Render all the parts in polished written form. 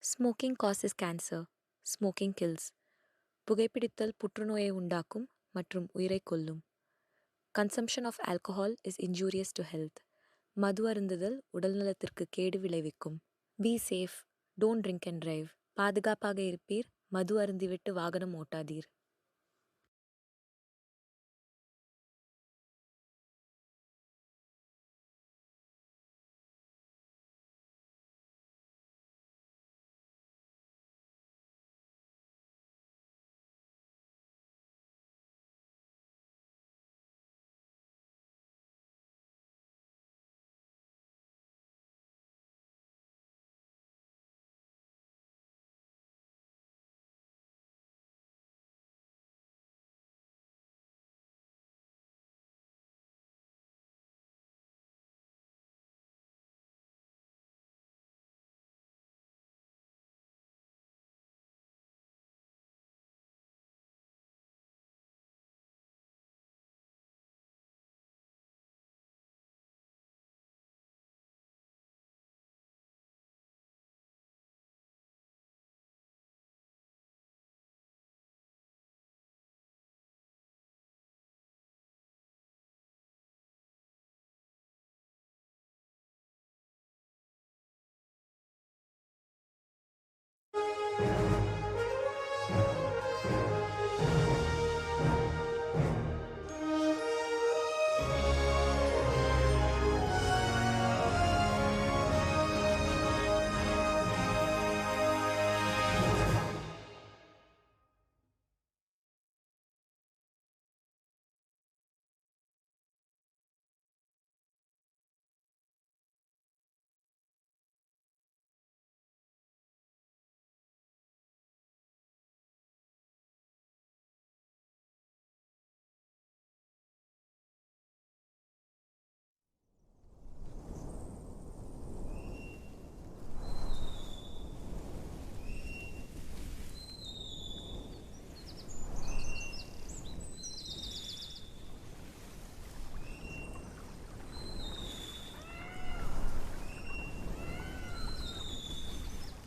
Smoking causes cancer. Smoking kills. புகைப்பிடித்தல் புற்றுநோயை உண்டாக்கும் மற்றும் உயிரைக் கொல்லும். Consumption of alcohol is injurious to health. மது அருந்துதல் உடல்நலத்திற்கு கேடு விளைவிக்கும். Be safe. Don't drink and drive. பாதுகாப்பாக இருப்பீர். மது அருந்திவிட்டு வாகனம் ஓட்டாதீர்.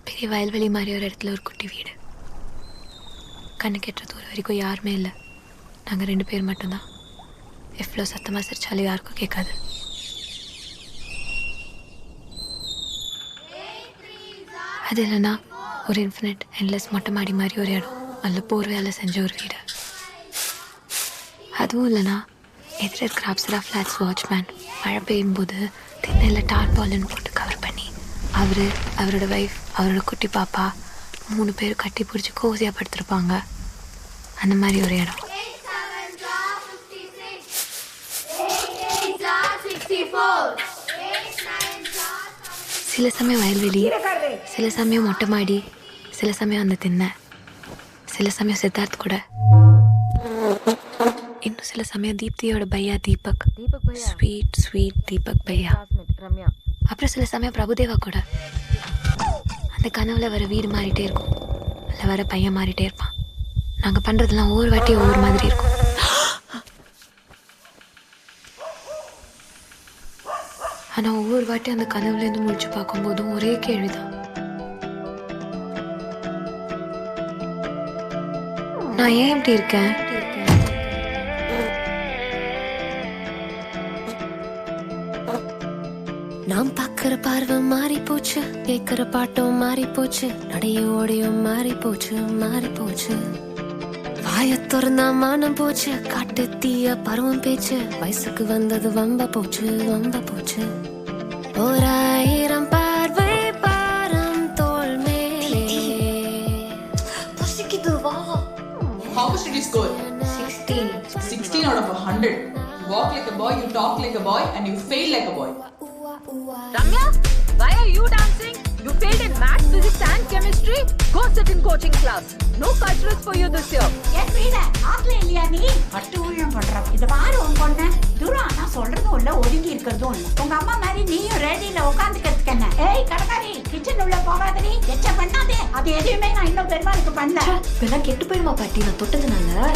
பெரிய வயல்வெளி மாதிரி ஒரு இடத்துல ஒரு குட்டி வீடு. கண்ணு கெட்டுற தூரம் வரைக்கும் யாருமே இல்லை. நாங்கள் 2 பேர் மட்டும்தான். எவ்வளோ சத்தமாக சிரிச்சாலும் யாருக்கும் கேட்காது. அது இல்லைன்னா ஒரு இன்ஃபினிட் என்லெஸ் மொட்டை மாடி மாதிரி ஒரு இடம். அதில் போர்வையால் செஞ்ச ஒரு வீடு. அதுவும் இல்லைன்னா எதிர இருக்கிற அப்சரா ஃப்ளாட்ஸ் வாட்ச்மேன் மழை பெய்யும் போது திண்ணையில் டார்பாலின் போட்டு கவர் பண்ணி அவரோட வைஃப், அவரோட குட்டி பாப்பா 3 பேர் கட்டி பிடிச்சி கோசியாக படுத்திருப்பாங்க. அந்த மாதிரி ஒரு இடம். சில சமயம் வயல்வெளி, சில சமயம் மொட்டை மாடி, சில சமயம் அந்த திண்ணை, சில சமயம் சித்தார்த் கூட, இன்னும் சில சமயம் தீப்தியோட பையா தீபக். ஸ்வீட் தீபக் பையா. அப்புறம் சில சமயம் பிரபுதேவா கூட. அந்த கனவுல வர வீடு மாறிட்டே இருக்கும், அதில் வர பையன் மாறிட்டே இருப்பான். நாங்கள் பண்ணுறதுலாம் ஒவ்வொரு வாட்டி ஒவ்வொரு மாதிரி இருக்கும். ஆனால் ஒவ்வொரு வாட்டி அந்த கனவுலேருந்து முடிச்சு பார்க்கும்போதும் ஒரே கேள்விதான். நான் ஏன் இப்படி இருக்கேன்? நாம் பார்க்கிற பார்வை மாறி போச்சு, கேட்கிற பாட்டும் மாறி போச்சு, நடையும் ஓடியும் மாறி போச்சு. வாய திறந்தா மானம் போச்சு, காட்டு தீய பருவம் பேச்சு, வயசுக்கு வந்தது வம்ப போச்சு. 1000 பார்வை பாரம் தோள் மேலே. How much did you score? 16. 16 out of 100. You walk like a boy, you talk like a boy, and you fail like a boy. Ramya, why are you dancing? You failed in maths, physics and chemistry. Go sit in coaching class. No culturals for you this year. ஏன் வீட ஆத்துல இல்லையா நீ? பட்டு ஊழியம் பண்ற. இத பாரு உன் பொண்ணு. தூரம் நான் சொல்றதும் இல்ல, ஒதுங்கி இருக்கிறதும் இல்ல. உங்க அம்மா மாதிரி நீயும் ரேடியில உட்காந்துக்கிறதுக்கு. ஏய் கடகாரி, கிச்சன் உள்ள போகாதடி. எச்ச பண்ணாதே. அது எதுவுமே நான் இன்னும் பெருமாளுக்கு பண்ணல. இப்பெல்லாம் கெட்டு போயிடுமா பாட்டி நான் தொட்டதுனால?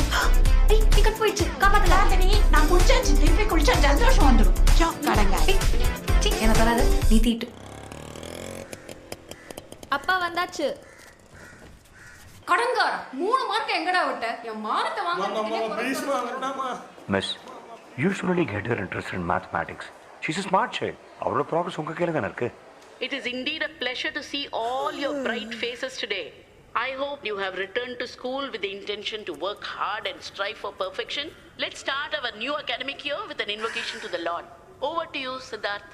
டிக்கெட் போயிடுச்சு, காப்பாத்தலாதடி. நான் குளிச்சாச்சு, திருப்பி குளிச்சா ஜலதோஷம் வந்துடும். கடங்க எனக்கு வராது, நீ தீட்டு. அப்பா வந்தாச்சு. கடங்கார 3 மார்க் எங்கடா விட்ட? என் மார்க்க வாங்க. Miss, usually get her interested in mathematics. She's a smart child. அவளோட progress உங்க கையில தான இருக்கு. It is indeed a pleasure to see all your bright faces today. I hope you have returned to school with the intention to work hard and strive for perfection. Let's start our new academic year with an invocation to the Lord. Over to you, Siddharth.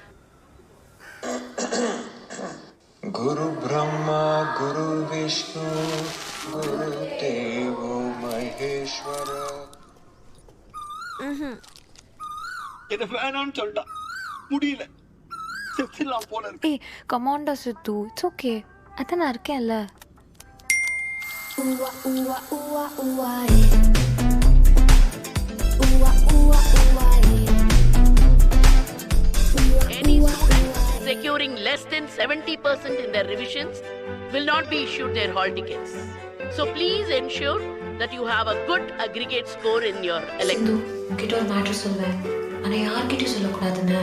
Guru Brahma, Guru Vishnu, Guru Devo Maheshwara. இதை வேணான்னு சொல்லிட்டா முடியல செத்துலாம் போல இருக்கு. ஏய் கமாண்டா சித்து, it's okay. அதான் நான் இருக்கேன்ல. Uva Uva Uva Uva Uva Uva Uva. Any students securing less than 70% in their revisions will not be issued their hall tickets. So please ensure that you have a good aggregate score in your elective. உன்கிட்ட ஒரு மேட்ரு சொல்வேன், ஆனால் யார்கிட்டையும் சொல்லக்கூடாதுன்னு.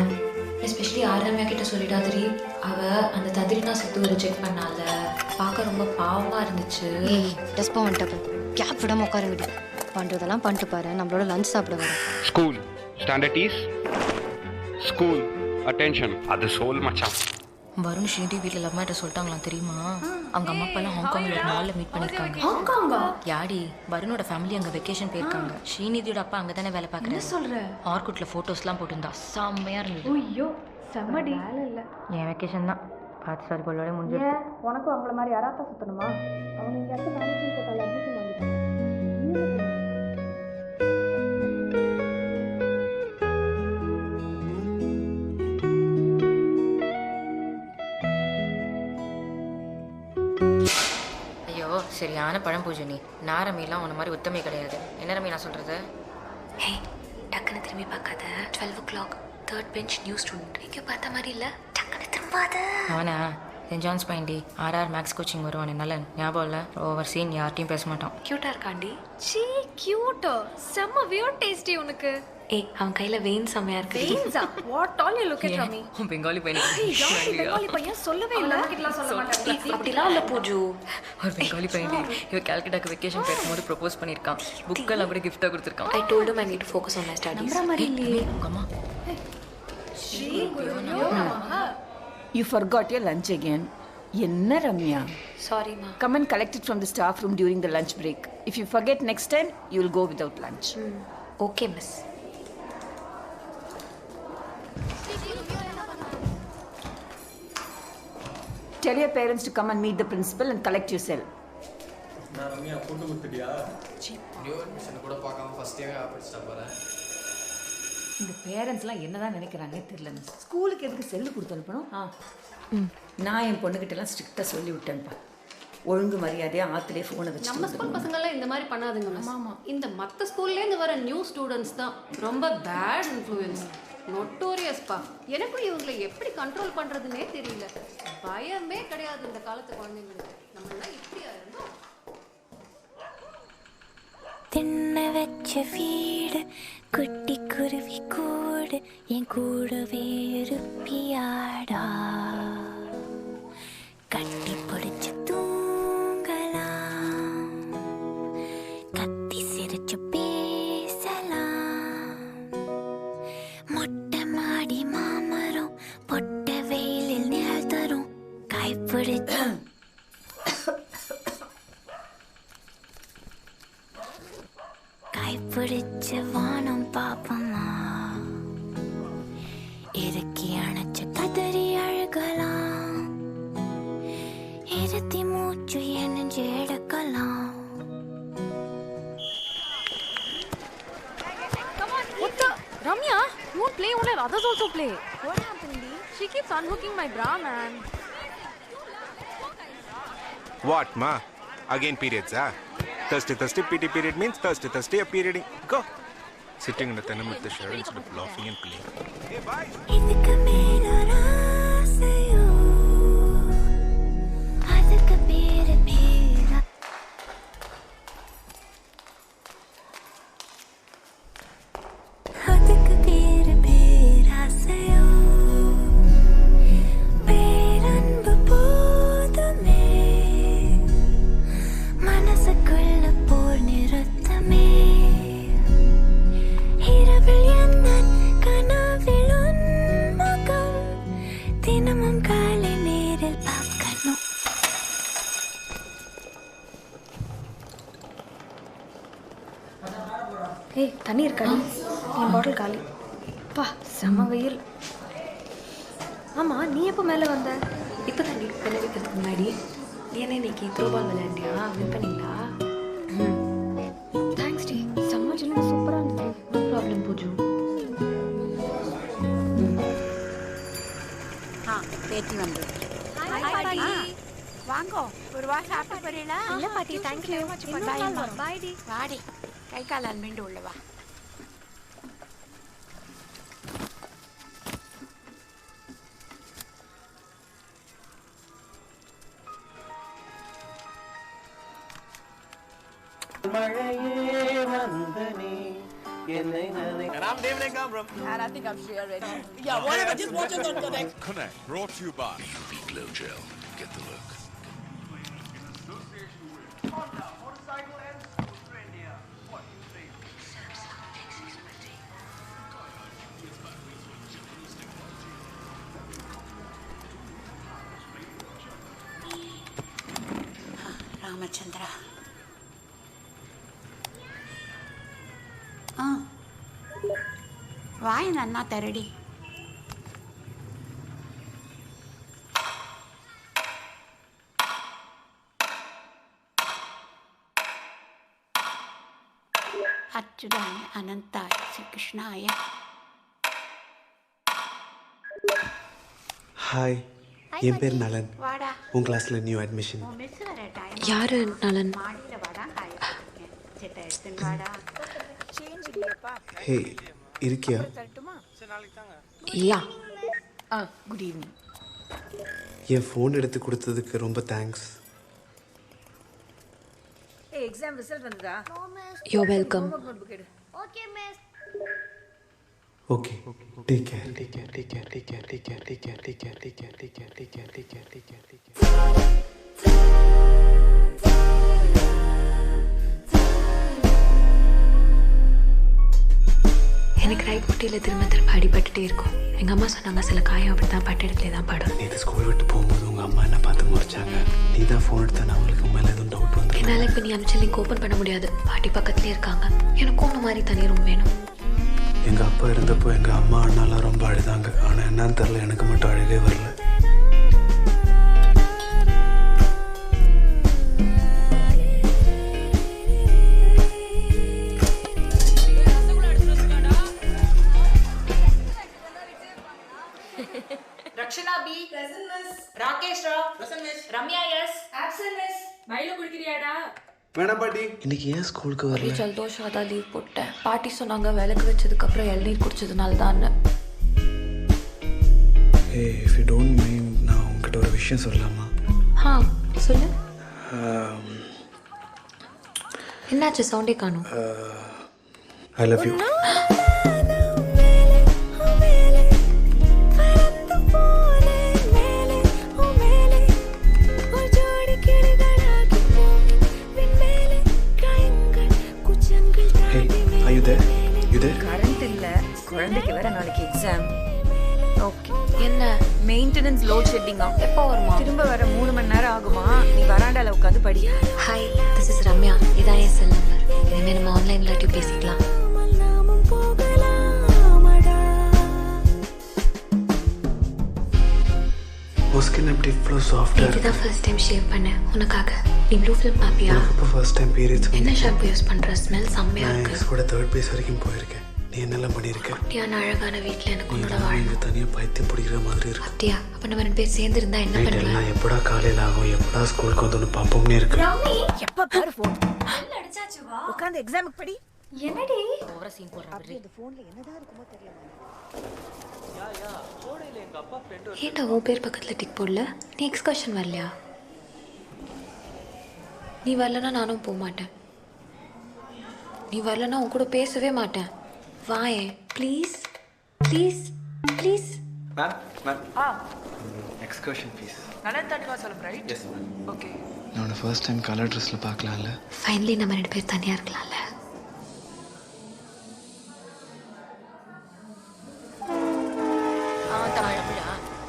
Especially ஆரம்பியா கிட்ட சொல்லிடாதரி. அவ அந்த ததிரினா சித்து ரிஜெக்ட் பண்ணால பார்க்க ரொம்ப பாவமாக இருந்துச்சு. டஸ்பா வந்துட்டப்ப கேப் விடாம உட்காருங்க. பண்ணுறதெல்லாம் பண்ணிட்டு பாரு, நம்மளோட லஞ்ச் சாப்பிட வர. School standard is school attention. அது சோல் மச்சான். வருண் ஸ்ரீதி வீட்டில் லவ் மேட்டர் சொல்லிட்டாங்களாம் தெரியுமா? அவங்க அம்மா அப்பெல்லாம் ஹாங்காங்கில் ஒரு நாளில் மீட் பண்ணியிருக்காங்க. ஹாங்காங்கா? யாடி வருணோட ஃபேமிலி அங்கே வெக்கேஷன் போயிருக்காங்க. ஸ்ரீநிதியோட அப்பா அங்கே தானே வேலை பார்க்குறேன். சொல்ற ஆர்குட்டில் ஃபோட்டோஸ்லாம் போட்டிருந்தா செம்மையாக இருந்தது. ஐயோ செம்மடி. இல்லை என் வெக்கேஷன் தான் பார்த்து சார் கொள்ளோட முடிஞ்சு. உனக்கும் அவங்கள மாதிரி யாராத்தா சுத்தணுமா? அவங்க எங்கேயாச்சும் மேனேஜிங் கோட்டால அட்மிஷன் வாங்கிட்டாங்க. ஐயோ சரியான பழம் பூஜை நீ. நான் ரமிலாம் உன்ன மாதிரி உத்தமே கிடையாது. என்ன ரமி நான் சொல்கிறது? ஹே டக்குன்னு திரும்பி பார்க்காத. 12 o'clock third bench new student. எங்கே பார்த்த மாதிரி இல்லை, டக்குன்னு திரும்பாத. அவனா சென்ட் ஜான்ஸ் பையன்டி. ஆர்ஆர் மேக்ஸ் கோச்சிங் வருவான். நல்ல ஞாபகம் இல்லை. ஓவர் சீன் யார்ட்டையும் பேச மாட்டான். க்யூட்டாக இருக்காண்டி. சீ கியூட்டோ. செம்ம வியர்ட் டேஸ்டி உனக்கு. ஏய் அவன் கையில் வெயின் செம்மையாக இருக்கு. வெயின்ஸா? What all you look at ரமி? உன் பெங்காலி பையன். பெங்காலி பையன் சொல்லவே இல்லை. நமக்கிட்டலாம் சொல்ல மாட்டாங்க. அப்படிலாம் இல்லை பூஜு. ஒரு பெங்காலி பையன்டி. இவன் கால்கட்டாக்கு வெக்கேஷன் போயிருக்கும்போது ப்ரொபோஸ் பண்ணியிருக்கான். புக்கெல்லாம் கூட கிஃப்டாக கொடுத்துருக்கான். I told him I need to focus on my studies. நம்புற மாதிரி இல்லையே. உங்க அம்மா ஸ்ரீ குருயோ நமஹ. You forgot your lunch again. Enna Ramya? Sorry ma. Come and collect it from the staff room during the lunch break. If you forget next time, you will go without lunch. Okay miss. Tell your parents to come and meet the principal and collect your cell. நான் ரம்யா போட்டு கொடுத்துட்டியா? New admission கூட பார்க்காம first டேவே ஆப்பிடிச்சா போற. இந்த பேரண்ட்ஸ்லாம் என்னதான் நினைக்கிறாங்க தெரியல. ஸ்கூலுக்கு எதுக்கு செல்லு கொடுத்து அனுப்பணும்? நான் என் பொண்ணுகிட்டலாம் ஸ்ட்ரிக்டாக சொல்லி விட்டேன்ப்பா. ஒழுங்கு மரியாதையாக ஆற்றுலேயே ஃபோனை வச்சு. நம்ம ஸ்கூல் பசங்கள்லாம் இந்த மாதிரி பண்ணாதுங்க மிஸ். இந்த மற்ற ஸ்கூல்லேருந்து வர நியூ ஸ்டூடெண்ட்ஸ் தான் ரொம்ப பேட் இன்ஃப்ளூயன்ஸ். நொட்டோரியஸ்ப்பா. எனக்கும் இவங்களை எப்படி கண்ட்ரோல் பண்ணுறதுனே தெரியல. பயமே கிடையாது இந்த காலத்து குழந்தைங்களுக்கு. நம்மளாம் இப்படியா இருந்தோம்? தின்ன வச்ச வீடு குட்டி குருவி கூடு என் கூட வேறுப்பியாடா. கட்டி பிடிச்சு தூங்கலாம், கத்தி சிரிச்சு பேசலாம். மொட்டை மாடி மாமரம் பொட்ட வெயிலில் நிழல் தரும். கைப்பிடிச்சு கைப்பிடிச்ச வானம் பாப்பமா. இறுக்கி அணைச்சு கதறி அழுகலாம். இருத்தி மூச்சு எண்ணெஞ்சு எடுக்கலாம். Ramya, you won't play, won't let others also play. What happened, Lee? She keeps unhooking my bra, man. What, ma? Again periods, ah? Thirsty, PT period means thirsty, a period. Go. Sitting in the tenement with the shirt instead of laughing and playing. Hey, bye. இதுக்கு மேல ராசையோ அதுக்கு பேரு பேரா. அதுக்கு பேரு பேராசையோ. பேரன்பு போதுமே ஏய் தண்ணி இருக்காடி? என் பாட்டில் காலி. பா செம்ம வெயில். ஆமாம் நீ எப்போ மேலே வந்த? இப்போ தண்ணி விளைவிக்கிறதுக்கு முன்னாடி நீ என்ன இன்னைக்கு த்ரோபால் விளையாண்டியா? வின் பண்ணீங்களா? தேங்க்ஸ் டி. செம்ம சின்ன சூப்பராக இருந்தது. No problem Pooju. பேத்தி வந்து வாங்கோ ஒரு வா சாப்பிட்டு போறீங்களா? இல்லை பாட்டி தேங்க்யூ. பாய் டி. வாடி கை கால் அல்மிண்டு உள்ள வா. And I'm David Gambram. And I think I'm sure you're ready. Yeah, whatever, just watch us on Connect. Connect, brought to you by UV Glow Gel. Get the look. Ramachandra வாய் நன்னா தரடி. அச்சுதாய அனந்தாய Sri கிருஷ்ணாய. Hi, என் பேர் நலன். உன் கிளாஸில் new admission. யாரு நலன்? Hey இருக்கியா? Yeah. Good evening. என் phone எடுத்து கொடுத்ததுக்கு ரொம்ப தேங்க்ஸ். எக்ஸாம் ரிசல்ட் வந்ததா? You welcome. Okay miss. Okay take care take care take care take care take care take care take care take care take care take care take care take care take care. எனக்கு right முட்டியில் திரும்ப திரும்ப அடிபட்டுட்டே இருக்கும். எங்கள் அம்மா சொன்னாங்க சில காயம் அப்படி தான் பட்ட இடத்துல தான் படும். நேற்று ஸ்கூல் விட்டு போகும்போது உங்கள் அம்மா என்ன பார்த்து முறைச்சாங்க. நீ தான் ஃபோன் எடுத்தானே அவங்களுக்கு மேலே எதுவும் டவுட் வந்து. என்னால் இப்போ நீ அமிச்ச லிங்க் ஓப்பன் பண்ண முடியாது. பாட்டி பக்கத்துலேயே இருக்காங்க. எனக்கு ஒன்று மாதிரி தனி ரூம் வேணும். எங்கள் அப்பா இருந்தப்போ எங்கள் அம்மா அண்ணாலாம் ரொம்ப அழுதாங்க. ஆனால் என்னன்னு தெரில, எனக்கு மட்டும் அழுகே வரல. Rakshana B. Present miss. Rakesh Rao. Present miss. Ramya S. Absent miss. Milo குடிக்கிறியாடா? வேணாம் பாட்டி. இன்னைக்கு ஏன் ஸ்கூலுக்கு வரல? ஜலதோஷம் அதான் லீவ் போட்டேன். பாட்டி சொன்னாங்க விளக்கு வச்சதுக்கப்புறம் இளநீர் குடிச்சதுனால தான். ஹே இஃப் யூ டோன்ட் மைண்ட், நான் உங்ககிட்ட ஒரு விஷயம் சொல்லலாமா? சொல்லு. என்னாச்சு? சவுண்டே காணும். I love you. கரண்ட் இல்ல, குழந்தைக்கு வேற நாளைக்கு எக்ஸாம். ஓகே. என்ன? மெயின்டெனன்ஸ் லோட் ஷெட்டிங்கா. எப்போ வருமா? திரும்ப வர 3 மணி நேரம் ஆகுமா? நீ வராண்டால உட்காந்து படி. Hi, this is Ramya. இதான் என் செல் நம்பர். இனிமே நம்ம ஆன்லைன்ல பேசிக்கலாம். ஸ்கின் எப்படி இவ்வளோ சாஃப்டாக இருக்கு? இதுதான் ஃபர்ஸ்ட் டைம் ஷேவ் பண்ணேன் உனக்காக. நீ ப்ளூ ஃபிலிம் பாப்பியா? இப்போ ஃபர்ஸ்ட் டைம் பீரியட்ஸ். என்ன ஷாம்பு யூஸ் பண்ற? ஸ்மெல் செம்மையா இருக்கு. நான் கூட 3rd பேஸ் வரைக்கும் போயிருக்கேன். நீ என்னெல்லாம் பண்ணியிருக்க? குட்டியான அழகான வீட்டில் எனக்கு உன்னோட வாழ்வு தனியாக பைத்தியம் பிடிக்கிற மாதிரி இருக்கு. அப்படியா? அப்போ நம்ம 2 பேர் சேர்ந்து இருந்தா என்ன பண்ணுவேன்? எல்லாம் எப்படா காலையில் ஆகும், எப்படா ஸ்கூலுக்கு வந்து பார்ப்போம்னே இருக்கு. எப்ப பாரு ஃபோன் அடிச்சாச்சு. வா உட்கார்ந்து எக்ஸாமுக்கு படி. என்னடி ஓவரா சீன் போடுறாரு. இந்த ஃபோன்ல என்னதான் இருக்குமோ தெரியல. ஏன்டா உன் பேர் பக்கத்தில் டிக் போடல? நீ எக்ஸ்கர்ஷன் வரலையா? நீ வரலன்னா நானும் போக மாட்டேன். நீ வரலன்னா உன் கூட பேசவே மாட்டேன். வாயேன் please please please. Ma'am excursion fees. நலன் தனிவா சொல்ல ரைட்? Yes ma'am. ஓகே. நான் ஃபர்ஸ்ட் டைம் கலர் ட்ரெஸ்ல பார்க்கலாம்ல. ஃபைனலி நம்ம 2 பேர் தனியா இருக்கலாம்ல.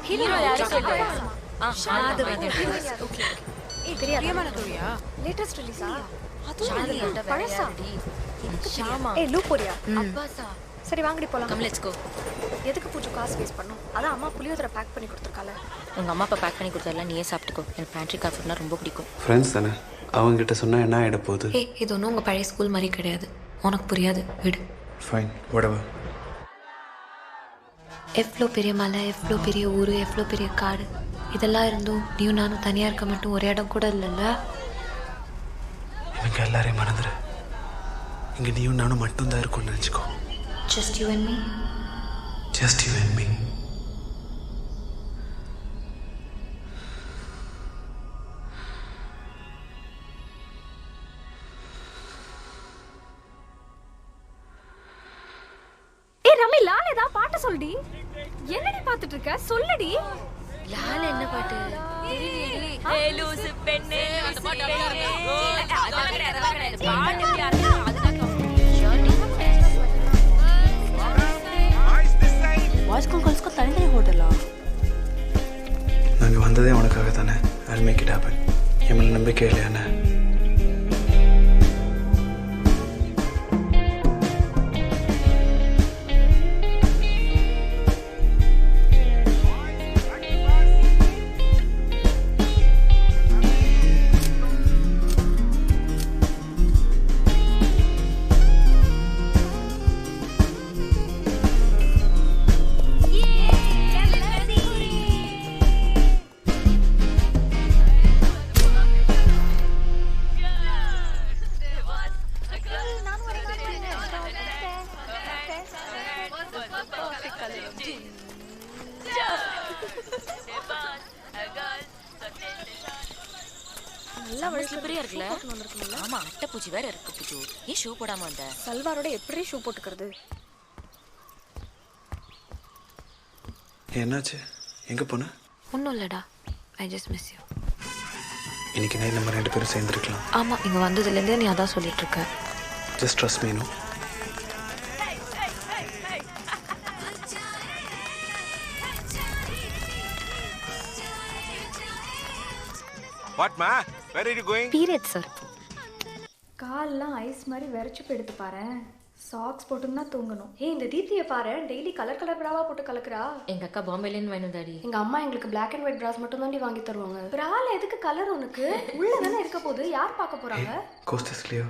ஹீரோ யாரு சொல்லுங்க. அது வந்து ஓகே. ஏய் பிரியமான தோழியா? லேட்டஸ்ட் ரிலீஸா? பழசா ஷாமா ஏய் லூ போறியா அப்பாசா சரி வாங்கடி போலாம் கம் லெட்ஸ் கோ எதுக்கு பூஜை காசு வேஸ்ட் பண்ணோம் அதான் அம்மா புளியோதரை பேக் பண்ணி கொடுத்துருக்கால உங்கள் அம்மா அப்பா பேக் பண்ணி கொடுத்தால நீயே சாப்பிட்டுக்கோ எனக்கு பேண்ட்ரி காஃபினா ரொம்ப பிடிக்கும் ஃப்ரெண்ட்ஸ் தானே அவங்ககிட்ட சொன்னால் என்ன ஆகிட போகுது ஏய் இது ஒன்றும் உங்கள் பழைய ஸ்கூல் மாதிரி கிடையாது உனக்கு புரியாது விடு ஃபைன் whatever எவ்வளோ பெரிய மலை எவ்வளோ பெரிய ஊர் எவ்வளோ பெரிய காடு இதெல்லாம் இருந்தும் நீயும் நானும் தனியாக இருக்க மட்டும் ஒரு இடம் கூட இல்லைல்ல எனக்கு எல்லாரையும் மறந்துடு இங்கே நீயும் நானும் மட்டும்தான் இருக்கும்னு நினச்சிக்கோ Just you and me. Just you and me. ஏய் ரமி லால் ஏதா பாட்டு சொல்டி என்னடி பாத்துட்டு இருக்க சொல்லுடி லால் என்ன பாட்டு தெரியலையே ஏ லூசு பெண்ணே அந்த பாட்டு அதெல்லாம் கிடையாது பாட்டு வாய்ஸ்கூல் கேர்ள்ஸ்க்கு தனித்தனி ஹோட்டலா நாங்கள் வந்ததே உனக்காக தானே I'll make it happen என் மேலே நம்பிக்கை இல்லையாண்ணே ஆமா அட்டை பூச்சி வேற இருக்கு பூச்சு ஏன் ஷூ போடாம வந்த சல்வாரோட எப்படி ஷூ போட்டுக்கிறது என்னாச்சு எங்கே போன ஒன்றும் இல்லைடா ஐ ஜஸ்ட் மிஸ் யூ இன்னைக்கு நைட் நம்ம 2 பேரும் சேர்ந்துருக்கலாம் ஆமாம் இங்கே வந்ததுலேருந்தே நீ அதான் சொல்லிட்டு இருக்க just trust me no What ma? Where are you going? Period sir. கால்லாம் ஐஸ் மாதிரி வெறச்சு போயிடுது பாரு சாக்ஸ் போட்டுன்னா தூங்கணும் ஏய் இந்த தீப்தியை பாரு டெய்லி கலர் கலர் பிராவா போட்டு கலக்குறா எங்க அக்கா பாம்பேலேன்னு வேணும் டாடி எங்க அம்மா எங்களுக்கு பிளாக் அண்ட் ஒயிட் பிராஸ் மட்டும் தாண்டி வாங்கி தருவாங்க பிரால எதுக்கு கலர் உனக்கு உள்ள தானே இருக்க போகுது யார் பார்க்க போறாங்க Coast is clear.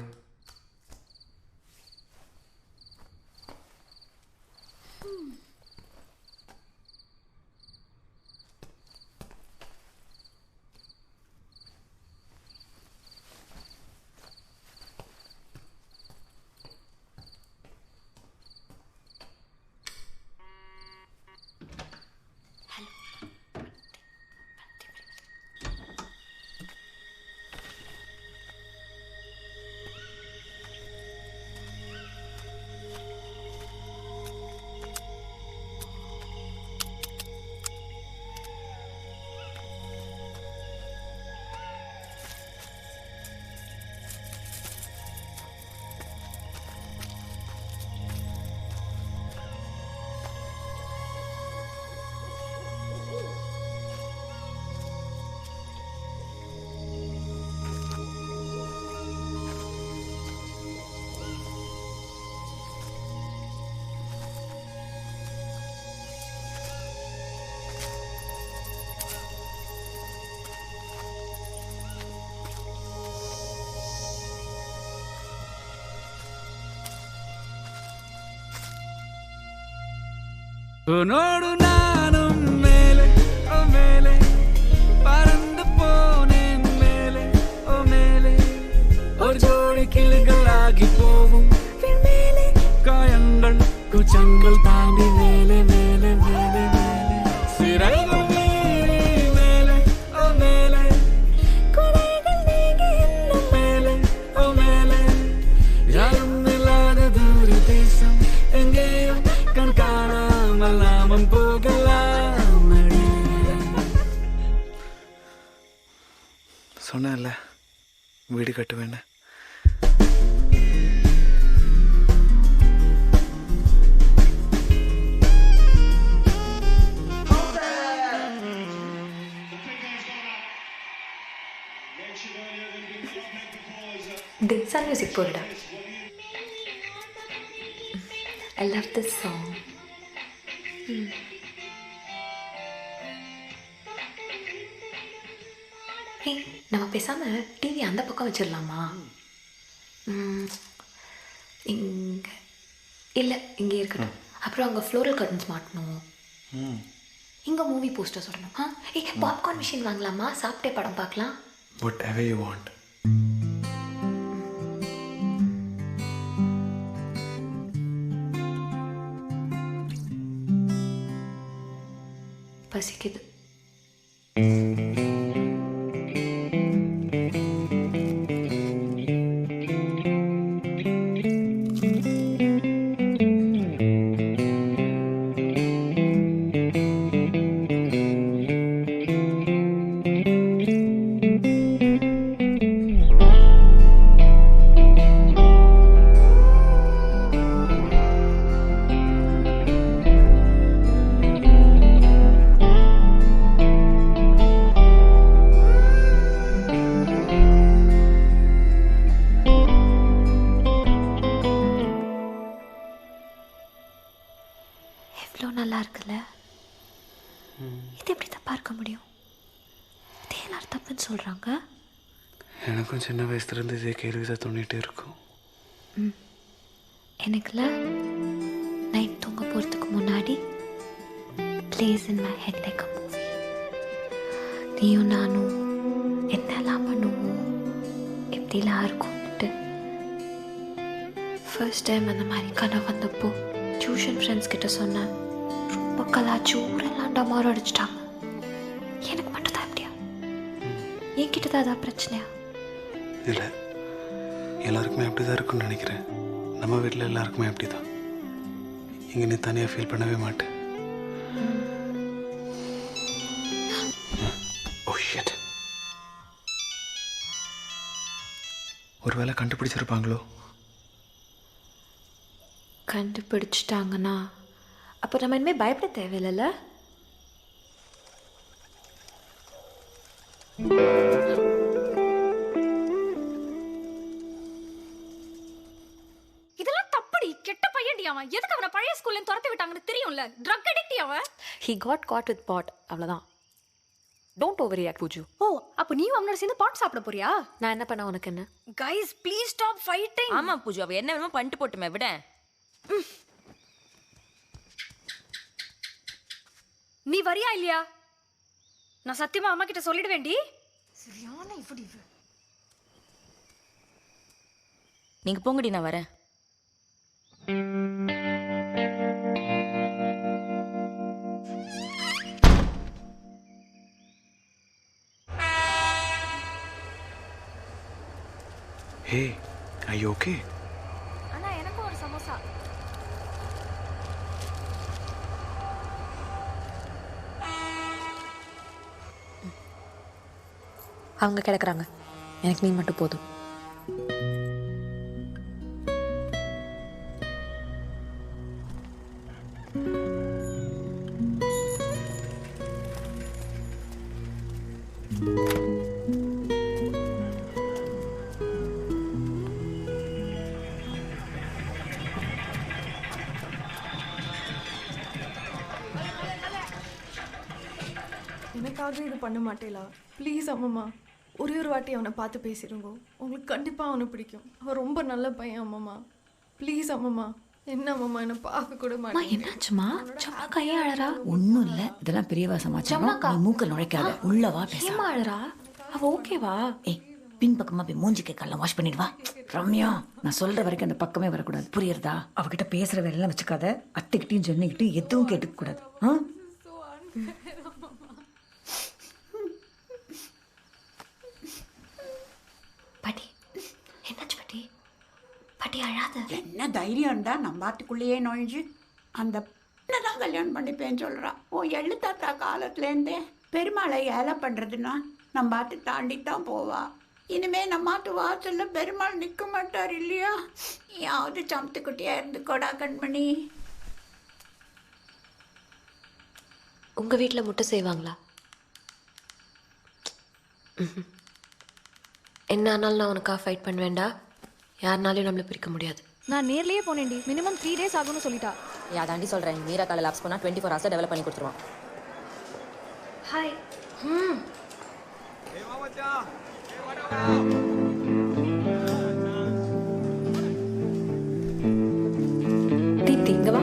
உன்னோடு நானும் மேலே ஓ மேலே பறந்து போனேன் மேலே ஓ மேலே ஒரு ஜோடி கிளிகளாகி போகும் மேலே காயங்கள் குச்சங்கள் தாண்டி மேலே மேலே மேலே மேலே சிறகுகள் மீறி மேலே ஓ மேலே குறைகள் நீங்கி இன்னும் மேலே ஓ மேலே யாரும் இல்லாத தூர தேசம் எங்கேயும் கண் காணாமல் நாமும் போகலாம் சொன்னேன்ல வீடு கட்டுவேன்னு டேய் மியூசிக் போடுடா. I love this song. ஹே, நம்ம பேசாமல் டிவி அந்த பக்கம் வச்சிடலாமா? இங்கே இல்லை, இங்கே இருக்கட்டும். அப்புறம் அங்கே ஃப்ளோரல் கர்டன்ஸ் மாட்டணும். இங்கே மூவி போஸ்டர்ஸ் சொல்லணும். பாப்கார்ன் மிஷின் வாங்கலாமா? சாப்பிட்டே படம் பார்க்கலாம். Whatever you want. பசிக்குது. நல்லா இருக்குல்ல? இது எப்படி தப்பா இருக்க முடியும்? இதே எல்லாரும் தப்புன்னு சொல்றாங்க. எனக்கும் சின்ன வயசுலேருந்து இதே கேள்வி தான் தோணிகிட்டே இருக்கும். எனக்குல நைட் தூங்க போகிறதுக்கு முன்னாடி plays in my head like a movie. நீயும் நானும் என்னெல்லாம் பண்ணுவோம், எப்படிலாம் இருக்கும்ட்டு. ஃபர்ஸ்ட் டைம் அந்த மாதிரி கனவு வந்தப்போ டியூஷன் ஃப்ரெண்ட்ஸ் கிட்ட சொன்னேன். ரொம்ப கலாச்சி ஊரெல்லாம் டமாரோ அடிச்சிட்டாங்க. எனக்கு மட்டும் தான் எப்படியா? என்கிட்ட தான் அதான் பிரச்சனையா? இல்லை, எல்லாருக்குமே அப்படி தான் இருக்குன்னு நினைக்கிறேன். நம்ம வீட்டில் எல்லாருக்குமே அப்படி தான். இங்கே நீ தனியாக ஃபீல் பண்ணவே மாட்டேன். Oh shit. ஒருவேளை கண்டுபிடிச்சிருப்பாங்களோ? கண்டுபிடிச்சிட்டாங்கன்னா அப்போ நம்ம இனிமேல் பயப்பட தேவையில்லைல்ல? இதெல்லாம் தப்படி. கெட்ட பையன்டி அவன். எதுக்கு அவனை பழைய ஸ்கூல்ல துரத்தி விட்டாங்கன்னு தெரியும்ல. ட்ரக் அடிக்ட் அவன். He got caught with pot. அவ்வளோதான். Don't overreact, Pooju. ஓ, அப்போ நீ அவனோட சேர்ந்து பாட் சாப்பிட போறியா? நான் என்ன பண்ண உனக்கு என்ன? Guys please stop fighting. ஆமா பூஜு, அவ என்ன வேணுமோ பண்ணிட்டு போட்டுமே, விட. நீ வரியா இல்லையா? நான் சத்தியமா அம்மா கிட்ட சொல்லிடுவேண்டி. சரியான இப்படி நீங்க போங்கடி, நான் வரேன். Hey, are you okay? அண்ணா, எனக்கு ஒரு சமோசா. அவங்க கிடக்குறாங்க. எனக்கு நீ மட்டும் போதும். எனக்காக இது பண்ண மாட்டேலா? ப்ளீஸ் அம்மம்மா, ஒரே ஒரு வாட்டி அவனை பார்த்து பேசிடுங்க. உங்களுக்கு கண்டிப்பாக அவனை பிடிக்கும். அவன் ரொம்ப நல்ல பையன் அம்மம்மா. ப்ளீஸ் அம்மம்மா. என்ன அம்மம்மா, என்ன பார்க்க கூட மாட்டேன். என்னாச்சுமா? சும்மா கையை அழறா? ஒன்றும் இல்லை, இதெல்லாம் பெரியவா சமாச்சாரம். நீ மூக்க நுழைக்காத, உள்ளவா பேச. ஏமா அழறா? அவ ஓகேவா? ஏய், பின்பக்கமா போய் மூஞ்சி கேட்கலாம் வாஷ் பண்ணிடுவா. ரம்யா, நான் சொல்ற வரைக்கும் அந்த பக்கமே வரக்கூடாது, புரியுறதா? அவகிட்ட பேசுற வேலையெல்லாம் வச்சுக்காத. அத்தைக்கிட்டையும் சொன்னிக்கிட்டையும் எதுவும் கேட்டுக்க கூடாது. பாட்டி, என்னாச்சு பாட்டி? பாட்டி அழாத. என்ன தைரியம் இருந்தா நம்ம பாட்டுக்குள்ளேயே நுழைஞ்சு அந்த தான் கல்யாணம் பண்ணிப்பேன்னு சொல்றா. ஓ எள்ளு தாத்தா காலத்துலேருந்தே பெருமாளை ஏலை பண்றதுன்னா நம்ம பாட்டு தாண்டித்தான் போவா. இனிமே நம்ம மாட்டு வாசல்ல பெருமாள் நிற்க மாட்டார் இல்லையா? யாவது சமத்துக்குட்டியா இருந்துக்கோடா கண்மணி. உங்க வீட்டில் முட்டை செய்வாங்களா? என்ன ஆனாலும் நான் உனக்காக ஃபைட் பண்ணுவேண்டா. யாருனாலையும் நம்மளை பிரிக்க முடியாது. நான் நேர்லயே போனேன்டி. மினிமம் 3 days ஆகும்னு சொல்லிட்டா. அதாண்டி சொல்கிறேன். மீரா காலையில் லாப்ஸ் பண்ணால் 24 hours டெவலப் பண்ணி கொடுத்துருவான். ஹாய். தீப்தி இங்க வா.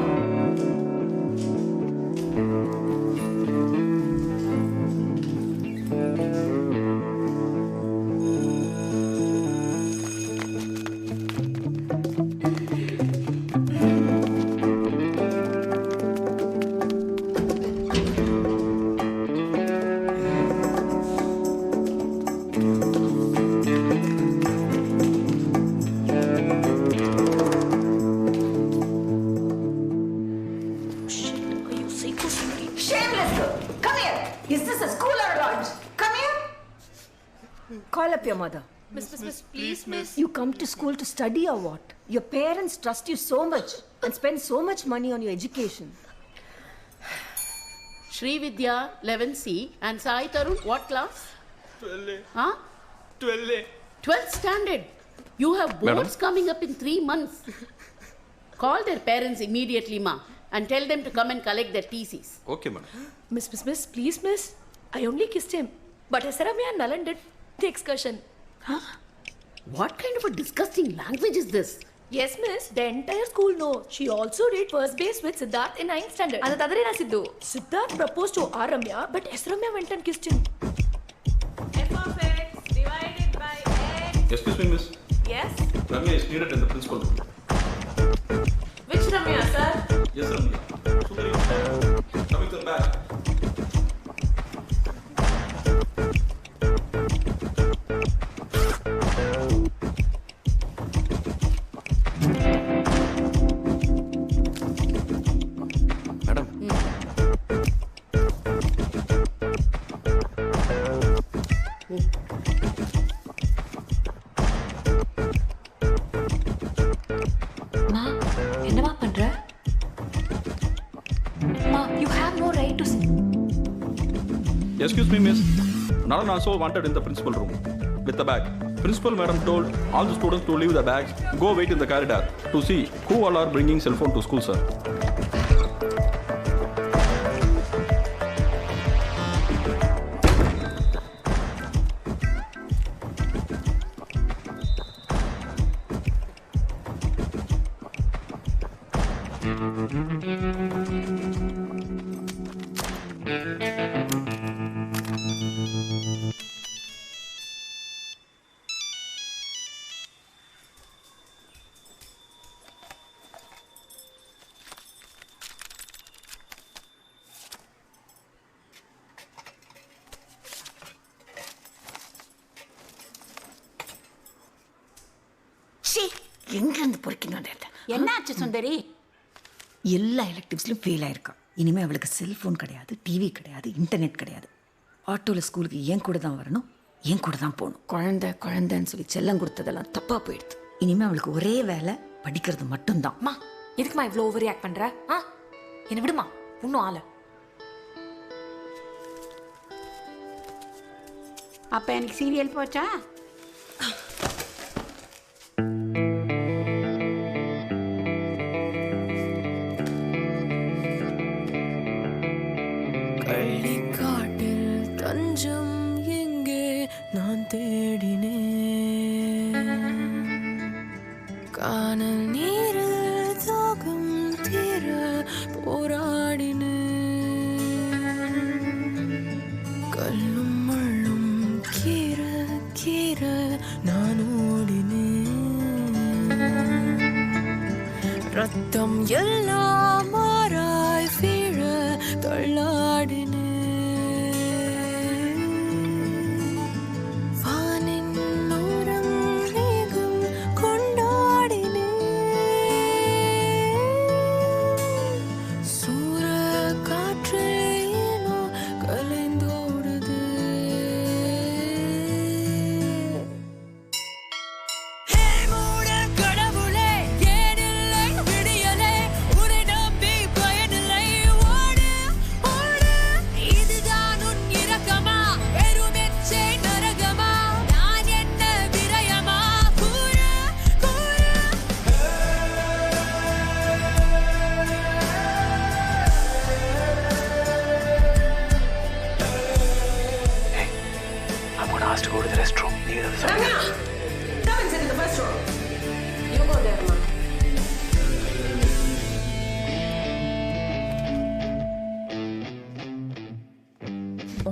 Call up your mother. Miss, please, miss. You come to school to study or what? Your parents trust you so much and spend so much money on your education. Shri Vidya, 11C, and Sai Tarun, what class? 12A. Huh? 12A. 12th standard. You have boards coming up in 3 months. Call their parents immediately, ma, and tell them to come and collect their TCs. Okay, madam. Miss, please, miss. I only kissed him. But Ramya and Nalan did the excursion. Huh? What kind of a disgusting language is this? Yes, miss. The entire school know. She also did first base with Siddharth in 9th standard. And the other Sidhu. Siddharth proposed to Ramya, but Ramya went and kissed him. F of x divided by x. Excuse me, miss. Yes? Ramya is needed in the principal room. Which Ramya, sir? Yes, Ramya. Sundari, come with the bag. என்னவா பண்ற? Ma, you have no right to say. Excuse me, miss. Nalan also wanted in the principal room with the bag. Principal madam told all the students to leave the bags, go wait in the corridor to see who all are bringing cell phone to school, sir. எங்கிருந்து பொறுக்கணும்? என்னாச்சு சுந்தரி? எல்லா எலக்டிவ்ஸ்லையும் fail ஆயிருக்கா. இனிமேல் அவளுக்கு cellphone கிடையாது, TV கிடையாது, internet கிடையாது. ஆட்டோவில் ஸ்கூலுக்கு ஏன் கூட தான் வரணும், ஏன் கூட தான் போகணும். குழந்தைன்னு சொல்லி செல்லம் கொடுத்ததெல்லாம் தப்பாக போயிடுது. இனிமேல் அவளுக்கு ஒரே வேலை படிக்கிறது மட்டும்தான். அம்மா எதுக்குமா இவ்வளோ ஓவர் ரியாக்ட் பண்ணுற? என்னை விடுமா, இன்னும் ஆள. அப்போ எனக்கு சீரியல் போச்சா? காணல் நீரில் தாகம் தீர போராடினே, கல்லும் மண்ணும் கீர கீர நான் ஓடினே, ரத்தம் எல்லாம் மாறாய் வீழ தள்ளாடினே,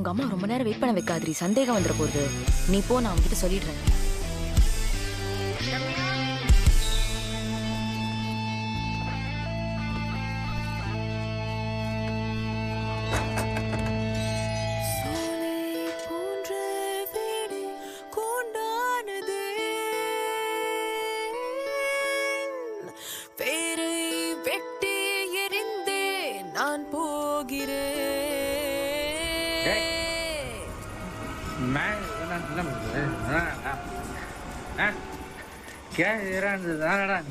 உங்க அம்மா ரொம்ப நேரம் வெயிட் பண்ண வைக்காதிரி, சந்தேகம் வந்துட போகுது. நீ போ, நான் அவங்ககிட்ட சொல்லிடுறேன்.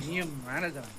நீயும் மேனேஜர்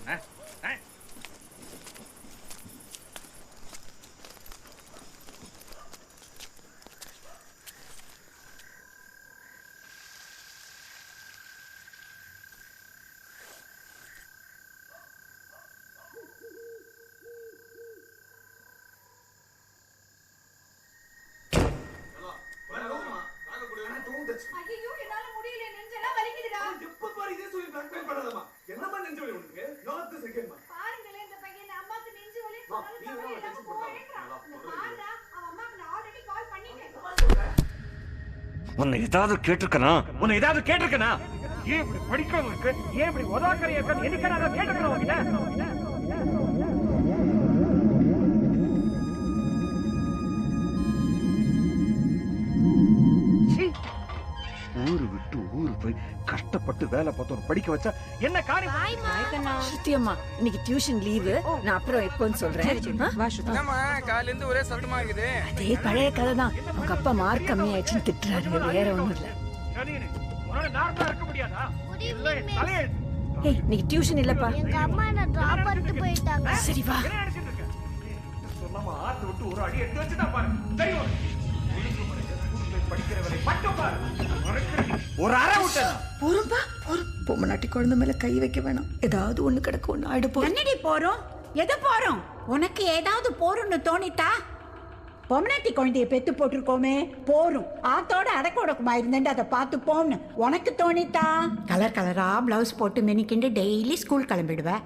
உன்னை ஏதாவது கேட்டிருக்கனா? உன்னை ஏதாவது கேட்டிருக்கனா? ஏன் இப்படி படிக்கிறவங்களுக்கு ஏன் இப்படி உதாக்கரையா இருக்க? எனக்கு நான் கேட்டிருக்கேன் உன்கிட்ட. ஊரு விட்டு ஊரு போய் கஷ்டப்பட்டு வேலை பார்த்தோம் படிக்க வச்சா என்ன காரியம்? ஸ்ருதியம்மா இன்னைக்கு டியூஷன் லீவு, நான் அப்புறம் எப்போன்னு சொல்றேன். காலையில இருந்து ஒரே சத்தமா இருக்குது. அதே பழைய கதை தான். உங்க அப்பா மார்க் கம்மியாச்சுன்னு திட்டுறாரு, வேற ஒண்ணும் இல்ல. ஏய் இன்னைக்கு டியூஷன் இல்லப்பா. எங்க அம்மா என்ன டிராப் பண்ணிட்டு போயிட்டாங்க. சரி வா. சொல்லாம ஆத்து விட்டு ஒரு அடி எடுத்து வச்சுதான் பாரு. தெரியும் படிக்கிறவரை மட்டும் பாரு. ஒரு அரை விட்டா போறோம்பா. பொம்மநாட்டி குழந்தை மேல கை வைக்க வேணாம். ஏதாவது ஒண்ணு கிடக்கு, ஒண்ணு ஆயிட போறோம். என்னடி போறோம்? எது போறோம்? உனக்கு ஏதாவது போறோம்னு தோணிட்டா? பொம்மநாட்டி குழந்தைய பெத்து போட்டிருக்கோமே, போரும் ஆத்தோட அடக்கொடக்குமா இருந்தேன் அதை பார்த்து போன்னு உனக்கு தோணிட்டா? கலர் கலரா பிளவுஸ் போட்டு மெனிக்கிண்டு டெய்லி ஸ்கூல் கிளம்பிடுவேன்.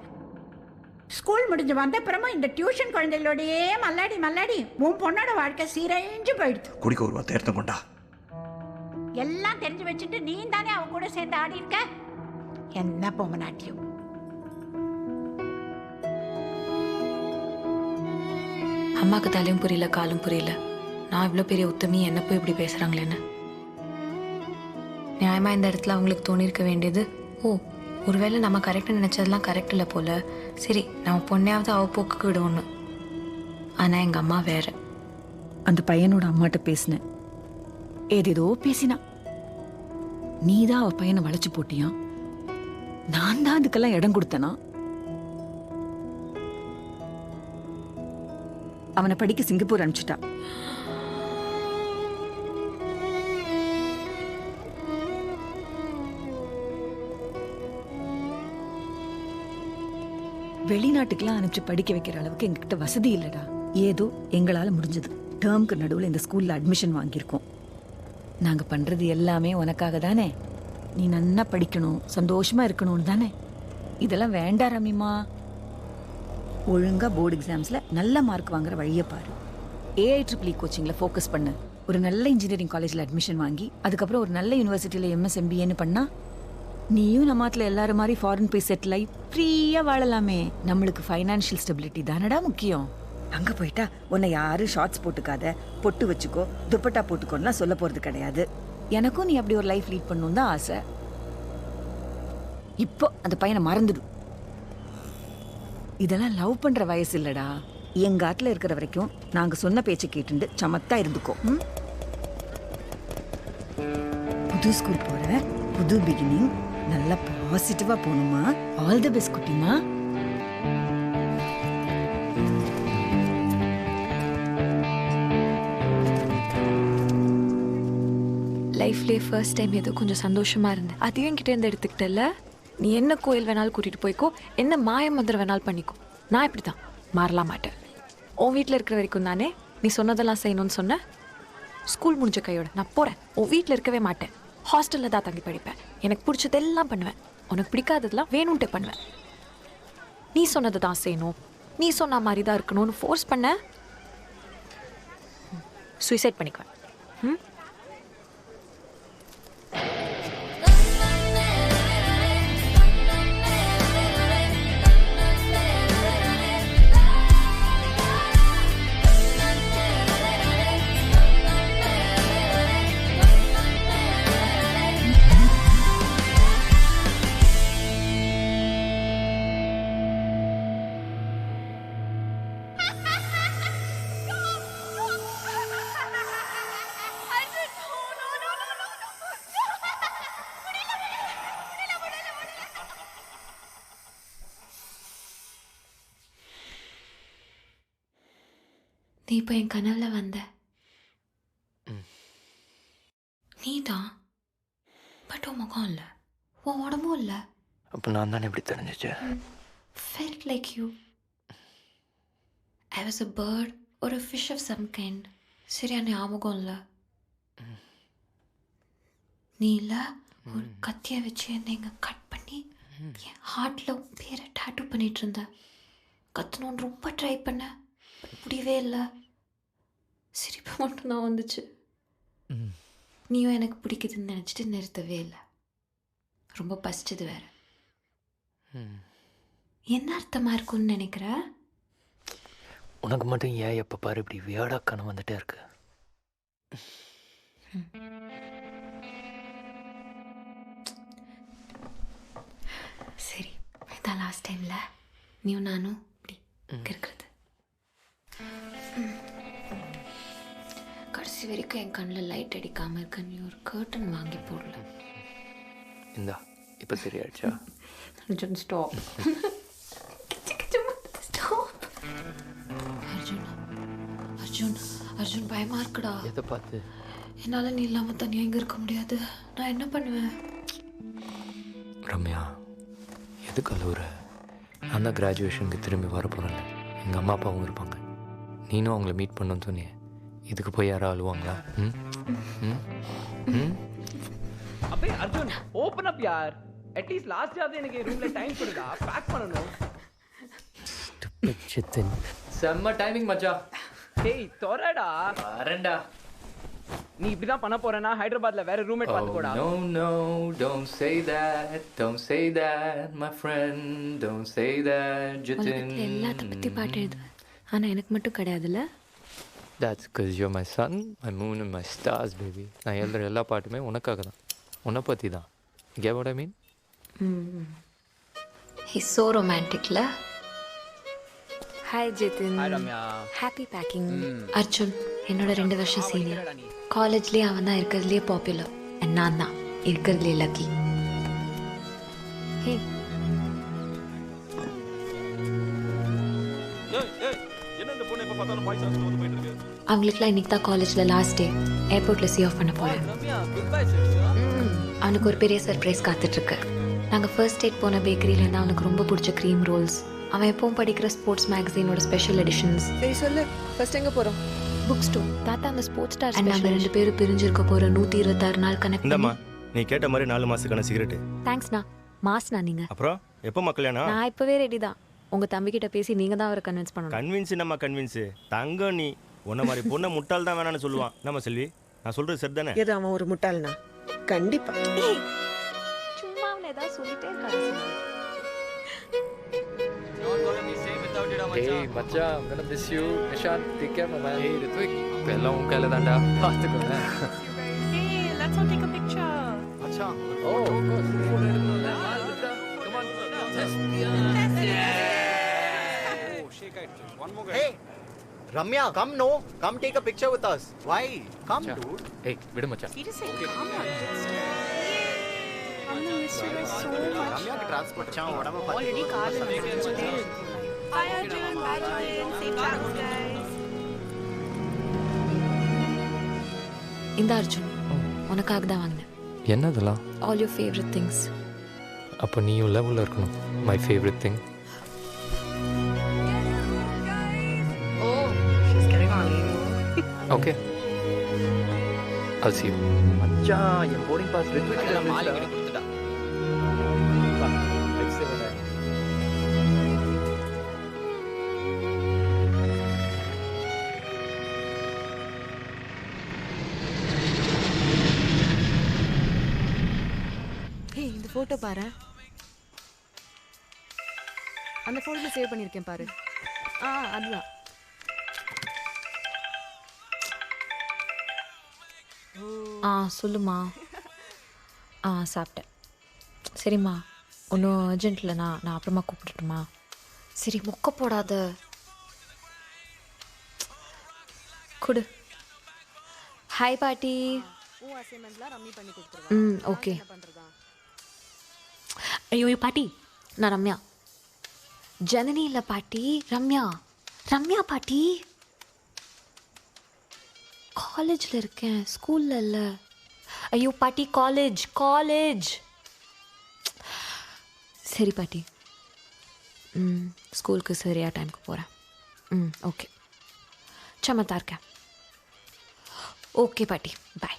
ஸ்கூல் முடிஞ்சு வந்த அப்புறமா இந்த டியூஷன் குழந்தைகளோடையே மல்லாடி மல்லாடி உன் பொண்ணோட வாழ்க்கை சீரழிஞ்சு போயிடுது. குடிக்க ஒரு தேர்த்தம் கொண்டா. எல்லாம் தெரிஞ்சு வச்சுட்டு நீ தானே அவன் கூட சேர்ந்து ஆடி இருக்க. என்ன பொம்மநாட்டியம்? அம்மாக்கு தலையும் புரியல, காலும் புரியல. நான் இவ்வளோ பெரிய உத்தமி, என்ன போய் இப்படி பேசுறாங்களேன்னு. நியாயமா இந்த இடத்துல அவங்களுக்கு தோணிருக்க வேண்டியது, ஓ ஒருவேளை நம்ம கரெக்டாக நினைச்சதெல்லாம் கரெக்ட் இல்லை போல, சரி நம்ம பொண்ணையாவது அவ போக்குக்கு விடுவோன்னு. ஆனால் எங்கள் அம்மா வேற. அந்த பையனோட அம்மாட்ட பேசினேன், ஏதேதோ பேசினா. நீதான் அவ பையனை வளைச்சு போட்டியா? நான் தான் அதுக்கெல்லாம் இடம் கொடுத்தனா? அவனை படிக்க சிங்கப்பூர் அனுப்பிச்சிட்டா. வெளிநாட்டுக்கெல்லாம் அனுப்பிச்சு படிக்க வைக்கிற அளவுக்கு எங்ககிட்ட வசதி இல்லடா. ஏதோ எங்களால முடிஞ்சது. டேர்முக்கு நடுவில் இந்த ஸ்கூல்ல அட்மிஷன் வாங்கியிருக்கோம். நாங்க பண்றது எல்லாமே உனக்காக தானே. நீ நன்னா படிக்கணும், சந்தோஷமா இருக்கணும்னு தானே. இதெல்லாம் வேண்டாம் ரம்யமா. ஒழுங்கா போர்டு எக்ஸாம்ஸ்ல நல்ல மார்க் வாங்குற வழியை பாரு. AIEEE கோச்சிங்ல ஃபோக்கஸ் பண்ணு. ஒரு நல்ல இன்ஜினியரிங் காலேஜ்ல அட்மிஷன் வாங்கி அதுக்கப்புறம் ஒரு நல்ல யூனிவர்சிட்டியில MSMBAன்னு பண்ணா நீயும் நம்மாத்துல எல்லாரும் மாதிரி ஃபாரின் போய் செட்டில் ஆகி ஃப்ரீயா வாழலாமே. நம்மளுக்கு ஃபைனான்ஷியல் ஸ்டெபிலிட்டி தானடா முக்கியம். அங்க போயிட்டா உன்னை யாரும் ஷார்ட்ஸ் போட்டுக்காத, பொட்டு வச்சுக்கோ, துப்பட்டா போட்டுக்கோன்னா சொல்ல போறது கிடையாது. எனக்கும் நீ அப்படி ஒரு லைஃப் லீட் பண்ணணும் தான் ஆசை. இப்போ அந்த பையனை மறந்துடு. இதெல்லாம் லவ் பண்ற வயசு இல்லடா. எங்க ஆத்துல இருக்கிற வரைக்கும் நாங்க சொன்ன பேச்சை கேட்டுண்டு சமத்தா இருந்துக்கோ. புது ஸ்கூல் போற, புது பிகினிங், நல்லா பாசிட்டிவா போகணுமா. ஆல் தி பெஸ்ட் குட்டிமா. லைஃப்லேயே ஃபர்ஸ்ட் டைம் ஏதோ கொஞ்சம் சந்தோஷமாக இருந்தேன். அதையும் கிட்டே இருந்து எடுத்துக்கிட்டல. நீ என்ன கோயில் வேணாலும் கூட்டிகிட்டு போய்க்கோ, என்ன மாய மந்திரம் வேணாலும் பண்ணிக்கோ. நான் இப்படி தான் மாறலாம் மாட்டேன். உன் வீட்டில் இருக்கிற வரைக்கும் தானே நீ சொன்னதெல்லாம் செய்யணும்னு சொன்ன. ஸ்கூல் முடிஞ்ச கையோட நான் போகிறேன். உன் வீட்டில் இருக்கவே மாட்டேன். ஹாஸ்டலில் தான் தங்கி படிப்பேன். எனக்கு பிடிச்சதெல்லாம் பண்ணுவேன். உனக்கு பிடிக்காததெல்லாம் வேணும்ன்ட்டே பண்ணுவேன். நீ சொன்னதை தான் செய்யணும், நீ சொன்ன மாதிரி தான் இருக்கணும்னு ஃபோர்ஸ் பண்ண, சூசைட் பண்ணிக்குவேன். நீ இப்போ என் கனவுல வந்த நீதான், பட் உன் முகம் இல்லை, உன் உடம்பும் இல்லை. அப்போ நான் தானே எப்படி தெரிஞ்சிச்சு? Felt like you. I was a bird or a fish of some kind. சரியா ஞாபகம் இல்லை. நீ இல்லை ஒரு கத்தியை வச்சு என்னை இங்கே கட் பண்ணி என் ஹார்ட்டில் பேரை டாட்டூ பண்ணிட்டு இருந்த. கத்தணும்னு ரொம்ப ட்ரை பண்ணேன், முடியவே இல்லை. சிரிப்பு மட்டும்தான் வந்துச்சு. நீயும் எனக்கு பிடிக்குதுன்னு நினச்சிட்டு நிறுத்தவே இல்லை. ரொம்ப பசிச்சது வேற. என்ன அர்த்தமாக இருக்கும்னு நினைக்கிற? உனக்கு மட்டும் ஏன் எப்போ பாரு இப்படி வியாடாக கனவு வந்துட்டே இருக்கு? சரி, இதான் லாஸ்ட் டைமில் நீயும் நானும் இப்படி இருக்கிறது. கடைசி வரைக்கும் என் கண்ணில் லைட் அடிக்காமல் இருக்க நீ ஒரு கர்டன் வாங்கி போடல. இந்தா இப்போ சரியாயிடுச்சா? அர்ஜுன் ஸ்டாப். ஸ்டாப். அர்ஜுன் அர்ஜுன் அர்ஜுன் பயமாக இருக்குடா. எதை பார்த்து? என்னால் நீ இல்லாமல் தனியாக இங்கே இருக்க முடியாது. நான் என்ன பண்ணுவேன்? ரம்யா, எதுக்கு அழுவுற? நான் தான் கிராஜுவேஷனுக்கு திரும்பி வர போகிறேன். எங்கள் அம்மா அப்பாவும் இருப்பாங்க. நீனும் அவங்கள மீட் பண்ணணும்னு சொன்னியே. இதுக்கு போய் யாரும் அழுவாங்களா? अबे अर्जुन ओपन अप यार, एटलीस्ट लास्ट जाते எனக்கு ரூம்ல டைம் கொடுடா, பேக் பண்ணனும். ஸ்டூபிட் சித்தன். செம்ம டைமிங் மச்சான். டேய் தொறடா. வரேன்டா. நீ இப்படி தான் பண்ண போறேனா ஹைதராபாத்ல வேற roommate பாத்துக்கோடா. No no, don't say that my friend, don't say that Jitin. எல்லாத்த பற்றி பாட்டு எழுதுவேன், ஆனால் எனக்கு மட்டும் கிடையாதுல்ல. That's because you're my sun, my moon and my stars, baby. நான் எழுதுற எல்லா பாட்டுமே உனக்காக தான், உன்னை பற்றி தான். Get what I mean? He's so romanticல. Hi Jitin. Hi Ramya. Happy packing. Arjun என்னோட 2 வருஷம் சீனியர். காலேஜ்லேயே அவன் தான் இருக்கிறதுலே பாப்புலர், அண்ட் நான் தான் இருக்கிறதுலே லக்கி. ஹே அவங்களுக்குலாம் இன்னைக்கு தான் காலேஜில் லாஸ்ட் டே. ஏர்போர்ட்டில் சி ஆஃப் பண்ண போகிறேன். அவனுக்கு ஒரு பெரிய சர்ப்ரைஸ் காத்துட்ருக்கு. நாங்கள் ஃபர்ஸ்ட் டேட் போன பேக்கரியிலேருந்து அவனுக்கு ரொம்ப பிடிச்ச க்ரீம் ரோல்ஸ், அவன் எப்பவும் படிக்கிற ஸ்போர்ட்ஸ் மேகசினோட ஸ்பெஷல் எடிஷன்ஸ். சரி சொல்லு, ஃபர்ஸ்ட் எங்கே போகிறோம்? Book store. தாத்தா அந்த ஸ்போர்ட்ஸ் ஸ்டார் அண்ட் நாங்கள் 2 பேரும் பிரிஞ்சிருக்க போகிற 126 நாள் கணக்கு. இந்தம்மா நீ கேட்ட மாதிரி 4 மாசத்துக்கான சிகரெட். தேங்க்ஸ்ண்ணா. மாஸ்ண்ணா நீங்கள். அப்புறம் எப்போ மக்களேனா? நான் இப்போவே ரெடி தான். உங்கள் தம்பிக்கிட்ட பேசி நீங்கள் தான் அவரை கன்வின்ஸ் பண்ணணும். கன்வின்ஸ் நம்ம கன்வின்ஸ் தங்கம், நீ உன்ன மாதிரி பொண்ணை முட்டாள் தான் வேணான்னு சொல்லுவான். நம்ம செல்வி, நான் சொல்றது சரி தானே? எது அவன் ஒரு முட்டாள்னா? கண்டிப்பா. சும்மா அவனை ஏதாவது சொல்லிட்டே இருக்காரு. Hey மச்சான், I'm gonna miss you. Nishan, take care my man. Hey Ritvik, எல்லாம் உன் கையில தான்டா, பார்த்துக்கோங்க. Hey, let's all take a picture. மச்சான், oh of course, photo எடுக்கணும்ல. Come on, one more guy. Hey Ramya, come no, come take a picture with us. Why? Come dude. Hey, விடு மச்சான். Seriously, come on. I'm gonna miss you guys so much. Ramya ki transport மச்சான் உடம்ப பாத்து. Already car is Bye Arjun, bye Jitin. Safe travels guys. இந்த அர்ஜுன் உனக்காக தான் வாங்கினேன். என்னதெல்லாம்? All your favourite things. அப்போ நீயும் லெவலில் இருக்கணும். My favourite thing. Oh, she's getting on you. Okay. I'll see you. மச்சான், என் போர்டிங் பாஸ் ரித்விக் கிட்ட மாலிகிட்ட கொடுத்துட்டா. வா, let's say bye. ஃபோட்டோ பாரு. அந்த ஃபோல்டர்ல சேவ் பண்ணியிருக்கேன் பாரு. அதுதான். சொல்லுமா. சாப்பிட்டேன். சரிம்மா, ஒன்றும் அர்ஜென்ட் இல்லைண்ணா, நான் அப்புறமா கூப்பிட்டுட்டுமா? சரி, மொக்க போடாத. கொடு. ஹாய் பாட்டி. ஓகே. ஐயோ பாட்டி, நான் ரம்யா. ஜனனி இல்லை பாட்டி, ரம்யா. ரம்யா பாட்டி. காலேஜில் இருக்கேன், ஸ்கூலில் இல்லை. ஐயோ பாட்டி, காலேஜ் காலேஜ். சரி பாட்டி. ஸ்கூலுக்கு சரியாக டைமுக்கு போகிறேன். ஓகே, சமத்தா இருக்கேன். ஓகே பாட்டி, பாய்.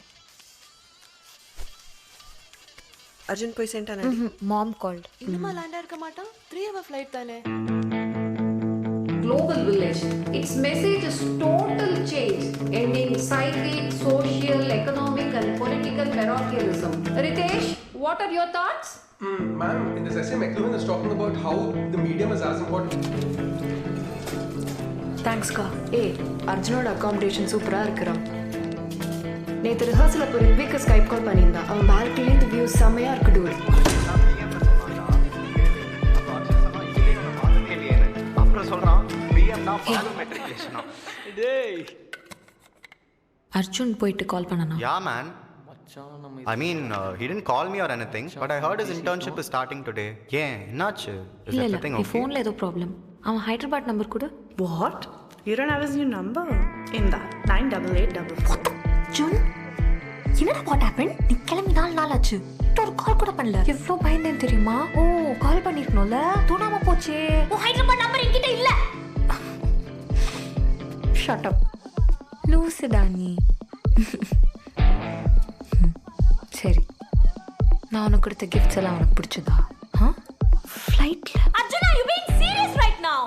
அர்ஜுன் போய் சென்டானே. மாம் கால்ட். இன்னுமா லேண்டா இருக்க மாட்டான். 3 hour flight தானே. Global village. Its message is total change, ending psychic, social, economic and political parochialism. Ritesh, what are your thoughts? Ma'am, in this essay, McLuhan is talking about how the medium is as important. Thanks ka. அர்ஜுனோட accommodation சூப்பரா இருக்குறான். நேற்று rehearsal அப்போ ரித்விக்கு Skype கால் பண்ணியிருந்தான். அவன் பால்கனிலேருந்து view செம்மையா இருக்கு tour. அப்புறம் சொல்றான் பிஎம்னா ஃபாலோ மெட்ரிகுலேஷனா. டேய், அர்ஜுன் போயிட்டு கால் பண்ணனா? Yeah man. I mean, he didn't call me or anything, but I heard his internship is starting today. Yeah, என்னாச்சு? Is everything okay? ஃபோன்ல ஏதோ ப்ராப்ளம். அவன் ஹைதராபாத் நம்பர் கொடு. What? You don't have his new number? In that 98844. June, என்னடா what happen? நீ கிளம்பி 4 நாள் ஆச்சு. ஒரு கால் கூட பண்ணல. எவ்வளோ பயந்தேன் தெரியுமா? கால் பண்ணிருக்கணும்ல, தூணாம போச்சே. ஹைதராபாத் நம்பர் என்கிட்ட இல்ல. Shut up. லூசுடா நீ. சரி, நான் உனக்கு கொடுத்த கிஃப்ட்ஸ் எல்லாம் உனக்கு பிடிச்சதா? ஃப்ளைட்ல. Arjun, are you being serious right now?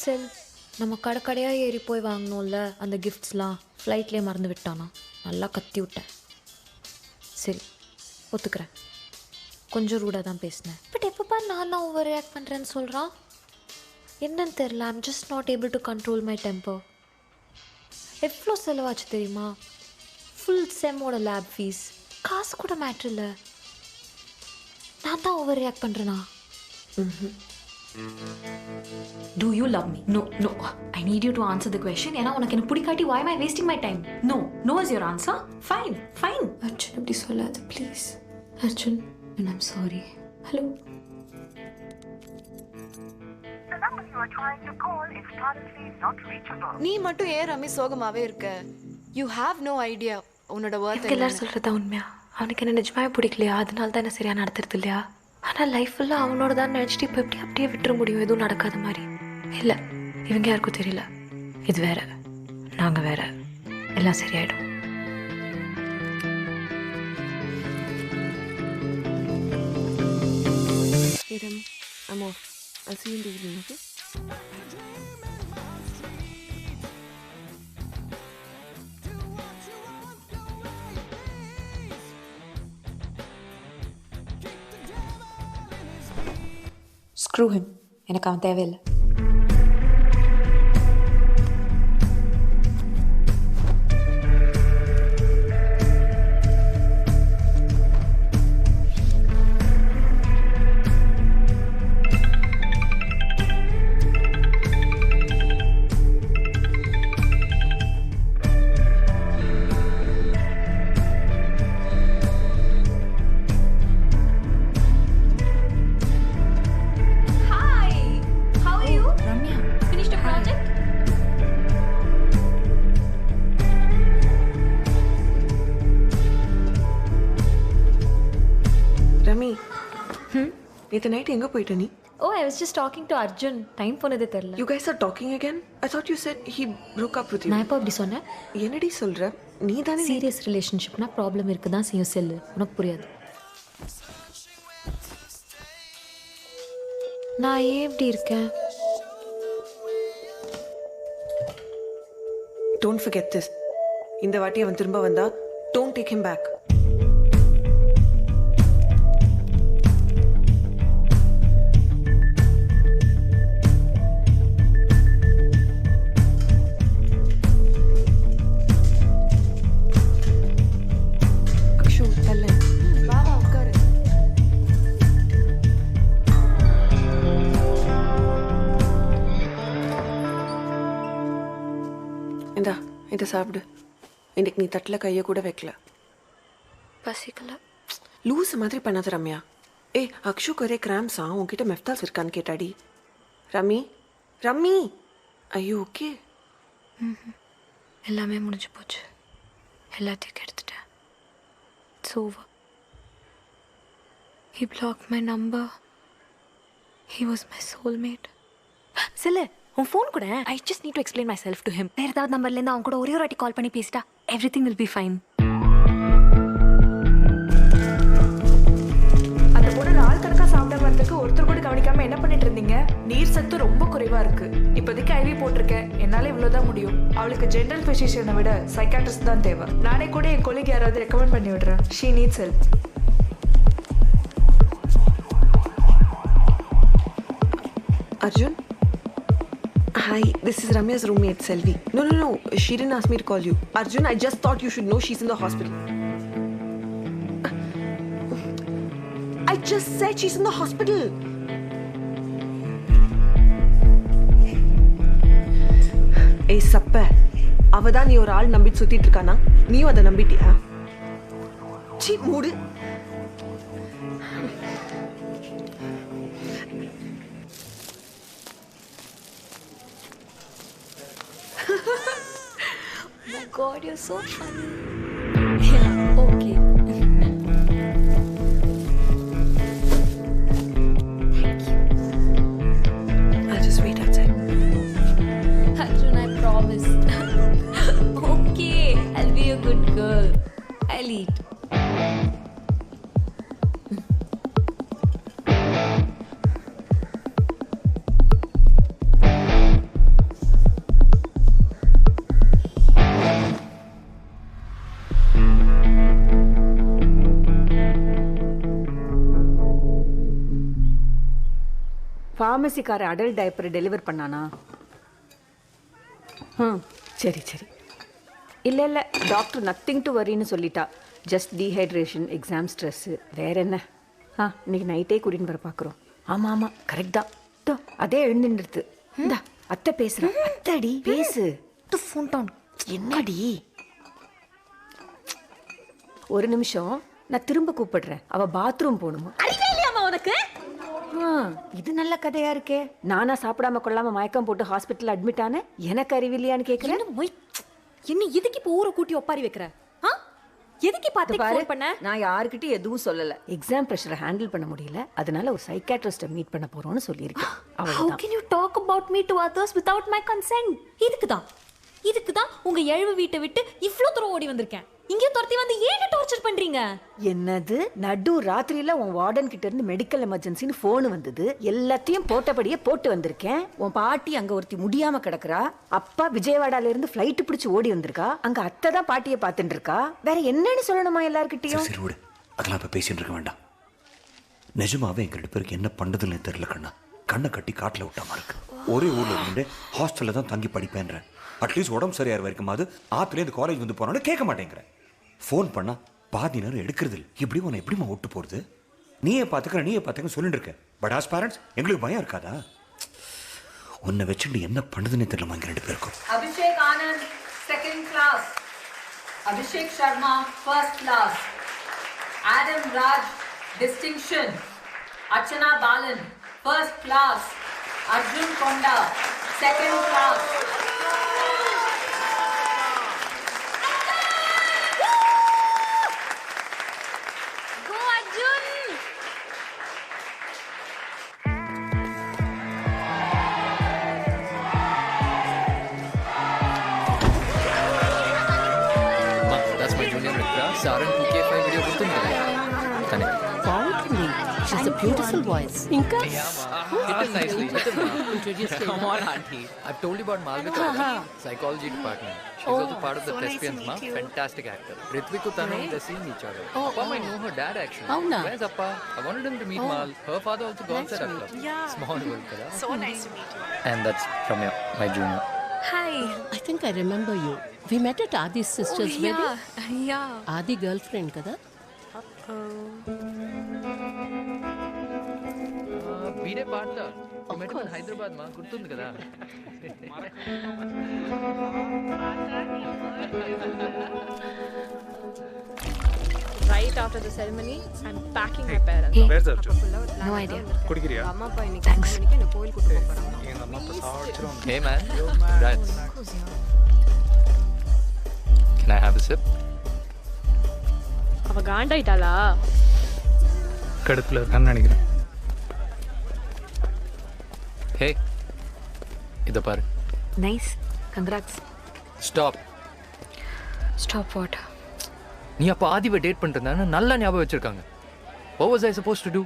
செல், நம்ம கடைக்கடையாக ஏறி போய் வாங்கினோம்ல அந்த கிஃப்ட்ஸ்லாம், ஃப்ளைட்லேயே மறந்து விட்டானா? நல்லா கத்தி விட்டேன். சரி, ஒத்துக்கிறேன், கொஞ்சம் ரூடாக தான் பேசினேன். பட் எப்பப்பா நான் ஓவர் ரியாக்ட் பண்ணுறேன்னு சொல்கிறான். என்னன்னு தெரில. I'm just not able to control my temper. எவ்வளோ செலவாச்சு தெரியுமா? ஃபுல் செம்மோட லேப் ஃபீஸ், காசு கூட மேட்ரு இல்லை. நான் தான் ஓவர் ரியாக்ட் பண்ணுறேனா? Do you love me? No. I need you to answer the question. ஏன்னா உனக்கு என்ன பிடிக்காட்டி why am I wasting my time? No is your answer. Fine. Arjun, அப்படி சொல்லாத please. Arjun, and I'm sorry. Hello. The number you are trying to call is currently not reachable. நீ மட்டும் ஏன் ரமி சோகமாவே இருக்க? You have no idea உன்னோட worth. எல்லாரும் சொல்கிறதா உண்மையா? அவனுக்கு என்ன நிஜமாவே பிடிக்கலையா? அதனால தான் என்ன சரியாக நடத்துறது இல்லையா? ஆனால் லைஃப் ஃபுல்லாக அவனோட தான் நினச்சிட்டு இப்போ எப்படி அப்படியே விட்டுற முடியும்? எதுவும் நடக்காத மாதிரி. இல்லை, இவங்க யாருக்கும் தெரியல. இது வேற, நாங்கள் வேற. எல்லாம் சரியாயிடும். I'm off. I'll see you in the evening, okay? Screw him. எனக்கு அவன் தேவையில்லை. நேத்து நைட் எங்க போயிட்ட நீ? I was just talking to Arjun. Time போனதே தெரியல. You guys are talking again? I thought you said he broke up with you. நான் எப்போ அப்படி சொன்னேன்? என்னடி சொல்ற? நீ தானே சீரியஸ் ரிலேஷன்ஷிப்னா ப்ராப்ளம் இருக்கு தான் செய்யும் செல்லு. உனக்கு புரியாது. நான் ஏன் இப்படி இருக்கேன்? Don't forget this. இந்த வாட்டி அவன் திரும்ப வந்தா don't take him back. Akshu தல்ல. வா வா உட்காரு. இந்தா இதை சாப்பிடு. இன்னைக்கு நீ தட்டில் கையை கூட வைக்கல. பசிக்கல. லூஸ் மாதிரி பண்ணாத ரம்யா. ஏய் அக்ஷுக்கு ஒரே கிராம்ஸா, உன்கிட்ட மெஃப்தால்ஸ் இருக்கான்னு கேட்டாடி. ரம்மி ரம்மி ஐயோ ஓகே. எல்லாமே முடிஞ்சு போச்சு. எல்லாத்தையும் கெடுத்துட்டேன். It's over. He blocked my number. He was my soulmate. சில உன் ஃபோன் கூட I just need to explain myself to him. வேற ஏதாவது நம்பர்லேருந்து அவன் கூட ஒரே ஒரு வாட்டி கால் பண்ணி பேசிட்டா Everything will be fine. அந்த பொண்ணு நாள் கணக்கா சாப்பிட வரதுக்கு ஒருத்தர் கூட கவனிக்காம என்ன பண்ணிட்டு இருந்தீங்க? நீர் சத்து ரொம்ப குறைவா இருக்கு. இப்போதைக்கு ஐவி போட்டிருக்கேன். என்னால இவ்வளவுதான் முடியும். அவளுக்கு ஜெனரல் பிசிஷியனை விட சைக்காட்ரிஸ்ட் தான் தேவை. நானே கூட என் கொலீக் யாராவது ரெக்கமெண்ட் பண்ணி விடுறேன். She needs help. Arjun? Hi, this is Ramya's roommate, Selvi. No. She didn't ask me to call you. Arjun, I just thought you should know she's in the hospital. I just said she's in the hospital. ஏய் சப்ப, அவதான் நீ ஒரு ஆள் நம்பிட்டு சுத்திட்டு இருக்கானா? நீயும் அதை நம்பிட்டியா? சீ மூடு. Oh my God, you're so funny. Yeah, okay. Thank you. I'll just wait outside. Arjun, I promise. Okay, I'll be a good girl. I'll eat. ஃபார்மசிக்கார அடல்ட் டைப்பர் டெலிவர் பண்ணானா? சரி இல்லை டாக்டர் நத்திங் டு வரின்னு சொல்லிட்டா. Just dehydration, exam stress, வேற என்ன? இன்னைக்கு நைட்டே கூட்டின்னு வர பார்க்குறோம். ஆமாம் கரெக்ட் தான். தோ அதே எழுந்துடுது. இந்தா அத்தை பேசுகிறேன். அத்தடி பேசு. Phone down. என்னடி? ஒரு நிமிஷம், நான் திரும்ப கூப்பிடுறேன். அவள் பாத்ரூம் போகணுமா? உனக்கு இது நல்ல கதையா இருக்கே. நானா சாப்பிடாம கொள்ளாம மயக்கம் போட்டு ஹாஸ்பிட்டல் அட்மிட் ஆனேன். எனக்கு அறிவில்லையான்னு கேட்கிறேன். என்ன இதுக்கு இப்போ ஊரை கூட்டி ஒப்பாரி வைக்கிற? எதுக்கு பார்த்து ஃபோன் பண்ண? நான் யார்கிட்டயும் எதுவும் சொல்லல. எக்ஸாம் பிரஷரை ஹேண்டில் பண்ண முடியல, அதனால ஒரு சைக்காட்ரிஸ்ட மீட் பண்ண போறோம்னு சொல்லியிருக்கேன். How can you talk about me to others without my consent? இதுக்கு தான் உங்க எழுவு வீட்டை விட்டு இவ்ளோ தூரம் ஓடி வந்திருக்கேன். இங்கே துரத்தி வந்து ஏன் டார்ச்சர் பண்றீங்க? என்னது? நடு ராத்திரியில உன் வார்டன் கிட்ட இருந்து மெடிக்கல் எமர்ஜென்சின்னு போன் வந்தது. எல்லாத்தையும் போட்டபடியே போட்டு வந்திருக்கேன். உன் பாட்டி அங்க ஒருத்தி முடியாம கிடக்குறா. அப்பா விஜயவாடால இருந்து ஃபிளைட் பிடிச்சு ஓடி வந்திருக்கா. அங்க அத்தை தான் பாட்டியை பார்த்துட்டு இருக்கா. வேற என்னன்னு சொல்லணுமா எல்லார்கிட்டயும்? சரி விடு, அதெல்லாம் இப்ப பேசிட்டு இருக்க வேண்டாம். நிஜமாவே எங்க 2 பேருக்கு என்ன பண்றதுன்னு தெரியல கண்ணா. கண்ணை கட்டி காட்டுல விட்டாம இருக்கு. ஒரே ஊர்ல இருந்து ஹாஸ்டல்ல தான் தங்கி படிப்பேன்றேன். அட்லீஸ்ட் உடம்பு சரியாகிற வரைக்குமாவது ஆத்துலேருந்து காலேஜ் வந்து போனாலும் கேட்க மாட்டேங்கிறேன். ஃபோன் பண்ணா பாதி நேரம் எடுக்கிறது இல்லை. இப்படி உன்னை எப்படிமா விட்டு போகிறது? நீயே பார்த்துக்க சொல்லிட்டு இருக்க. பட் ஆஸ் பேரண்ட்ஸ் எங்களுக்கு பயம் இருக்காதா? உன்னை வச்சுட்டு என்ன பண்ணுதுன்னு தெரியலமா இங்கே 2 பேருக்கும். Abhishek Anand second class, Abhishek Sharma first class, Adam Raj distinction, Archana Balan first class, Arjun Konda second class. சாரன் 2K5 வீடியோ கொடுத்துருந்தேன் தானே. She's a beautiful voice. ఇంకా Hit him nicely. Hit him. Introduce him. Come on, auntie. I've told you about Malvika, psychology department. She's also part of the Thespians, ma. Fantastic actor. Ritvik and Tanu, they're seeing each other. Appa might know her dad actually. Oh, no. Where's Appa? I wanted him to meet Mal. Her father also golfs at our club. Yeah. Small world, kada. So nice to meet you. And that's Ramya, my junior. Hi. I think I remember you. We met at Adi's sister's wedding. Yeah. Adi girlfriend kada? Veere Partha. You met him in Hyderabad, ma. Gurtundi kada. Right after the ceremony, I'm packing my parents. Hey. Where's Arjun? No idea. Kudikiriya? Thanks. Hey man. Congrats. Can I have a sip? அவ காண்டாயிட்டாளா? கடுப்புல இருக்கான்னு நினைக்கிறேன். Hey. இத பாரு. Nice. Congrats. Stop. Stop what? நீ அப்போ ஆதிவை date பண்ணிட்டு நல்லா ஞாபகம் வச்சிருக்காங்க. What was I supposed to do?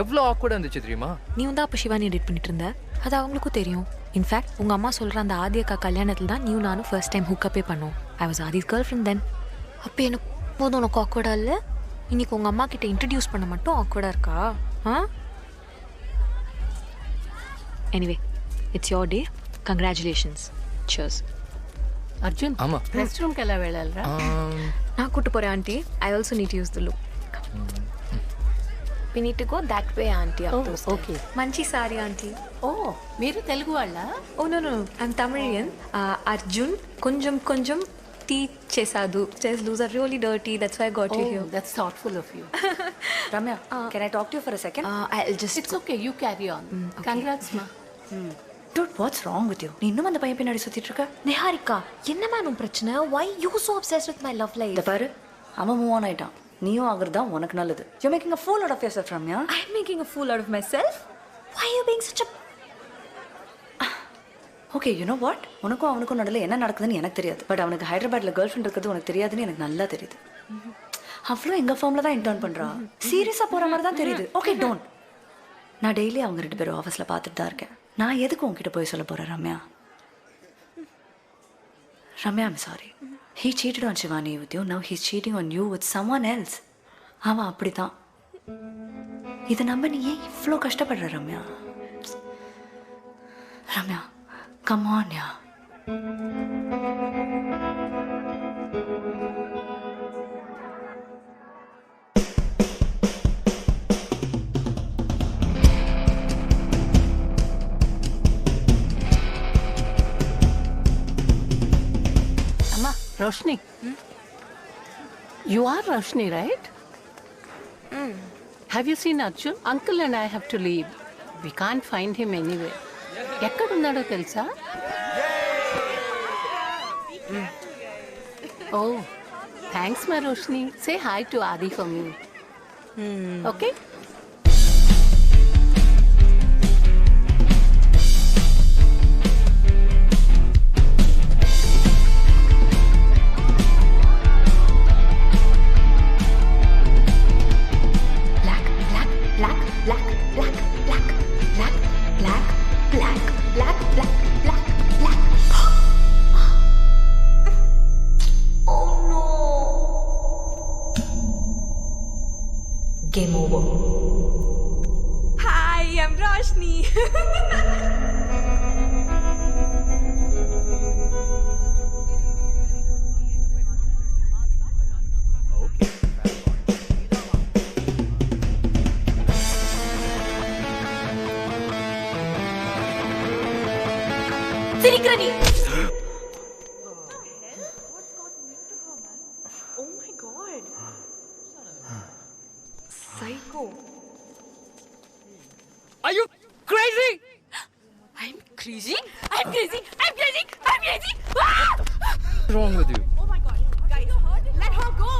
எவ்வளோ ஆக்வர்டாக இருந்துச்சு தெரியுமா? நீ வந்து அப்போ சிவானியை டேட் பண்ணிட்டு இருந்த அது அவங்களுக்கும் தெரியும். இன்ஃபேக்ட் உங்கள் அம்மா சொல்கிற அந்த ஆதி அக்கா கல்யாணத்தில் தான் நீயும் நானும் ஃபர்ஸ்ட் டைம் ஹுக்கப்பே பண்ணோம். I was Adhi's girlfriend then. அப்போ எனக்கு போதும் உனக்கு ஆக்வர்டாக இல்லை? இன்னைக்கு உங்கள் அம்மா கிட்ட இன்ட்ரடியூஸ் பண்ண மட்டும் ஆக்வர்டாக இருக்கா? Anyway it's your day. Congratulations. Cheers. Arjun, rest room kella vellalra? நான் கூட்டு போறேன் aunty. I also need to use the loo. We need to go that way, auntie. Okay. Manchi sari, auntie. Oh, మీరు తెలుగు వాళ్ళా? Oh no, I'm Tamilian. Arjun, konjam teeth chesadu. Chest loose are really dirty. That's why I got you here. That's thoughtful of you. Ramya, can I talk to you for a second? I'll just. It's okay. You carry on. Okay. Congrats, ma. Dude, what's wrong with you? நீ இன்னும் அந்த பையன் பின்னாடி சுத்திட்டு இருக்க? நிஹாரிகா, என்னமா உன் பிரச்சனை? Why you so obsessed with my love life? இத பாரு, அவன் மூவ் ஆன் ஆயிட்டான். நீயும் ஆகுறதா உனக்கு நல்லது. You're making a fool out of yourself, Ramya. I'm making a fool out of myself? Why are you being such a... Okay, you know what? உனக்கும் அவனுக்கும் நடுவில் என்ன நடக்குதுன்னு எனக்கு தெரியாது. பட் அவனுக்கு ஹைதராபாத்ல கேர்ள் ஃப்ரெண்ட் இருக்கிறது உனக்கு தெரியாதுன்னு எனக்கு நல்லா தெரியுது. அவ்வளோ எங்க ஃபார்ம்ல தான் இன்டர்ன் பண்றா. சீரியஸா போற மாதிரி தான் தெரியுது. Okay, don't. நான் டெய்லி அவங்க 2 பேரும் ஆஃபீஸ்ல பார்த்துட்டு தான் இருக்கேன். நான் எதுக்கு உங்ககிட்ட போய் சொல்ல போறேன், Ramya? Ramya, I'm sorry. He cheated on Shivani with you. Now he's cheating on you with someone else. அவன் அப்படிதான். இதை நம்ப நீ ஏன் இவ்வளோ கஷ்டப்படுற, Ramya? Ramya, come on, yeah. Roshni. You are Roshni, right? Have you seen Arjun? Uncle and I have to leave. We can't find him anywhere. ఎక్కడున్నాడో తెలుసా? Oh, thanks, my Roshni. Say hi to Adi for me. Okay? Game over. Hi, I'm Roshni. Sirikrani. Oh my god. Psycho. Are you crazy? I'm crazy? I'm crazy? I'm crazy? I'm crazy? Ah! What's wrong with you? Oh my god. Guys, let her go.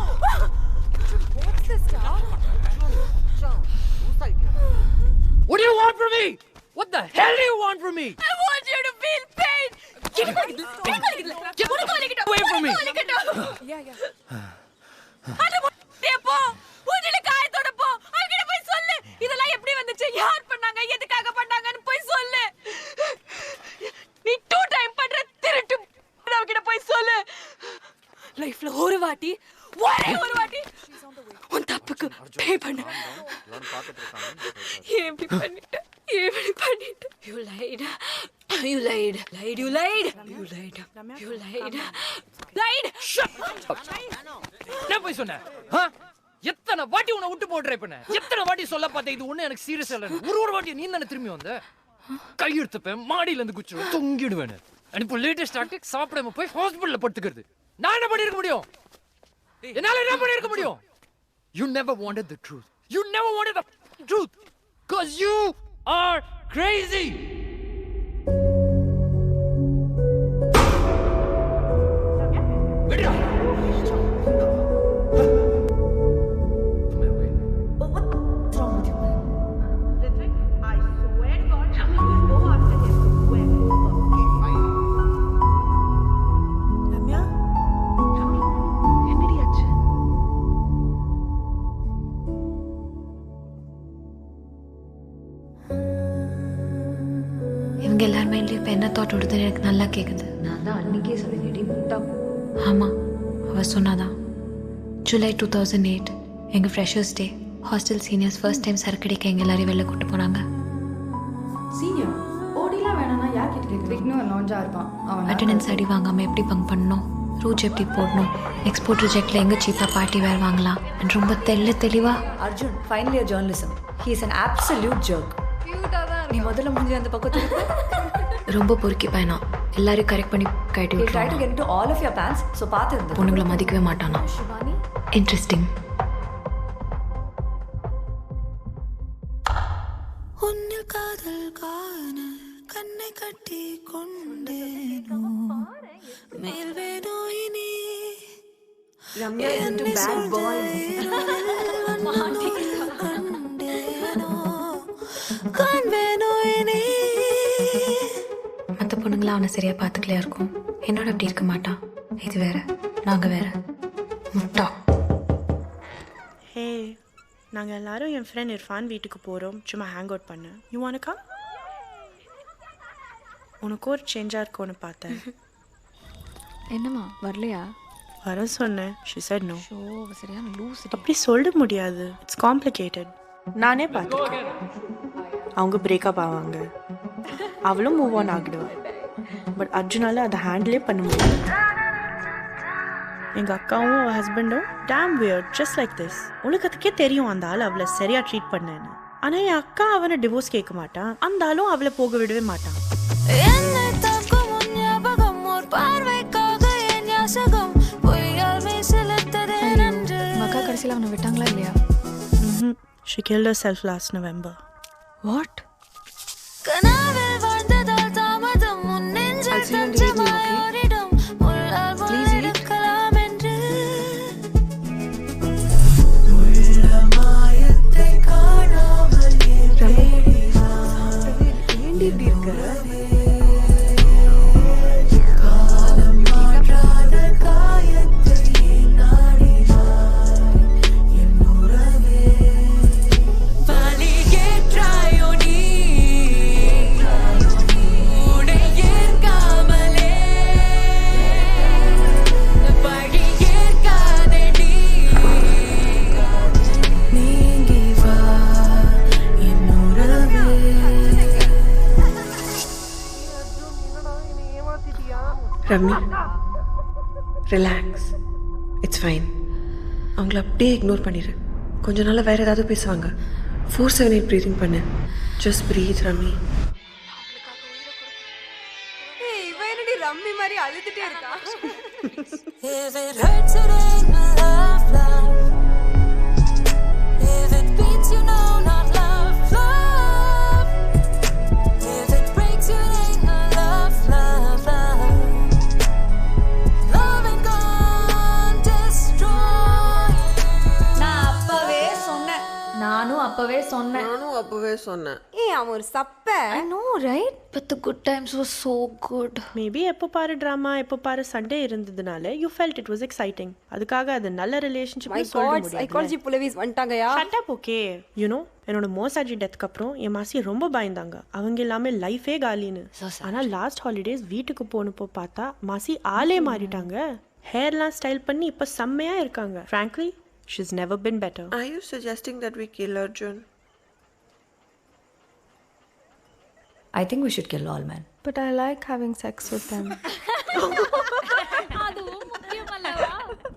What's this stuff? What do you want from me? What the hell do you want from me? I want you to feel pain. Get away from me. Yeah, yeah. போ மூஞ்சில காயத்தோட போ. அவங்கிட்ட போய் சொல்லு. இதெல்லாம் எப்படி வந்துச்சு? யார் பண்ணாங்க? எதுக்காக பண்ணாங்கன்னு லைஃப்ல ஒரே ஒரு வாட்டி உன் தப்புக்கு பே பண்ண. ஏன் இப்படி பண்ணிட்ட? You lied. என்ன போய் சொன்ன? எத்தனை வாட்டி உன்னை விட்டு போட்டு ட்ரை பண்ண? எத்தனை வாட்டி சொல்ல பார்த்தேன் இது ஒண்ணு எனக்கு சீரியஸ் இல்ல. ஒரு வாட்டி நீ தானே திரும்பி வந்த. கையெடுத்துப்பேன், மாடியில இருந்து குச்சிடுவேன், தொங்கிடுவேன். இப்போ லேட்டஸ்ட் டாக்டிக் சாப்பிடாம போய் ஹாஸ்பிட்டல்ல படுத்துக்கிறது. நான் என்ன பண்ணிருக்க முடியும்? என்னால என்ன பண்ணிருக்க முடியும்? You never wanted the truth. You never wanted the truth. Because you are crazy. விடுடா. இவங்க எல்லார் மைண்ட்லேயும் இப்போ என்ன தாட் ஓடுதுன்னு எனக்கு நல்லா கேட்குது. நான் தான் அன்னைக்கே சொல்லிட்டேன் முட்டா. ஆமாம், அவள் சொன்னாதான். ஜூலை 2008 எங்கள் freshers day. Hostel seniors first time சரக்கடிக்க எங்கள் எல்லாரையும் வெளில கூட்டு போனாங்க. சீனியர் ஓடிலாம் வேணாம்னா யார் கிட்ட கேட்குது? விக்னு லான்ஜா இருப்பான். அட்டெண்டன்ஸ் அடி வாங்காமல் எப்படி பங்க் பண்ணணும், ரூட் எப்படி போடணும், எக்ஸ்போர்ட் ரிஜெக்டில் எங்கே சீப்பாக பார்ட்டி வேர் வாங்கலாம், ரொம்ப தெளிவாக. Arjun final year journalism. He is an absolute jerk. நீ முதல்ல முடிஞ்ச அந்த பக்கத்துக்கு ரொம்ப பொறுக்கி பையனா. எல்லாரையும் கரெக்ட் பண்ணி கட்டி விட்டுருவான். பொண்ணுங்களை மதிக்கவே மாட்டானா. இன்ட்ரெஸ்டிங். காதல் காண கண்ணை கட்டி கொண்டேனோ மேல் வேணோ இனி மற்ற பொண்ணுங்களா அவனை சரியா பார்த்துக்கலையா இருக்கும். என்னோட அப்படி இருக்க மாட்டான். இது வேற, நாங்க வேற. முட்டா. ஹே, நாங்கள் எல்லாரும் என் ஃப்ரெண்ட் இர்ஃபான் வீட்டுக்கு போகிறோம் சும்மா ஹேங் அவுட் பண்ண. You want come? உனக்கு ஒரு சேஞ்சாக இருக்கும்னு பார்த்தேன். என்னம்மா வரலையா? வர சொன்னேன். She said no. சரியான லூஸ். அப்படி சொல்ல முடியாது. It's complicated. நானே பார்த்துருக்கேன். அவங்க பிரேக்கப் ஆவாங்க, அவளும் மூவ் ஆன் ஆகிடுவாள். பட் அர்ஜுனால அதை ஹேண்டிலே பண்ண முடியாது. எங்கள் அக்காவும் அவள் ஹஸ்பண்டும் damn weird just like this. உலகத்துக்கே தெரியும் அந்த ஆள் அவளை சரியாக ட்ரீட் பண்ணேன்னு. ஆனால் என் அக்கா அவனை டிவோர்ஸ் கேட்க மாட்டான், அந்த ஆளும் அவளை போக விடவே மாட்டான். மக்கா கடைசியில் அவனை விட்டாங்களா இல்லையா? She killed herself last November. What? Rummy, relax, it's fine. அவங்கள அப்படியே இக்னோர் பண்ணிடு. கொஞ்ச நாள் வேறு ஏதாவது பேசுவாங்க. 4-7-8 ப்ரீதிங் பண்ணு. ஜஸ்ட் ப்ரீத் ரம்மி. இவன் என்னடி ரம்மி மாதிரி அழுதுட்டே இருக்கா? நானும் அப்பவே சொன்னேன். ஏய், அவன் ஒரு சப்ப. I know, right? But the good times were so good. Maybe எப்போ பாரு ட்ராமா, எப்போ பாரு சண்டே இருந்ததுனால you felt it was exciting. அதுக்காக அது நல்ல ரிலேஷன்ஷிப் சொல்ல முடியாது. சைக்காலஜி புலவிஸ் வந்துட்டாங்கயா. Shut up. Okay, you know, என்னோட மோசாஜி டெத்துக்கு அப்புறம் என் மாசி ரொம்ப பயந்தாங்க. அவங்க எல்லாமே லைஃபே காலின்னு. ஆனால் லாஸ்ட் ஹாலிடேஸ் வீட்டுக்கு போனப்போ பார்த்தா மாசி ஆளே மாறிட்டாங்க. ஹேர்லாம் ஸ்டைல் பண்ணி இப்போ செம்மையாக இருக்காங்க. Frankly, she's never been better. Are you suggesting that we kill Arjun? I think we should kill all men. But I like having sex with them.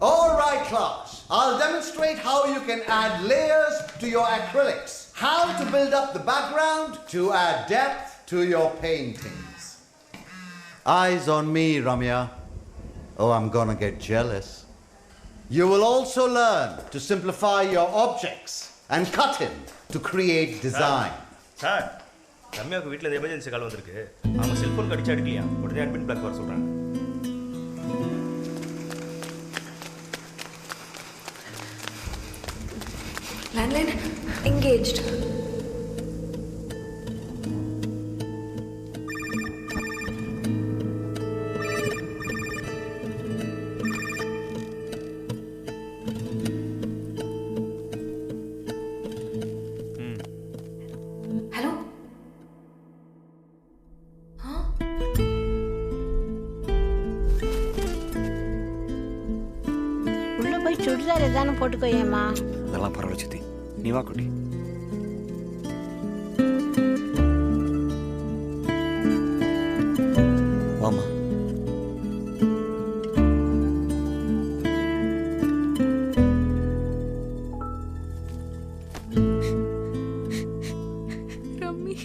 All right, class. I'll demonstrate how you can add layers to your acrylics. How to build up the background to add depth to your paintings. Eyes on me, Ramya. Oh, I'm gonna get jealous. You will also learn to simplify your objects and cut in to create design. Sir, ரம்யாவுக்கு வீட்டில் emergency கால் வந்திருக்கு. அவங்க cellphone கடிச்சு அடிக்கலையா? உடனே admit black வர சொல்கிறாங்க. Landline engaged. Hello? உள்ள போய் சுடிதார் ஏதானு போட்டுக்கோயேம்மா. அதெல்லாம் பரவாயில்ல சித்தி, நீ வா குட்டி. வாமா. ரம்மி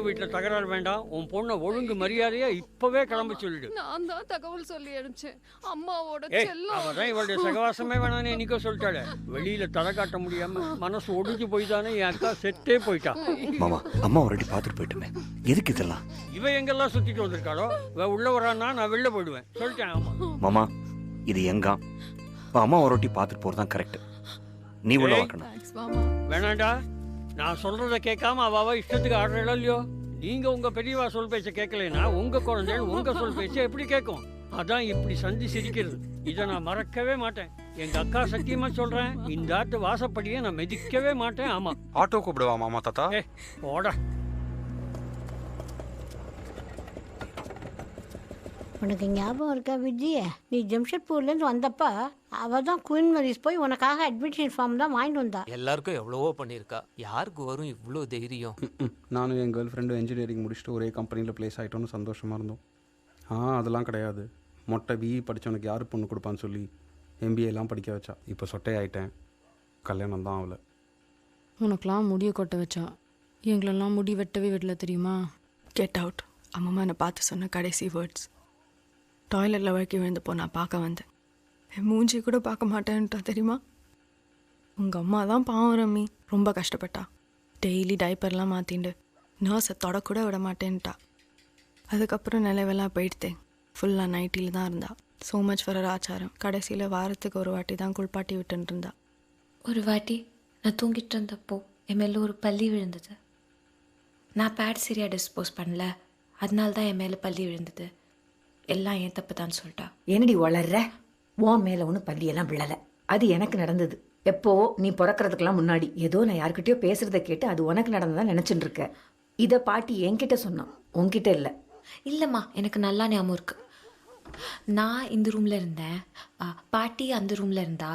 வீட்டில் தகராறு வேண்டாம். உன் பொண்ணை ஒழுங்கு மரியாதையா இப்பவே கிளம்ப சொல்லிடு. நான் தான் தகவல் சொல்லி அனுப்பிச்சேன். அம்மாவோட செல்லம். அவதான் இவளுடைய சகவாசமே வேணான்னு என்னைக்கோ சொல்லிட்டாளே. வெளியில தலை காட்ட முடியாம மனசு ஒடிஞ்சு போய்தானே என் அக்கா செத்தே போயிட்டா. மாமா, அம்மா ஆல்ரெடி பார்த்துட்டு போயிட்டுமே, எதுக்கு இதெல்லாம்? இவ எங்கெல்லாம் சுத்திட்டு வந்திருக்காளோ இவ உள்ள வரான்னா நான் வெளில போயிடுவேன் சொல்லிட்டேன். ஆமா மாமா, இது எங்க அம்மா ஒரு வாட்டி பார்த்துட்டு போறதுதான் கரெக்ட். நீ உள்ள வைக்கணும். வேணாண்டா, நான் சொல்றத கேட்காம அவ இஷ்டத்துக்கு ஆடுறா இல்லையோ. நீங்க உங்க பெரியவா சொல் பேச்ச கேட்கலைன்னா உங்க குழந்தைகள் உங்க சொல் பேச்ச எப்படி கேட்கும்? அதான் இப்படி சந்தி சிரிக்கிறது. இதை நான் மறக்கவே மாட்டேன். எங்க அக்கா சத்தியமா சொல்றேன், இந்த ஆட்டு வாசப்படியே நான் மிதிக்கவே மாட்டேன். ஆமா. ஆட்டோ கூப்பிடுவா மாமா தாத்தா? ஓடா. உனக்கு ஞாபகம் இருக்கா விஜய? நீ ஜம்ஷெட்பூர்லேருந்து வந்தப்ப அவள் தான் குயின் மேரிஸ் போய் உனக்காக அட்மிஷன் ஃபார்ம் தான் வாங்கிட்டு வந்தா. எல்லாருக்கும் எவ்வளவோ பண்ணியிருக்கா, யாருக்கு வரும் இவ்வளோ தைரியம்? நானும் என் கேர்ள் ஃப்ரெண்டும் இன்ஜினியரிங் முடிச்சுட்டு ஒரே கம்பெனியில் ப்ளேஸ் ஆகிட்டோன்னு சந்தோஷமாக இருந்தோம். அதெல்லாம் கிடையாது. மொட்டை பிஇ படித்தவனுக்கு யார் பொண்ணு கொடுப்பான்னு சொல்லி எம்பிஏலாம் படிக்க வச்சா. இப்போ சொட்டை ஆகிட்டேன், கல்யாணம் தான் ஆகலை. உனக்கெலாம் முடிய கொட்ட வச்சா, எங்களெல்லாம் முடி வெட்டவே விடல தெரியுமா? Get out. அம்மா என்னை பார்த்து சொன்ன கடைசி வேர்ட்ஸ். டாய்லெட்டில் வழக்கி விழுந்தப்போ நான் பார்க்க வந்தேன். என் மூஞ்சி கூட பார்க்க மாட்டேன்ட்டா தெரியுமா? உங்கள் அம்மா தான் பாவம் ரம்மி, ரொம்ப கஷ்டப்பட்டா. டெய்லி டைப்பர்லாம் மாற்றிண்டு நர்ஸை தொடக்கூட விட மாட்டேன்ட்டா. அதுக்கப்புறம் நிலவெல்லாம் போயிடுத்தேன். ஃபுல்லாக நைட்டியில் தான் இருந்தா. ஸோ மச் ஃபார் ஆச்சாரம். கடைசியில் வாரத்துக்கு ஒரு வாட்டி தான் குளிப்பாட்டி விட்டுன்னு இருந்தா. ஒரு வாட்டி நான் தூங்கிட்டு இருந்தப்போ என் மேலே ஒரு பள்ளி விழுந்தது. நான் பேட் சரியாக டிஸ்போஸ் பண்ணல, அதனால தான் என் மேலே பள்ளி விழுந்தது. எல்லாம் ஏன் தப்பு தான் சொல்லிட்டா. என்னடி வளர்ற? உன் மேலே ஒன்றும் பள்ளியெல்லாம் விழலை. அது எனக்கு நடந்தது. எப்போவோ நீ பிறக்கிறதுக்கெல்லாம் முன்னாடி. ஏதோ நான் யார்கிட்டயோ பேசுகிறத கேட்டு அது உனக்கு நடந்ததான் நினச்சிட்டு இருக்க. இதை பாட்டி என்கிட்ட சொன்னான், உன்கிட்ட இல்லை. இல்லைம்மா, எனக்கு நல்லா ஞாபகம் இருக்கு. நான் இந்த ரூமில் இருந்தேன், பாட்டி அந்த ரூமில் இருந்தா.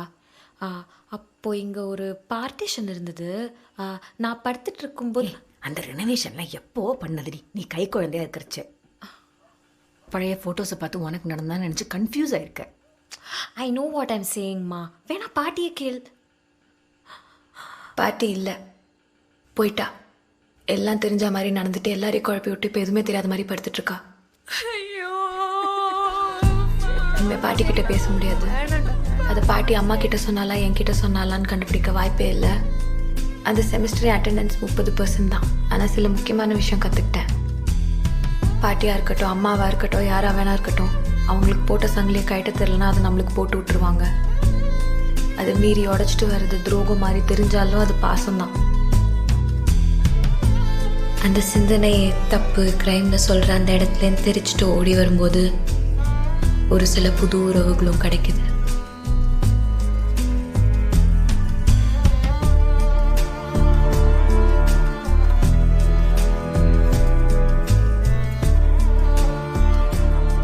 அப்போது இங்கே ஒரு பார்ட்டிஷன் இருந்தது. நான் படுத்துட்டு இருக்கும்போது அந்த ரெனோவேஷன்லாம் எப்போ பண்ணதுடி? நீ கை குழந்தையா இருக்கிறச்ச. பழைய ஃபோட்டோஸை பார்த்து உனக்கு நடந்தா நினச்சி கன்ஃபியூஸ் ஆயிருக்க. ஐ நோ வாட் ஐம் சேயிங்மா. வேணா பாட்டியை கேள். பாட்டி இல்லை, போயிட்டா. எல்லாம் தெரிஞ்ச மாதிரி நடந்துட்டு எல்லாரையும் குழப்பி விட்டு இப்போ எதுவுமே தெரியாத மாதிரி படுத்துட்டு இருக்கா. இனிமே பாட்டி கிட்ட பேச முடியாது. அது பாட்டி அம்மா கிட்ட சொன்னாலா என்கிட்ட சொன்னாலான்னு கண்டுபிடிக்க வாய்ப்பே இல்லை. அந்த செமிஸ்டரே அட்டெண்டன்ஸ் 30% தான். ஆனால் சில முக்கியமான விஷயம் கற்றுக்கிட்டேன். பாட்டியாக இருக்கட்டும், அம்மாவாக இருக்கட்டும், யாராக வேணா இருக்கட்டும், அவங்களுக்கு போட்ட சங்கிலியை கட்ட தெரியலனா அதை நம்மளுக்கு போட்டு விட்டுருவாங்க. அதை மீறி உடைச்சிட்டு வர்றது துரோகம் மாதிரி தெரிஞ்சாலும் அது பாசம்தான். அந்த சிந்தனையை தப்பு கிரைம்னு சொல்கிற அந்த இடத்துலேருந்து தெரிச்சுட்டு ஓடி வரும்போது ஒரு சில புது உறவுகளும் கிடைக்குது.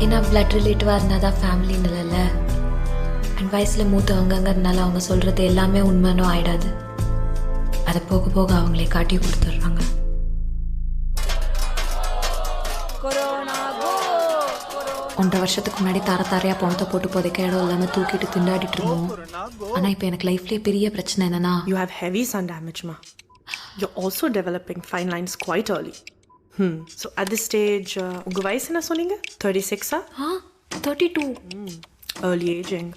ஏன்னா பிளட் ரிலேட்டிவாக இருந்தால் தான் ஃபேமிலின்னு இல்லைல்ல. அண்ட் வயசில் மூத்தவங்கங்கிறதுனால அவங்க சொல்கிறது எல்லாமே உண்மைனோ ஆயிடாது. அதை போக போக அவங்களே காட்டி கொடுத்துட்றாங்க. 1.5 வருஷத்துக்கு முன்னாடி தாரையாக பணத்தை போட்டு புதைக்க இடம் இல்லாமல் தூக்கிட்டு திண்டாடிட்டு இருந்தோம். ஆனால் இப்போ எனக்கு லைஃப்லேயே பெரிய பிரச்சனை என்னன்னா, You have heavy sun damage, ma. You're also developing fine lines quite early. So at this stage, உங்க வயசு என்ன சொன்னீங்க? 36 32. Early aging.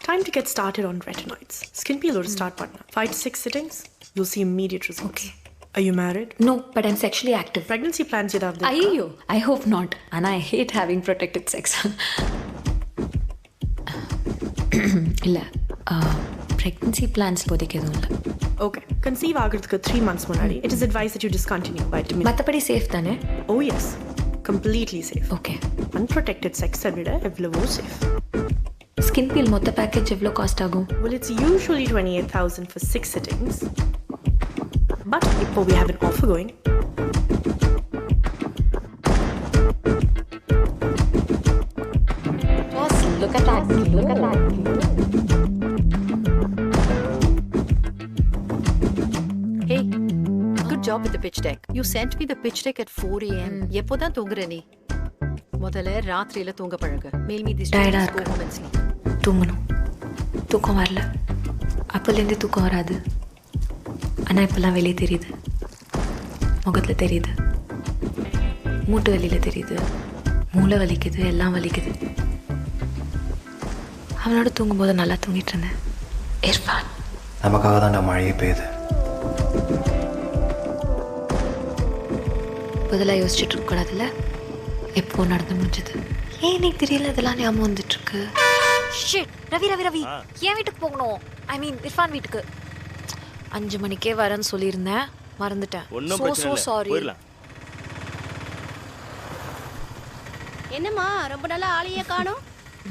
Time to get started on retinoids. Skin peel or start பண்ணலாம். 5 to 6 sittings, you'll see immediate results. Okay. Are you married? No, but I'm sexually active. Pregnancy plans you have? Ayyo, I hope not. And I hate having protected sex. இல்லை, pregnancy plans இப்போதைக்கு எதுவும் இல்லை. Okay. Conceive ஆகிறதுக்கு 3 months முன்னாடி it is advised that you discontinue vitamin. மற்றபடி safe தானே? Oh yes, completely safe. Okay. Unprotected sex விட எவ்வளவோ safe. ஸ்கின் பீல் மொத்த பேக்கேஜ் எவ்வளோ காஸ்ட் ஆகும்? Well, it's usually 28,000 for 6 sittings. But இப்போ we have an offer going. Just look at that. Look at that. Hey, good job with the pitch deck. You sent me the pitch deck at 4 a.m. எப்போதான் தூங்குற நீ? முதல்ல ராத்திரியில தூங்க பழகு. Mail me this டயர்டாக go home and sleep. தூங்கணும். தூக்கம் வரல. அப்போலேருந்து தூக்கம் வராது. ஆனால் இப்போல்லாம் வெளியே தெரியுது. முகத்தில் தெரியுது. மூட்டு வலியில் தெரியுது. மூளை வலிக்குது. எல்லாம் வலிக்குது. அவனோட தூங்கும்போது நல்லா தூங்கிட்டு இருந்தேன். இர்ஃபான், நமக்காக தான் மழையே பெய்யுது. பதிலாக யோசிச்சுட்டு இருக்கக்கூடாதுல்ல. எப்போ நடந்து முடிஞ்சது. ஏன் எனக்கு தெரியல இதெல்லாம் ஞாபகம் வந்துட்டு இருக்கு. ஷிட், ரவி ரவி ரவி என் வீட்டுக்கு போகணும். ஐ மீன் இர்ஃபான் வீட்டுக்கு 5 மணிக்கே வரேன்னு சொல்லியிருந்தேன், மறந்துட்டேன். So sorry. என்னம்மா ரொம்ப நாளா ஆளையே காணோம்?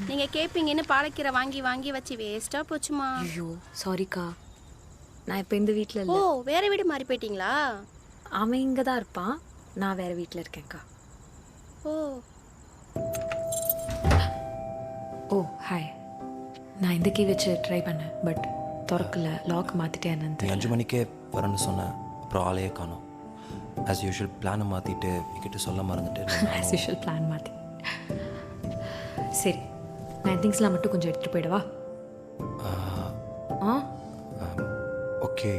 நீங்க கேப்பீங்கன்னு பாலக்கீரை வாங்கி வாங்கி வச்சு வேஸ்டா போச்சுமா. ஐயோ சாரிக்கா, நான் இப்போ இந்த வீட்டில் ஓ, இல்லை. வேற வீடு மாறி போயிட்டீங்களா? அவன் இங்கே தான் இருப்பான், நான் வேற வீட்டில் இருக்கேன்க்கா. ஓ ஓ ஹாய். நான் இந்த கீ வச்சு ட்ரை பண்ணேன், பட் திறக்கல. லாக் மாற்றிட்டேன். நீ 5 மணிக்கே வரேன்னு சொன்னேன், அப்புறம் ஆளையே காணோம். ஆஸ் யூஷுவல் பிளானை மாற்றிட்டு என்கிட்ட சொல்ல மறந்துட்டேன். ஆஸ் யூஷுவல் பிளான் மாற்றி. சரி, நான் திங்ஸ்லாம் மட்டும் கொஞ்சம் எடுத்துகிட்டு போயிடவா? ஓகே,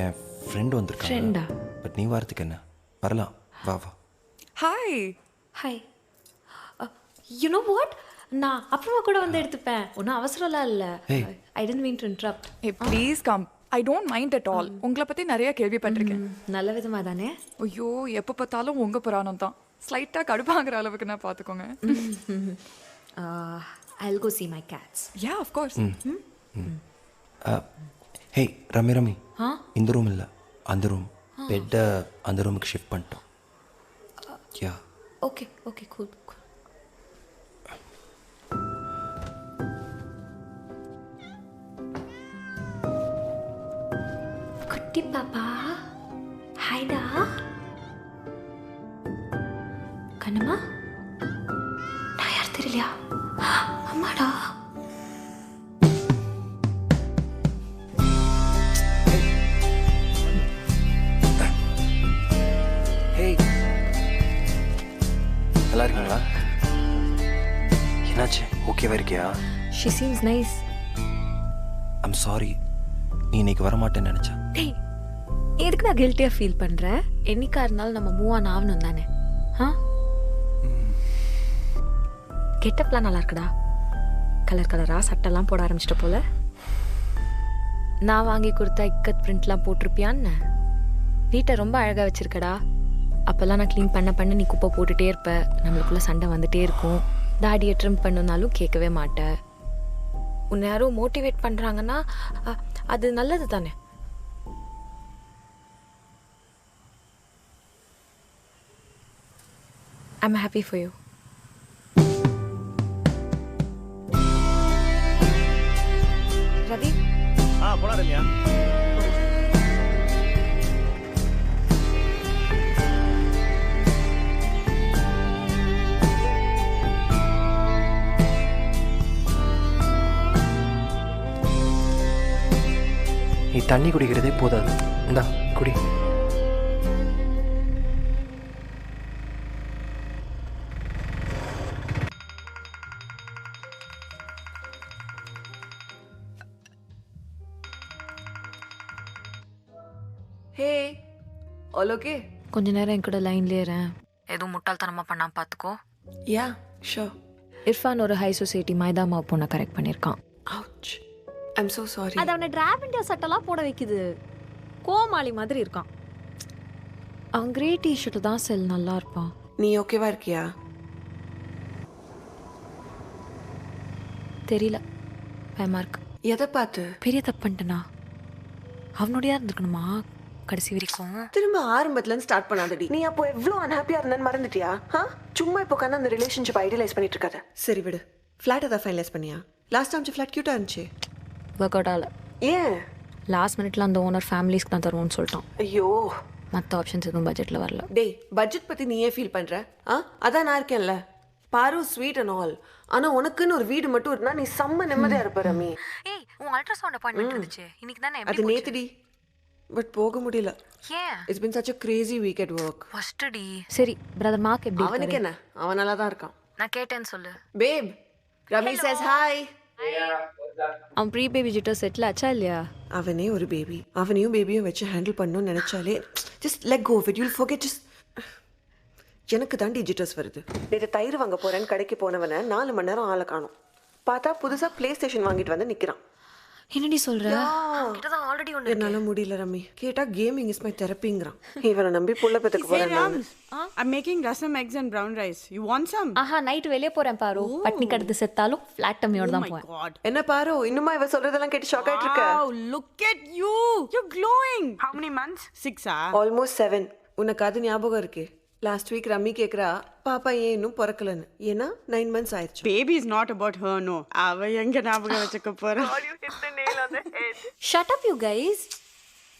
என் ஃப்ரெண்டு வந்திருக்காங்க. ஃப்ரெண்டா? பட் நீ வரதுக்கு என்ன, வரலாம், வா வா. Hi hi. You know what, நான் அப்புறமா கூட வந்து எடுத்துப்பேன். ஒன்றும் அவசரம்லாம் இல்லை. I didn't mean to interrupt. Please come. I don't mind at all. உங்களை பற்றி நிறைய கேள்விப்பட்டிருக்கேன். நல்ல விதமாக தானே? ஐயோ, எப்போ பார்த்தாலும் உங்கள் புராணம் தான். ஸ்லைட்டாக கடுப்பாகிற அளவுக்கு நான் பார்த்துக்கோங்க. I'll go see my cats. Yeah, of course. ஹே ரமி, இந்த ரூம் இல்லை, அந்த ரூம். பெட்டை அந்த ரூமுக்கு ஷிஃப்ட் பண்ணிட்டோம். Yeah okay okay, cool. குட்டி பாப்பா, ஹாய்டா. கண்ணம்மா, நான் யார் தெரியலையா? அம்மாடா. நல்லா இருக்கீங்களா? என்னாச்சு, ஓகேவா இருக்கியா? She seems nice. I'm sorry, நீ இன்னைக்கு வரமாட்டேன்னு நினச்சேன். டேய், எதுக்கு நான் கில்ட்டியாக ஃபீல் பண்ணுறேன்? என்னைக்கா இருந்தாலும் நம்ம மூவ் ஆன் ஆகணும் தானே? கெட்டப்லாம் நல்லா இருக்குடா. கலர் கலராக சட்டெல்லாம் போட ஆரம்பிச்சிட்ட போல. நான் வாங்கி கொடுத்தா இக்கத் பிரிண்ட்லாம் போட்டிருப்பியான்னு. வீட்டை ரொம்ப அழகாக வச்சுருக்கடா. அப்போல்லாம் நான் க்ளீன் பண்ண நீ குப்பை போட்டுகிட்டே இருப்ப. நம்மளுக்குள்ளே சண்டை வந்துகிட்டே இருக்கும். தாடியை ட்ரிம் பண்ணுனாலும் கேட்கவே மாட்டேன். உன்னை யாரும் மோட்டிவேட் பண்ணுறாங்கன்னா அது நல்லது தானே. I'm happy for you. Ravi. போலாம் ரம்யா. நீ தண்ணி குடிக்கிறதே போதாது. இந்தா குடி. Hey all okay. கொஞ்ச நேரம் என் கூட லைன்லேயே இருறேன். எதுவும் முட்டாள்தனமாக பண்ணாம பார்த்துக்கோ. யா ஷோர். இர்ஃபான் ஒரு ஹை சொசைட்டி மைதா மாவு பொண்ணை கரெக்ட் பண்ணியிருக்கான். அவுச். I'm so sorry. அது அவனை டிராப் இண்டியா சட்டெல்லாம் போட வைக்குது. கோமாளி மாதிரி இருக்கான். அவன் கிரே டிஷர்ட்டு தான் செல் நல்லா இருப்பான். நீ ஓகேவா இருக்கியா? தெரியல, பயமா இருக்கு. எதை பார்த்து? பெரிய தப்பு பண்ணிட்டேனா? அவனுடையா இருந்துக்கணுமா கடைசி வரைக்கும்? திரும்ப ஆரம்பத்துலேருந்து ஸ்டார்ட் பண்ணாதடி. நீ அப்போ எவ்வளோ அன்ஹாப்பியாக இருந்தேன்னு மறந்துட்டியா? சும்மா இப்போ உட்காந்து அந்த ரிலேஷன்ஷிப் ஐடியலைஸ் பண்ணிட்டு இருக்காத. சரி விடு. ஃப்ளாட் எதாவது ஃபைனலைஸ் பண்ணியா? லாஸ்ட் அமைச்ச ஃப்ளாட் க்யூட்டாக இருந்துச்சு. ஒர்க் அவுட் ஆகல. ஏன்? லாஸ்ட் மினிட்ல அந்த ஓனர் ஃபேமிலிஸ்க்கு தான் தருவோம்னு சொல்லிட்டான். ஐயோ, மற்ற ஆப்ஷன்ஸ் எதுவும் பட்ஜெட்டில் வரல. டேய், பட்ஜெட் பற்றி நீ ஏன் ஃபீல் பண்ணுற? அதான் நான் இருக்கேன்ல. பாரு ஸ்வீட் அண்ட் ஆல். ஆனால் உனக்குன்னு ஒரு வீடு மட்டும் இருந்தால் நீ செம்ம நிம்மதியாக இருப்ப ரமி. ஏய், உன் அல்ட்ராசவுண்ட் அப்பாயின்மெண்ட் இருந்துச்சு இன்னைக்கு தானே? அது நேத்துடி. பட் போக முடியல. ஏன்? It's been such a crazy week at work. First டி. சரி, பிரதர் மார்க் எப்படி இருக்காரு? அவனுக்கு என்ன? அவன் நல்லா தான் இருக்கான். நான் கேட்டேன்னு சொல்லு. பேப், ரமி says hi. அவன் ப்ரீ பேபி ஜிட்டர் செட்டில் ஆச்சா இல்லையா? அவனே ஒரு பேபி. அவனையும் பேபியும் வச்சு ஹேண்டில் பண்ணணும்னு நினைச்சாலே just let go of it. You'll forget. just எனக்கு தான் டிஜிட்டல்ஸ் வருது. நேற்று தயிர் வாங்க போறேன்னு கடைக்கு போனவனை 4 மணி நேரம் ஆளை காணும். பார்த்தா புதுசா பிளே ஸ்டேஷன் வாங்கிட்டு வந்து நிக்கிறான். என்னடி சொல்ற? கிட்டதான் ஆல்ரெடி ஒன்னு. என்னால முடியல ரமி. கேட்டா கேமிங் இஸ் மை தெரப்பிங்கறான். இவனை நம்பி புள்ள பெத்துக்கு போறேன். I'm making rasam, eggs and brown rice. You want some? ஆஹா, நைட் வெளிய போறேன் பாரு. பட்னி கடந்து செத்தாலும் ஃபிளாட் டம்மியோட தான் போறேன். என்ன பாரு, இன்னுமா இவ சொல்றதெல்லாம் கேட்டு ஷாக் ஆயிட்டு இருக்க? Wow, look at you. You're glowing. How many months? 6 Almost 7. உனக்கு அது ஞாபகம் இருக்கு? லாஸ்ட் வீக் ரம்மி கேக்குறா பாப்பா ஏன் இன்னும் பிறக்கலன்னு. ஏன்னா 9 months ஆயிடுச்சு. Baby is not about her, no. அவ எங்க ஞாபகம் வச்சுக்க போறா? You hit the nail on the head. Shut up you guys.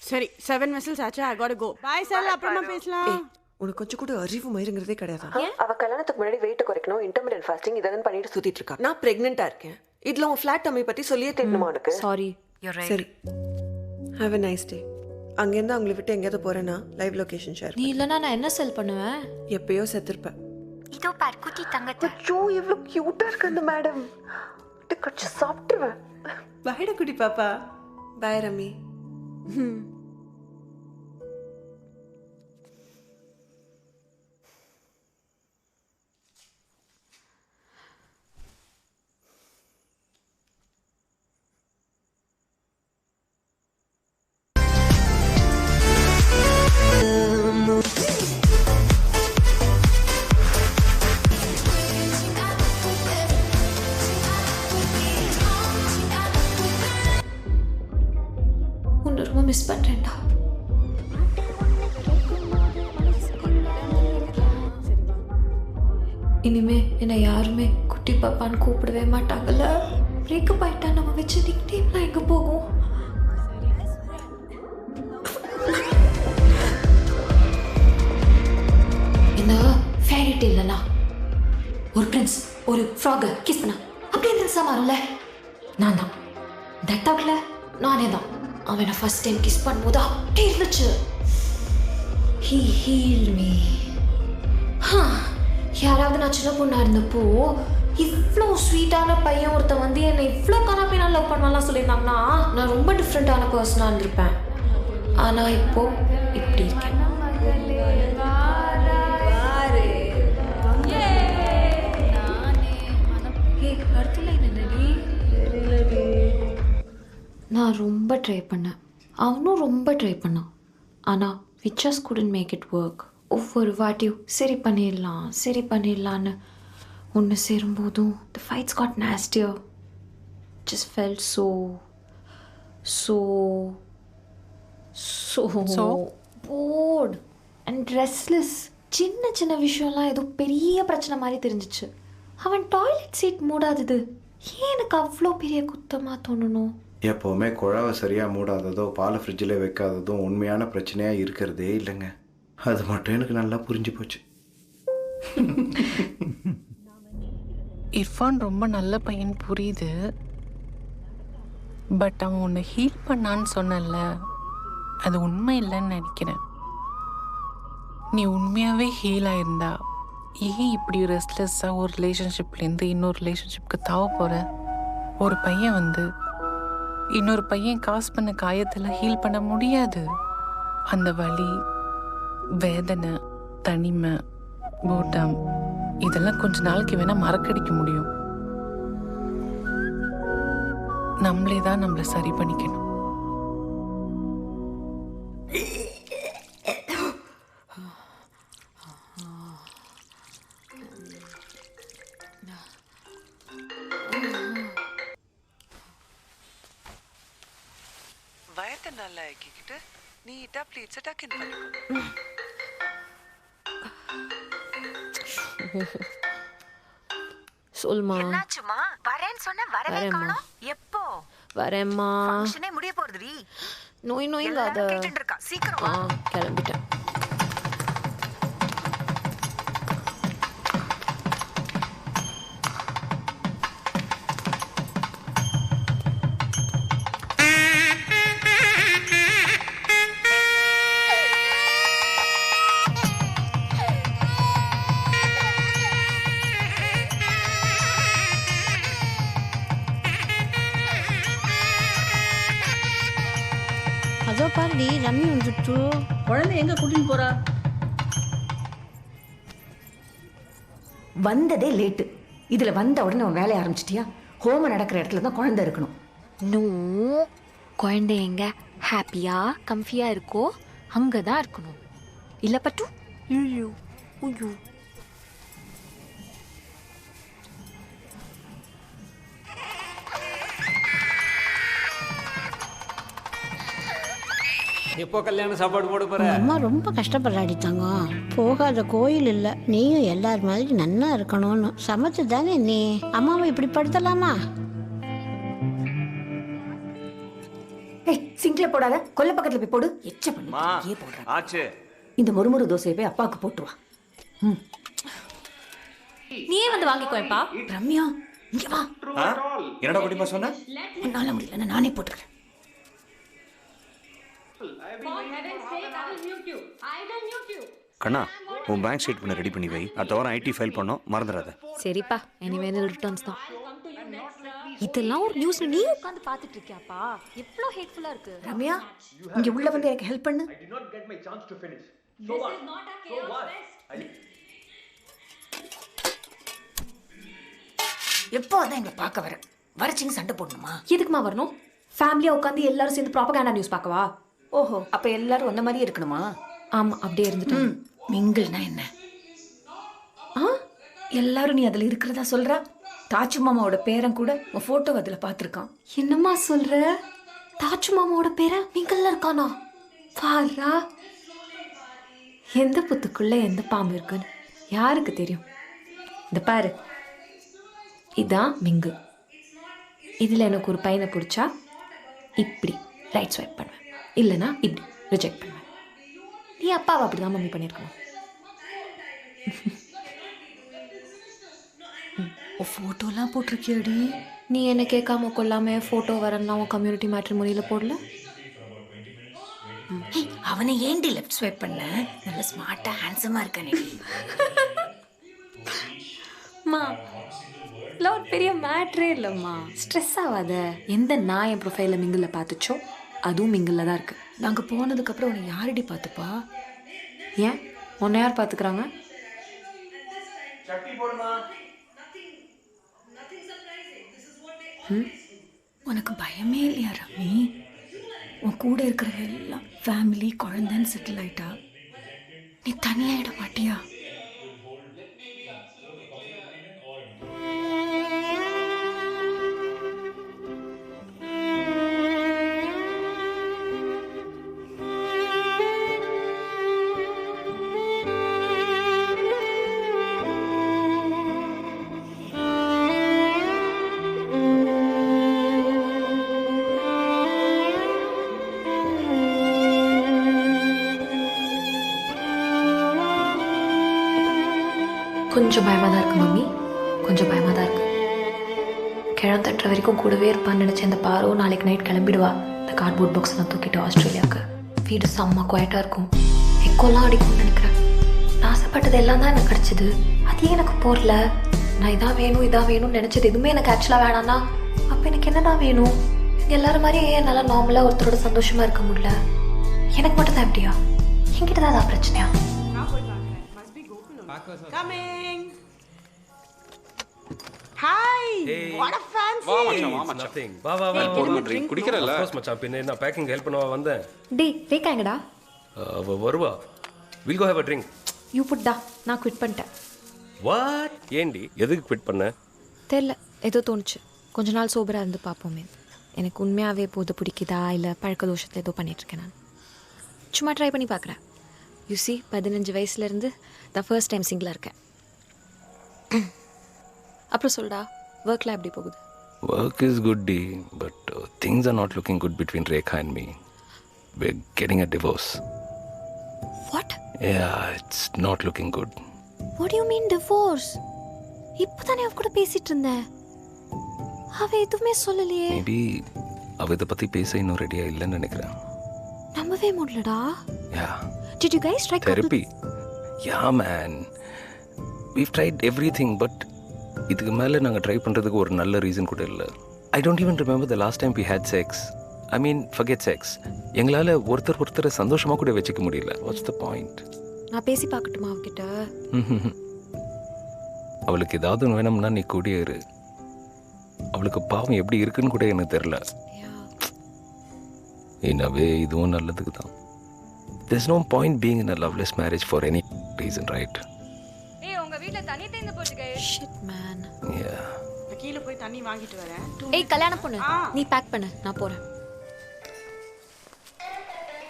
சரி, 7 whistles ஆச்சா. I got to go. Bye sir, அப்புறமா பேசலாம். உனக்கு கொஞ்சம் கூட அறிவு மயிருங்கிறதே கிடையாது. அவ கல்யாணத்துக்கு முன்னாடி வெயிட் குறைக்கணும், இன்டர்மிட்டன்ட் ஃபாஸ்டிங் இதெல்லாம் பண்ணிட்டு சுத்திட்டு இருக்கா. நான் பிரெக்னெண்டா இருக்கேன். இதுல உன் ஃபிளாட் டம்மி பத்தி சொல்லியே தெரியணுமா உனக்கு? Sorry, you're right. சரி, have a nice day. அங்கேருந்து அவங்களை விட்டு எங்கேயாவது போறேன்னா லைவ் லொகேஷன் ஷேர். நீ இல்லைன்னா நான் என்ன செல் பண்ணுவேன்? எப்பயோ செத்துருப்பேன். இதோ பார் குட்டி தங்கத்தை. ஐயோ, எவ்வளோ கியூட்டா இருக்கு அந்த மேடம். கடிச்சு சாப்பிட்டுருவேன். பாய்டா குட்டி பாப்பா. பாய் ரமி. ரொம்ப மிஸ் பண்றேன்டா. இனிமே என்னை யாருமே குட்டி பாப்பான்னு கூப்பிடவே மாட்டாங்கல்ல. பிரேக்கப் ஆயிட்டா நம்ம வச்சு நிக் நேம்லாம் எங்க போகும்? இந்த ஃபேரி டேல்லாம் ஒரு பிரின்ஸ் ஒரு ஃப்ராக கிஸ் பண்ணா அப்படியே பிரின்ஸா மாறும்ல. நான் தான் தட்டாக்ல நானே தான். அவனை ஃபர்ஸ்ட் டைம் கிஸ் பண்ணும்போது அப்படியே இருந்துச்சு. He healed me. யாராவது நான் சின்ன பொண்ணா இருந்தப்போ இவ்வளோ ஸ்வீட்டான பையன் ஒருத்தன் வந்து என்னை இவ்வளோ கனாப்பி நான் லவ் பண்ணலாம் சொல்லியிருந்தாங்கன்னா நான் ரொம்ப டிஃப்ரெண்ட்டான பர்சனாக இருந்திருப்பேன். ஆனால் இப்போ இப்படி இருக்கேன். நான் ரொம்ப ட்ரை பண்ணேன், அவனும் ரொம்ப ட்ரை பண்ணான். ஆனால் we just couldn't make it work. ஒவ்வொரு வாட்டியும் சரி பண்ணிடலான்னு ஒன்று சேரும்போதும் the fights got nastier. Just felt so bored and restless. சின்ன சின்ன விஷயம்லாம் ஏதோ பெரிய பிரச்சனை மாதிரி தெரிஞ்சிச்சு. அவன் டாய்லெட் சீட் மூடாதது ஏன் எனக்கு அவ்வளோ பெரிய குத்தமாக தோணணும்? எப்போவுமே குழாவை சரியாக மூடாததோ பாலை ஃப்ரிட்ஜில் வைக்காததும் உண்மையான பிரச்சனையாக இருக்கிறதே இல்லைங்க. அது மட்டும் எனக்கு நல்லா புரிஞ்சு போச்சு. இர்ஃபான் ரொம்ப நல்ல பையன் புரியுது. பட் அவன் உன்னை ஹீல் பண்ணான்னு சொன்னல, அது உண்மை இல்லைன்னு நினைக்கிறேன். நீ உண்மையாகவே ஹீல் ஆயிருந்தா ஏன் இப்படி ரெஸ்ட்லெஸ்ஸாக ஒரு ரிலேஷன்ஷிப்லேருந்து இன்னொரு ரிலேஷன்ஷிப்க்கு தாவ போகிற? ஒரு பையன் இன்னொரு பையன் காசு பண்ண காயத்தில் ஹீல் பண்ண முடியாது. அந்த வலி, வேதனை, தனிமை, போட்டம் இதெல்லாம் கொஞ்ச நாளைக்கு வேணால் மறக்கடிக்க முடியும். நம்மளே தான் நம்மளை சரி பண்ணிக்கணும். வயத்தை நல்லா ஆக்கிக்கிட்டு நீட்டா ப்ளீட்ஸை டக்கின் பண்ணிக்கோ. சொல்மா. என்னாச்சுமா? வரேன்னு சொன்ன வரவே காணோம். எப்போ வரேம்மா. ஃபங்க்ஷனே முடிய போறதுடி. நோய்ங்காத. கேட்டுட்டு இருக்கா. சீக்கிரம் வா. கிளம்பிட்டேன். அதோ பாருடி ரம்மி வந்துட்டு. குழந்தை எங்க கூட்டின்னு போறா? வந்ததே லேட்டு. இதுல வந்த உடனே அவன் வேலைய ஆரம்பிச்சிட்டியா? ஹோமம் நடக்கிற இடத்துல தான் குழந்தை இருக்கணும். நோ, குழந்தை எங்க ஹாப்பியா கம்ஃபியா இருக்கோ அங்கதான் இருக்கணும். இல்ல பட்டு. ஐயோ ஐயோ. எப்போ கல்யாணம் சாப்பாடு போட போற? அம்மா ரொம்ப கஷ்டப்படுறாடி தங்கம். போகாத கோயில் இல்ல. நீயும் எல்லார் மாதிரி நன்னா இருக்கணும்னு சமைச்சு தானே நீ அம்மாவை இப்படி படுத்தலாமா? சிங்க்ல போடாத, கொல்ல பக்கத்துல போய் போடு. எச்ச பண்ணி போடுறேன். ஆச்சு. இந்த முறுமுறு தோசையை போய் அப்பாவுக்கு போட்டு வா. நீயே வந்து வாங்கிக்கோப்பா. ரம்யா இங்க வா. என்னடா குட்டிமா சொன்ன? உன்னால முடியல, நானே போட்டுக்கிறேன். கண்ணா, உன் பேங்க் ஸ்டேட்மெண்ட் ரெடி பண்ணி வை. அடுத்த வாரம் ஐடி ஃபைல் பண்ணோம், மறந்துடாத. சரிப்பா, எனிவேல் ரிட்டர்ன்ஸ் தான். இதெல்லாம் ஒரு நியூஸ்ல நீ உட்கார்ந்து பார்த்துட்டு இருக்கியாப்பா? எவ்வளவு ஹேட்ஃபுல்லா இருக்கு. ரம்யா இங்க உள்ள வந்து எனக்கு ஹெல்ப் பண்ணு. எப்போ அதான் எங்களை பார்க்க வர வரச்சிங்க சண்டை போடணுமா? எதுக்குமா வரணும்? ஃபேமிலியா உட்காந்து எல்லாரும் சேர்ந்து ப்ராபகண்டா நியூஸ் பார்க்கவா? ஓஹோ, அப்ப எல்லாரும் அந்த மாதிரியே இருக்கணுமா? ஆமா, அப்படியே இருந்துட்டு. மிங்கிள்னா என்ன? எல்லாரும் நீ அதுல இருக்கிறதா சொல்ற? தாச்சு மாமாவோட பேரன் கூட உன் போட்டோ அதுல பாத்துருக்கான். என்னம்மா சொல்ற? தாச்சு மாமாவோட பேரன் மிங்கிள்ல இருக்கானா? பாரா, எந்த புத்துக்குள்ள எந்த பாம்பு இருக்குன்னு யாருக்கு தெரியும்? இந்த பாரு, இதான் மிங்கிள். இதுல எனக்கு ஒரு பையனை பிடிச்சா இப்படி ரைட் ஸ்வைப் பண்ணுவேன், இல்லைனா இப்படி ரிஜெக்ட் பண்ணுவேன். நீ அப்பாவை அப்படிதான் மம்மி பண்ணியிருக்கணும். ஃபோட்டோலாம் போட்டிருக்கியாடி? நீ என்ன கேட்காம கொள்ளாம ஃபோட்டோ வரன்னா உன் கம்யூனிட்டி மேட்ரிமோனியில் போடல? அவனை ஏண்டி லெஃப்ட் ஸ்வைப் பண்ண? நல்ல ஸ்மார்ட்டா ஹேண்ட்ஸமா இருக்கானே. மா, ஒரு பெரிய மேட்ரே இல்லைம்மா. ஸ்ட்ரெஸ் ஆகாத. எந்த நான் என் ப்ரொஃபைலில் மிங்கிளில் பார்த்துச்சோ அதுவும் மிங்கிளில் தான் இருக்குது. நாங்கள் போனதுக்கப்புறம் உன்னை யாரடி பார்த்துப்பா? ஏன் உன்னை யார் பார்த்துக்கிறாங்க? உனக்கு பயமே இல்லையா ரம்மி? உன் கூட இருக்கிற எல்லாம் ஃபேமிலி குழந்தைன்னு செட்டில் ஆயிட்டா நீ தனியாயிட மாட்டியா? கொஞ்சம் பயமாக தான் இருக்கு மம்மி, கொஞ்சம் பயமாக தான் இருக்கு. கிழம் தட்டுற வரைக்கும் கூடவே இருப்பான்னு நினச்சேன். இந்த பாரோ நாளைக்கு நைட் கிளம்பிடுவா. இந்த கார்ட்போர்ட் பாக்ஸ் நான் தூக்கிட்டு ஆஸ்திரேலியாவுக்கு. வீடு செம்ம குவாய்ட்டாக இருக்கும், எக்கோலாம் அடிக்கும்னு நினைக்கிறேன். நான் ஆசைப்பட்டது எல்லாம் தான் எனக்கு கிடச்சிது, அதே எனக்கு போகல. நான் இதான் வேணும்னு நினச்சது எதுவுமே எனக்கு ஆக்சுவலாக வேணான்னா அப்போ எனக்கு என்னடா வேணும்? எல்லாரும் மாதிரியும் ஏன் என்னால் நார்மலாக ஒருத்தரோட சந்தோஷமாக இருக்க முடியல? எனக்கு மட்டும் தான் எப்படியா? என்கிட்ட தான் அதான் பிரச்சனையா? Coming. Hi. What a fancy. வா மச்சான். Nothing. வா போடுங்க ட்ரிங்க் குடிக்கிறல்ல? Of course மச்சான், பின்ன என்ன பேக்கிங் ஹெல்ப் பண்ணவா வந்தேன். டேய் ரேகா எங்கடா? அவ வருவா. We'll go have a drink. You put டா, நான் குவிட் பண்ணிட்டேன். What? ஏண்டி எதுக்கு குவிட் பண்ண? தெரில, ஏதோ தோணுச்சு. கொஞ்ச நாள் சோபராக இருந்து பார்ப்போமே. எனக்கு உண்மையாகவே போது பிடிக்குதா இல்லை பழக்க தோஷத்தில் ஏதோ பண்ணிகிட்ருக்கேன். நான் சும்மா ட்ரை பண்ணி பார்க்குறேன். யூசி 15 வயசுலேருந்து தான் ஃபர்ஸ்ட் டைம் சிங்கிளாக இருக்கேன். அப்புறம் சொல்டா, ஒர்க்லாம் எப்படி போகுது? Work is good, Dee, but things are not looking good between Rekha and me. We're getting a divorce. What? Yeah, it's not looking good. What do you mean divorce? இப்போ தானே அவ கூட பேசிகிட்டு இருந்தேன். அவ எதுவுமே சொல்லலையே. Maybe அவ இதை பற்றி பேச இன்னும் ரெடியாக இல்லைன்னு நினைக்கிறேன். நம்பவே முடியலடா. Yeah. Did you guys try Therapy? Yeah, man. We've tried everything, but இதுக்கு மேலே நாங்கள் ட்ரை பண்ணுறதுக்கு ஒரு நல்ல ரீசன் கூட இல்லை. I don't even remember the last time we had sex. I mean, forget sex. எங்களால் ஒருத்தரை சந்தோஷமாக கூட வச்சுக்க முடியல. What's the point? நான் பேசி பார்க்கட்டுமா அவகிட்ட? அவளுக்கு ஏதாவது வேணும்னா நீ கூடியே இரு. அவளுக்கு பாவம் எப்படி இருக்குன்னு கூட எனக்கு தெரில. என்னவே இதுவும் நல்லதுக்கு தான். There's no point being in a loveless marriage for any reason, right? ஏய் உங்க வீட்ல தண்ணி தேந்து போச்சு गाइस. Shit man. Yeah. நான் கீழ போய் தண்ணி வாங்கிட்டு வரேன். ஏய் கல்யாணம் பொண்ணு, நீ பேக் பண்ணு, நான் போறேன்.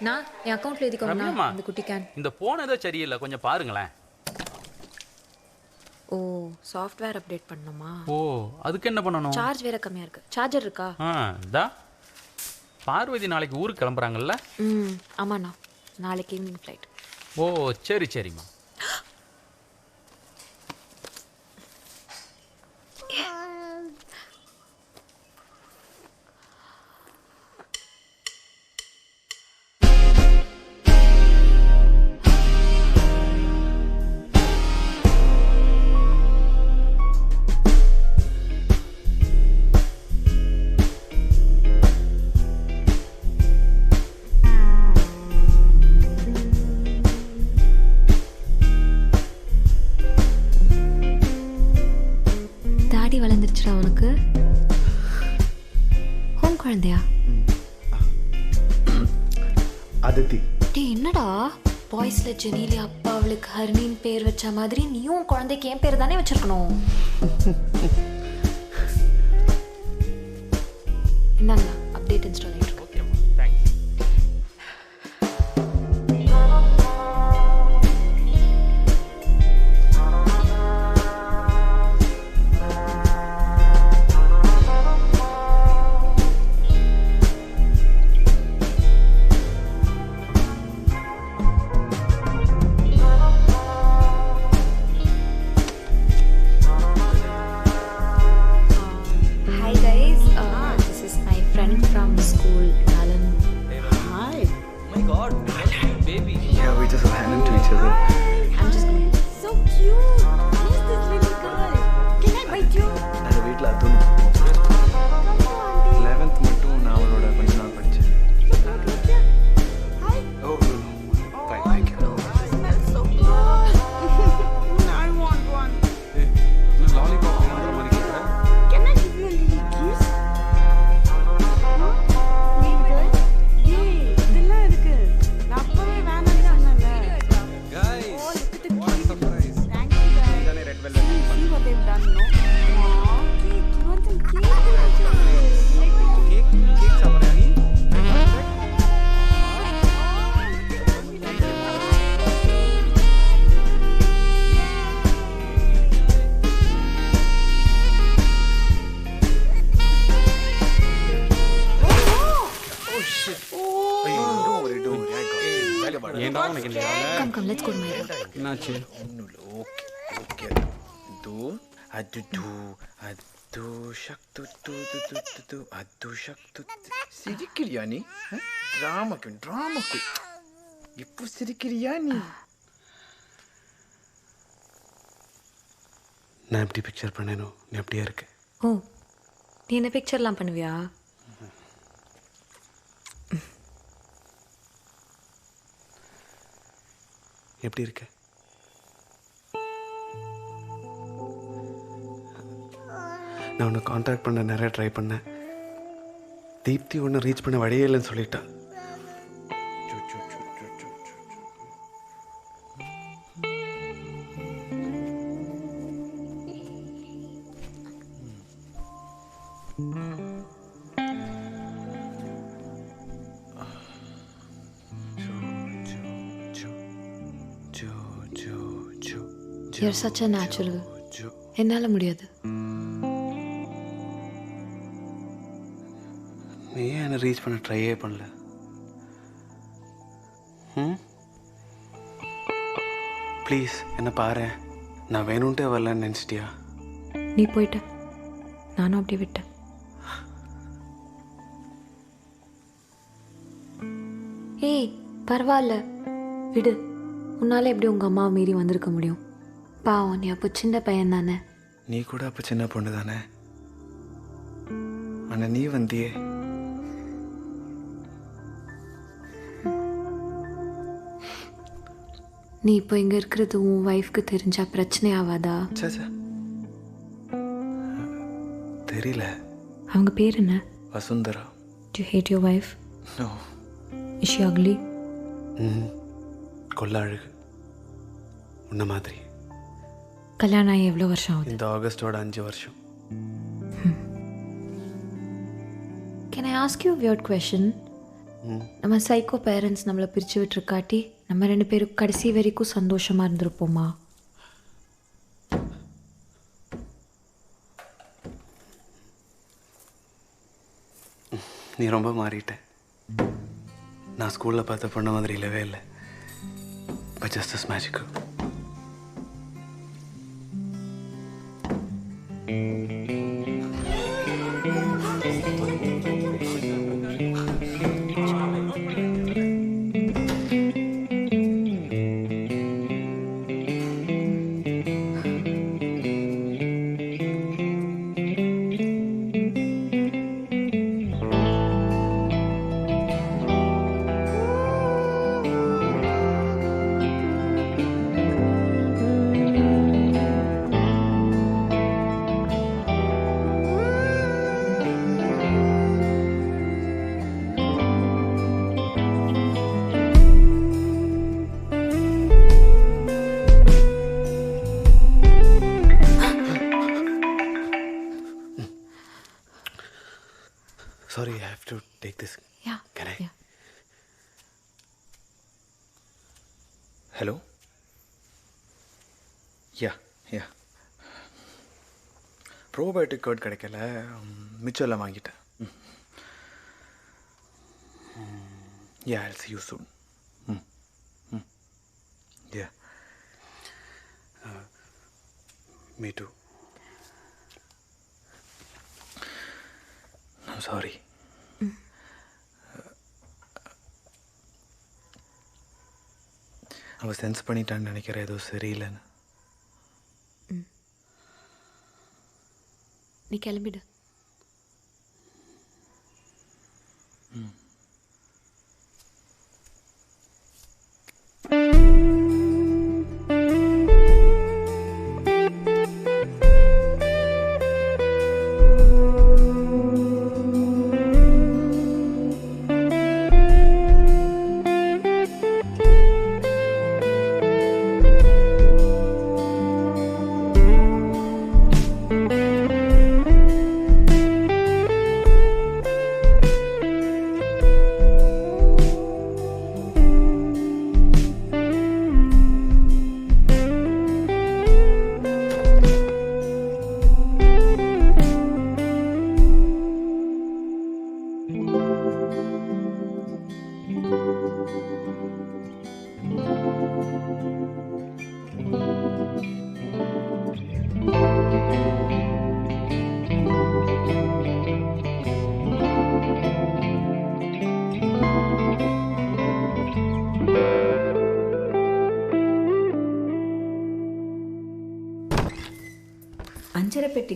நான் என் அக்கவுண்ட்ல எழுதிக்கோங்க இந்த குட்டி கேன். இந்த போன் ஏதோ சரியில்லை, கொஞ்சம் பாருங்களேன். ஓ சாஃப்ட்வேர் அப்டேட் பண்ணணுமா? ஓ அதுக்கு என்ன பண்ணணும்? சார்ஜ் வேற கம்மியா இருக்கு. சார்ஜர் இருக்கா? தா பார்வதி நாளைக்கு ஊருக்கு கிளம்புறாங்கல்ல? ஆமாண்ணா, நாளைக்கு ஈவினிங் ஃப்ளைட். ஓ சரிம்மா. வளர்ந்துருச்சுடா உனக்கு. ஹோம் குழந்தையா? அதித்தி. டேய் என்னடா பாய்ஸ்ல ஜெனிலி அப்பா அவளுக்கு ஹர்னின் பேர் வச்ச மாதிரி நீயும் குழந்தைக்கு என் பேர் தானே வச்சிருக்கணும். என்னங்க அப்டேட் இன்ஸ்டால் ஆயிட்டு இருக்கு. அது அது அது சக்து அது சக்து. சிரிக்கிறியா நீ? ட்ராமா குயின் இப்போ சிரிக்கிறியா நீ? நான் எப்படி பிக்சர் பண்ணேனோ நீ அப்படியே இருக்கு. ஓ, நீ என்ன பிக்சர்லாம் பண்ணுவியா? எப்படி இருக்க? நான் உன்னை காண்டாக்ட் பண்ண நிறைய ட்ரை பண்ணேன். தீப்தி ஒன்று ரீச் பண்ண வழியே இல்லைன்னு சொல்லிட்டா. You're such a natural. என்னால் முடியாது. நீ ஏன் என்னை ரீச் பண்ண ட்ரையே பண்ணல? ப்ளீஸ் என்ன பாரு. நான் வேணும்ட்டே வரலன்னு நினச்சிட்டியா? நீ போயிட்ட, நானும் அப்படி விட்டேன். ஏய் பரவாயில்ல விடு. உன்னால எப்படி உங்கள் அம்மாவை மீறி வந்திருக்க முடியும்? பாவம், நீ அப்போ சின்ன பையன் தானே. நீ கூட அப்போ சின்ன பொண்ணு தானே. ஆனால் நீ வந்தியே. நீ இப்போ இங்கே இருக்கிறது உன் ஒய்ஃப்க்கு தெரிஞ்சா பிரச்சனை ஆகாதா? தெரியல. அவங்க பேர் என்ன? Vasundhara. Do you hate your wife? No. Is she ugly? கொல்ல அழகு, உன்ன மாதிரி. கல்யாணம் ஆகி எவ்வளோ வருஷம் ஆகுது? இந்த ஆகஸ்டோட 5 வருஷம். Can I ask you a weird question? நம்ம சைக்கோ பேரண்ட்ஸ் நம்மளை பிரித்து விட்டுருக்காட்டி நம்ம 2 பேரும் கடைசி வரைக்கும் சந்தோஷமாக இருந்திருப்போமா? நீ ரொம்ப மாறிட்ட. நான் ஸ்கூலில் பார்த்த பொண்ண மாதிரி இல்லவே இல்லை. But just as magical. Sorry, I have to take this. Yeah. Can I? Yeah. Hello? Yeah. Probiotic card கிடைக்கல, மிச்சம் எல்லாம் வாங்கிட்டேன். Yeah, I'll see you soon. Yeah. Me too. I'm sorry. அவள் சென்ஸ் பண்ணிட்டான்னு நினைக்கிறேன் ஏதோ சரியில்லைன்னு. நீ கிளம்பிடு.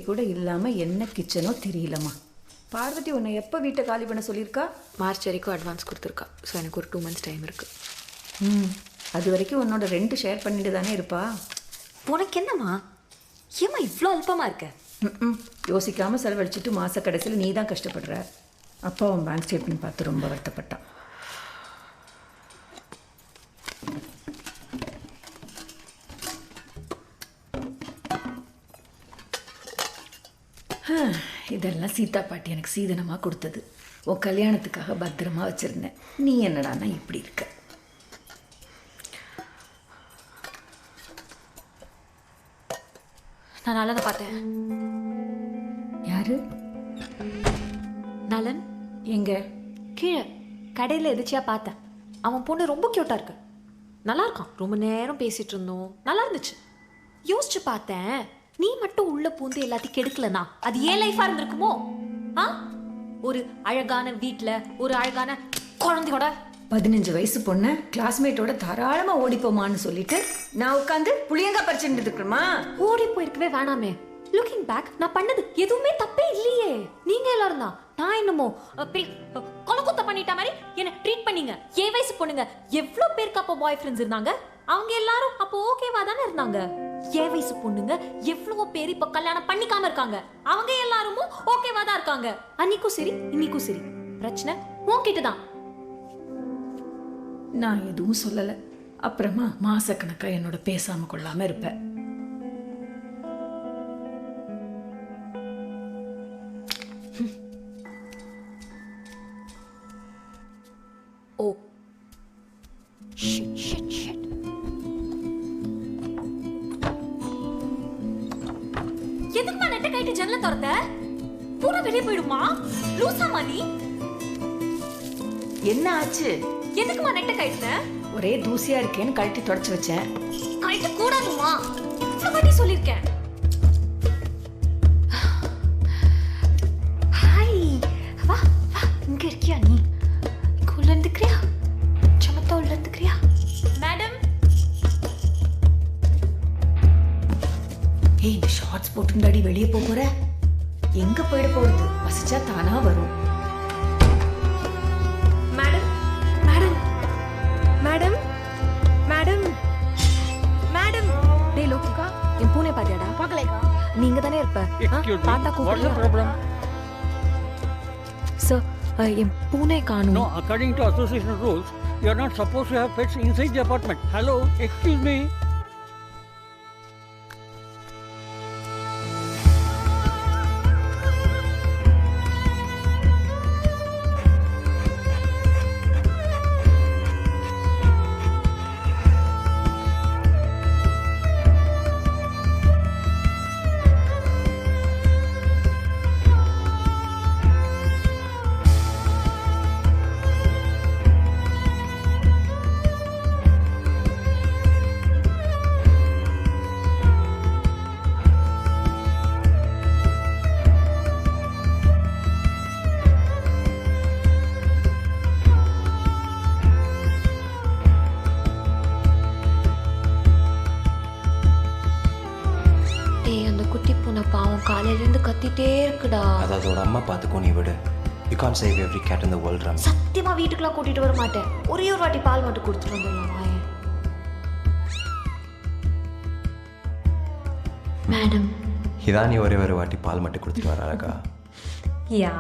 கூட இல்லாமல் என்ன கிச்சனோ தெரியலம்மா. பார்வதி உன்னை எப்போ வீட்டை காலி பண்ண சொல்லியிருக்கா? மார்ச் வரைக்கும் அட்வான்ஸ் கொடுத்துருக்கா. ஸோ எனக்கு ஒரு 2 months டைம் இருக்குது. அது வரைக்கும் உன்னோட ரெண்ட் ஷேர் பண்ணிட்டு தானே இருப்பா. உனக்கு என்னம்மா? ஏம்மா இவ்வளோ அல்பமாக இருக்க? யோசிக்காமல் செலவழிச்சிட்டு மாத கடைசியில் நீ தான் கஷ்டப்படுற. அப்பா அவன் பேங்க் ஸ்டேட்மெண்ட் பார்த்து ரொம்ப வருத்தப்பட்டான். இதெல்லாம் சீதா பாட்டி எனக்கு சீதனமாக கொடுத்தது. உன் கல்யாணத்துக்காக பத்திரமா வச்சுருந்தேன். நீ என்னடான்னா இப்படி இருக்க. நான் நலனை பார்த்தேன். யாரு? நலன் எங்க? கீழே கடையில் எதிர்ச்சியாக பார்த்தேன். அவன் பொண்ணு ரொம்ப க்யூட்டாக இருக்கு. நல்லா இருக்கான். ரொம்ப நேரம் பேசிகிட்டு இருந்தோம். நல்லா இருந்துச்சு. யோசிச்சு பார்த்தேன், நீ மட்டும் உள்ள பூந்து எல்லாத்தையும் கெடுக்கலனா அது ஏன் லைஃபாக இருந்திருக்குமோ? ஆ, ஒரு அழகான வீட்டில் ஒரு அழகான குழந்தையோட 15 வயசு பொண்ணு கிளாஸ்மேட்டோட தாராளமாக ஓடிப்போமான்னு சொல்லிட்டு நான் உட்காந்து புளியங்கா பறிச்சுட்டு இருக்கணுமா? ஓடி போயிருக்கவே வேணாமே. லுக்கிங் பேக் நான் பண்ணது எதுவுமே தப்பே இல்லையே. நீங்க எல்லாரும் தான் நான் என்னமோ கொலக்குத்த பண்ணிட்ட மாதிரி என்ன ட்ரீட் பண்ணீங்க. என் வயசு பொண்ணுங்க எவ்வளோ பேருக்கு அப்போ பாய் ஃப்ரெண்ட்ஸ் இருந்தாங்க. அவங்க எல்லாரும் அப்போ ஓகேவா தானே இருந்தாங்க. என் வயசு பொண்ணுங்க எவ்வளோ பேர் இப்போ கல்யாணம் பண்ணிக்காம இருக்காங்க. அவங்க எல்லாரும் ஓகேவா தான் இருக்காங்க. அன்னைக்கும் சரி இன்னைக்கும் சரி. பிரச்சனை உன்கிட்ட தான். நான் எதுவும் சொல்லலை. அப்புறமா மாசக்கணக்காக என்னோட பேசாம கொள்ளாம இருப்பேன். Oh shit shit shit. எதுக்குமா நெட்டை கைட்டு ஜன்னல திறந்த? பூரா வெளியே போயிடுமா? லூசாமா நீ? என்ன ஆச்சு? எதுக்குமா நெட்டை கைட்டுன? ஒரே தூசியா இருக்கேன்னு கழட்டி தொடச்சு வச்சேன். கைட்டு கூடாதுமா. எவ்வளவு வாட்டி சொல்லிருக்கேன். ஹாய், வா வா. இங்க இருக்கியா நீ? உள்ள இருந்துக்கிறியா? சமத்தா உள்ள இருந்துக்கிறியா? மேடம். ஏய், இந்த ஷார்ட்ஸ் போட்டுண்டாடி வெளியே போற? எங்க போயிட போறது? பசிச்சா தானா வரும். Madam madam madam madam madam. டேய் லோகிகா, என் பூனை பாத்தியாடா? பார்க்கலைக்கா. நீங்க தானே இருப்ப. பாத்தா கூப்பிடுங்க. சார், என் பூனை காணும். No, according to association rules, you are not supposed to have pets inside the apartment. Hello, excuse me. காலையிலேருந்து கத்திட்டே இருக்குடா. அது அதோட அம்மா பார்த்துக்கோ, நீ விடு. You can save every cat in the world Ram. சத்தியமா வீட்டுக்குலாம் கூட்டிட்டு வர மாட்டேன். ஒரே ஒரு வாட்டி பால் மட்டும் கொடுத்துட்டு வந்துடலாம். வாயேன் மேடம். இதான் நீ ஒரே ஒரு வாட்டி பால் மட்டும் கொடுத்துட்டு வர அழகா? யா.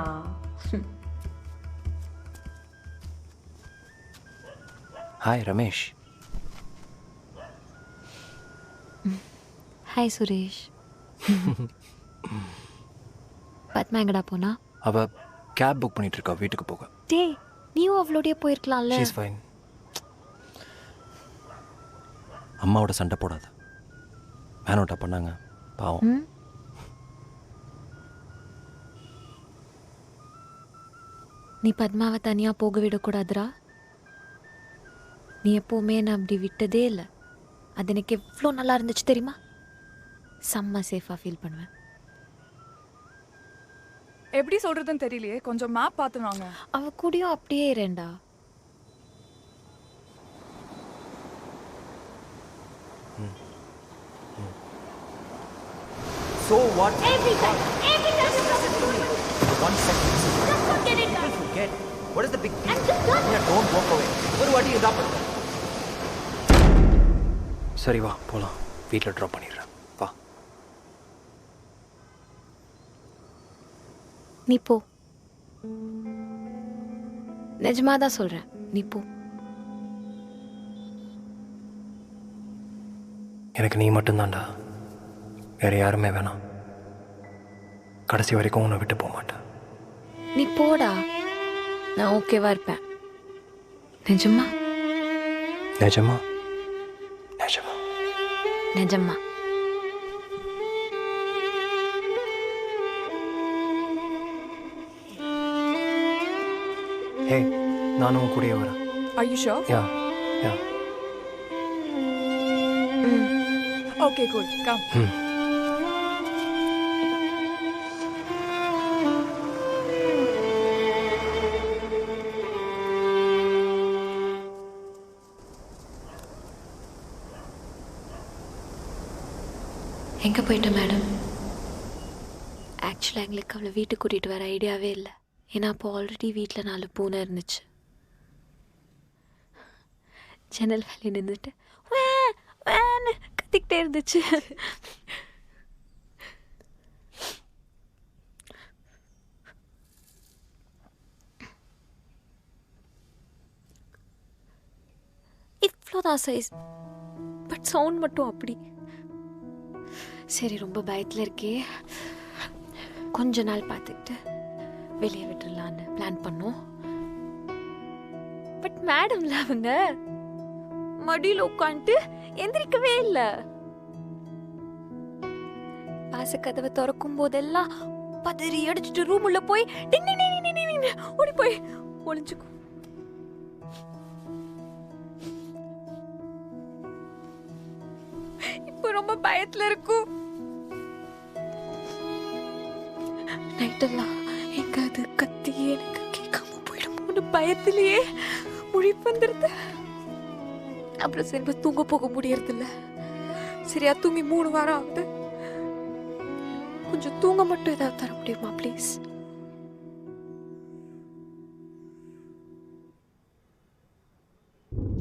ஹாய் ரமேஷ். ஹாய் சுரேஷ். பத்மா எங்கடா போனா? அவ கேப் புக் பண்ணிட்டு இருக்கா வீட்டுக்கு போக. டேய், நீயும் அவளோடய போயிருக்கலாம்ல. She is fine. அம்மாவோட சண்டை போடாத. வேணோட்டா பண்ணாங்க பாவம். நீ பத்மாவை தனியா போக விடக்கூடாதுரா. நீ எப்போவுமே நான் அப்படி விட்டதே இல்லை. அது எனக்கு எவ்வளோ நல்லா இருந்துச்சு தெரியுமா? செம்ம சேஃபாக ஃபீல் பண்ணுவேன். எப்படி சொல்றதுன்னு தெரியலையே, கொஞ்சம் மேப் பார்த்து வாங்க. அவ கூடயும் அப்படியே இரண்டா. So what? Every time you listen to me. One second. Just forget it, guys. Forget. What is the big deal? I'm just done. Yeah, don't walk away. ஒரு வாட்டி இதான் பண்ணுங்க. சரி வா போகலாம், வீட்டில் ட்ராப் பண்ணிடுறேன். வா. நீ போ. நிஜமாக தான் சொல்கிறேன், நீ போ. எனக்கு நீ மட்டும்தான்டா, வேற யாருமே வேணாம். கடைசி வரைக்கும் உன்னை விட்டு போக மாட்டேன். நீ போடா, நான் ஓகேவா இருப்பேன். நிஜமா நிஜமா நிஜமா நிஜமா. ஹே, நானும் உன் கூடயே வரேன். Are you sure? Yeah yeah. Okay, cool. Come. எங்கே போயிட்டேன் மேடம்? ஆக்சுவலாக எங்களுக்கு அவளை வீட்டுக்கு கூட்டிகிட்டு வர ஐடியாவே இல்லை. ஏன்னா அப்போ ஆல்ரெடி வீட்டில் 4 பூனை இருந்துச்சு. ஜன்னல் வேலையை நின்றுட்டு வேன்னு கத்திக்கிட்டே இருந்துச்சு. இவ்வளோதான் சைஸ், பட் சவுண்ட் மட்டும் அப்படி. சரி, ரொம்ப பயத்தில் இருக்கே, கொஞ்ச நாள் பார்த்துக்கிட்டு வெளியே விட்டுடலான்னு பிளான் பண்ணோம். பட் மேடம்ல அவங்க மடியில் உட்காந்துட்டு எந்திரிக்கவே இல்லை. வாசக்கதவை திறக்கும் போதெல்லாம் பதறி அடிச்சுட்டு ரூம் உள்ள போய் ஓடி போய் ஒளிஞ்சுக்கும். இப்போ ரொம்ப பயத்துல இருக்கும். நைட்டெல்லாம் எங்க அது கத்தியே எனக்கு கேட்காம போயிடுமோன்னு பயத்திலேயே முழிப்பு வந்துருது. அப்புறம் சரி தூங்க போக முடியறதில்ல. சரியா தூங்கி 3 வாரம் ஆகுது. கொஞ்சம் தூங்க மட்டும் ஏதாவது தர முடியுமா ப்ளீஸ்?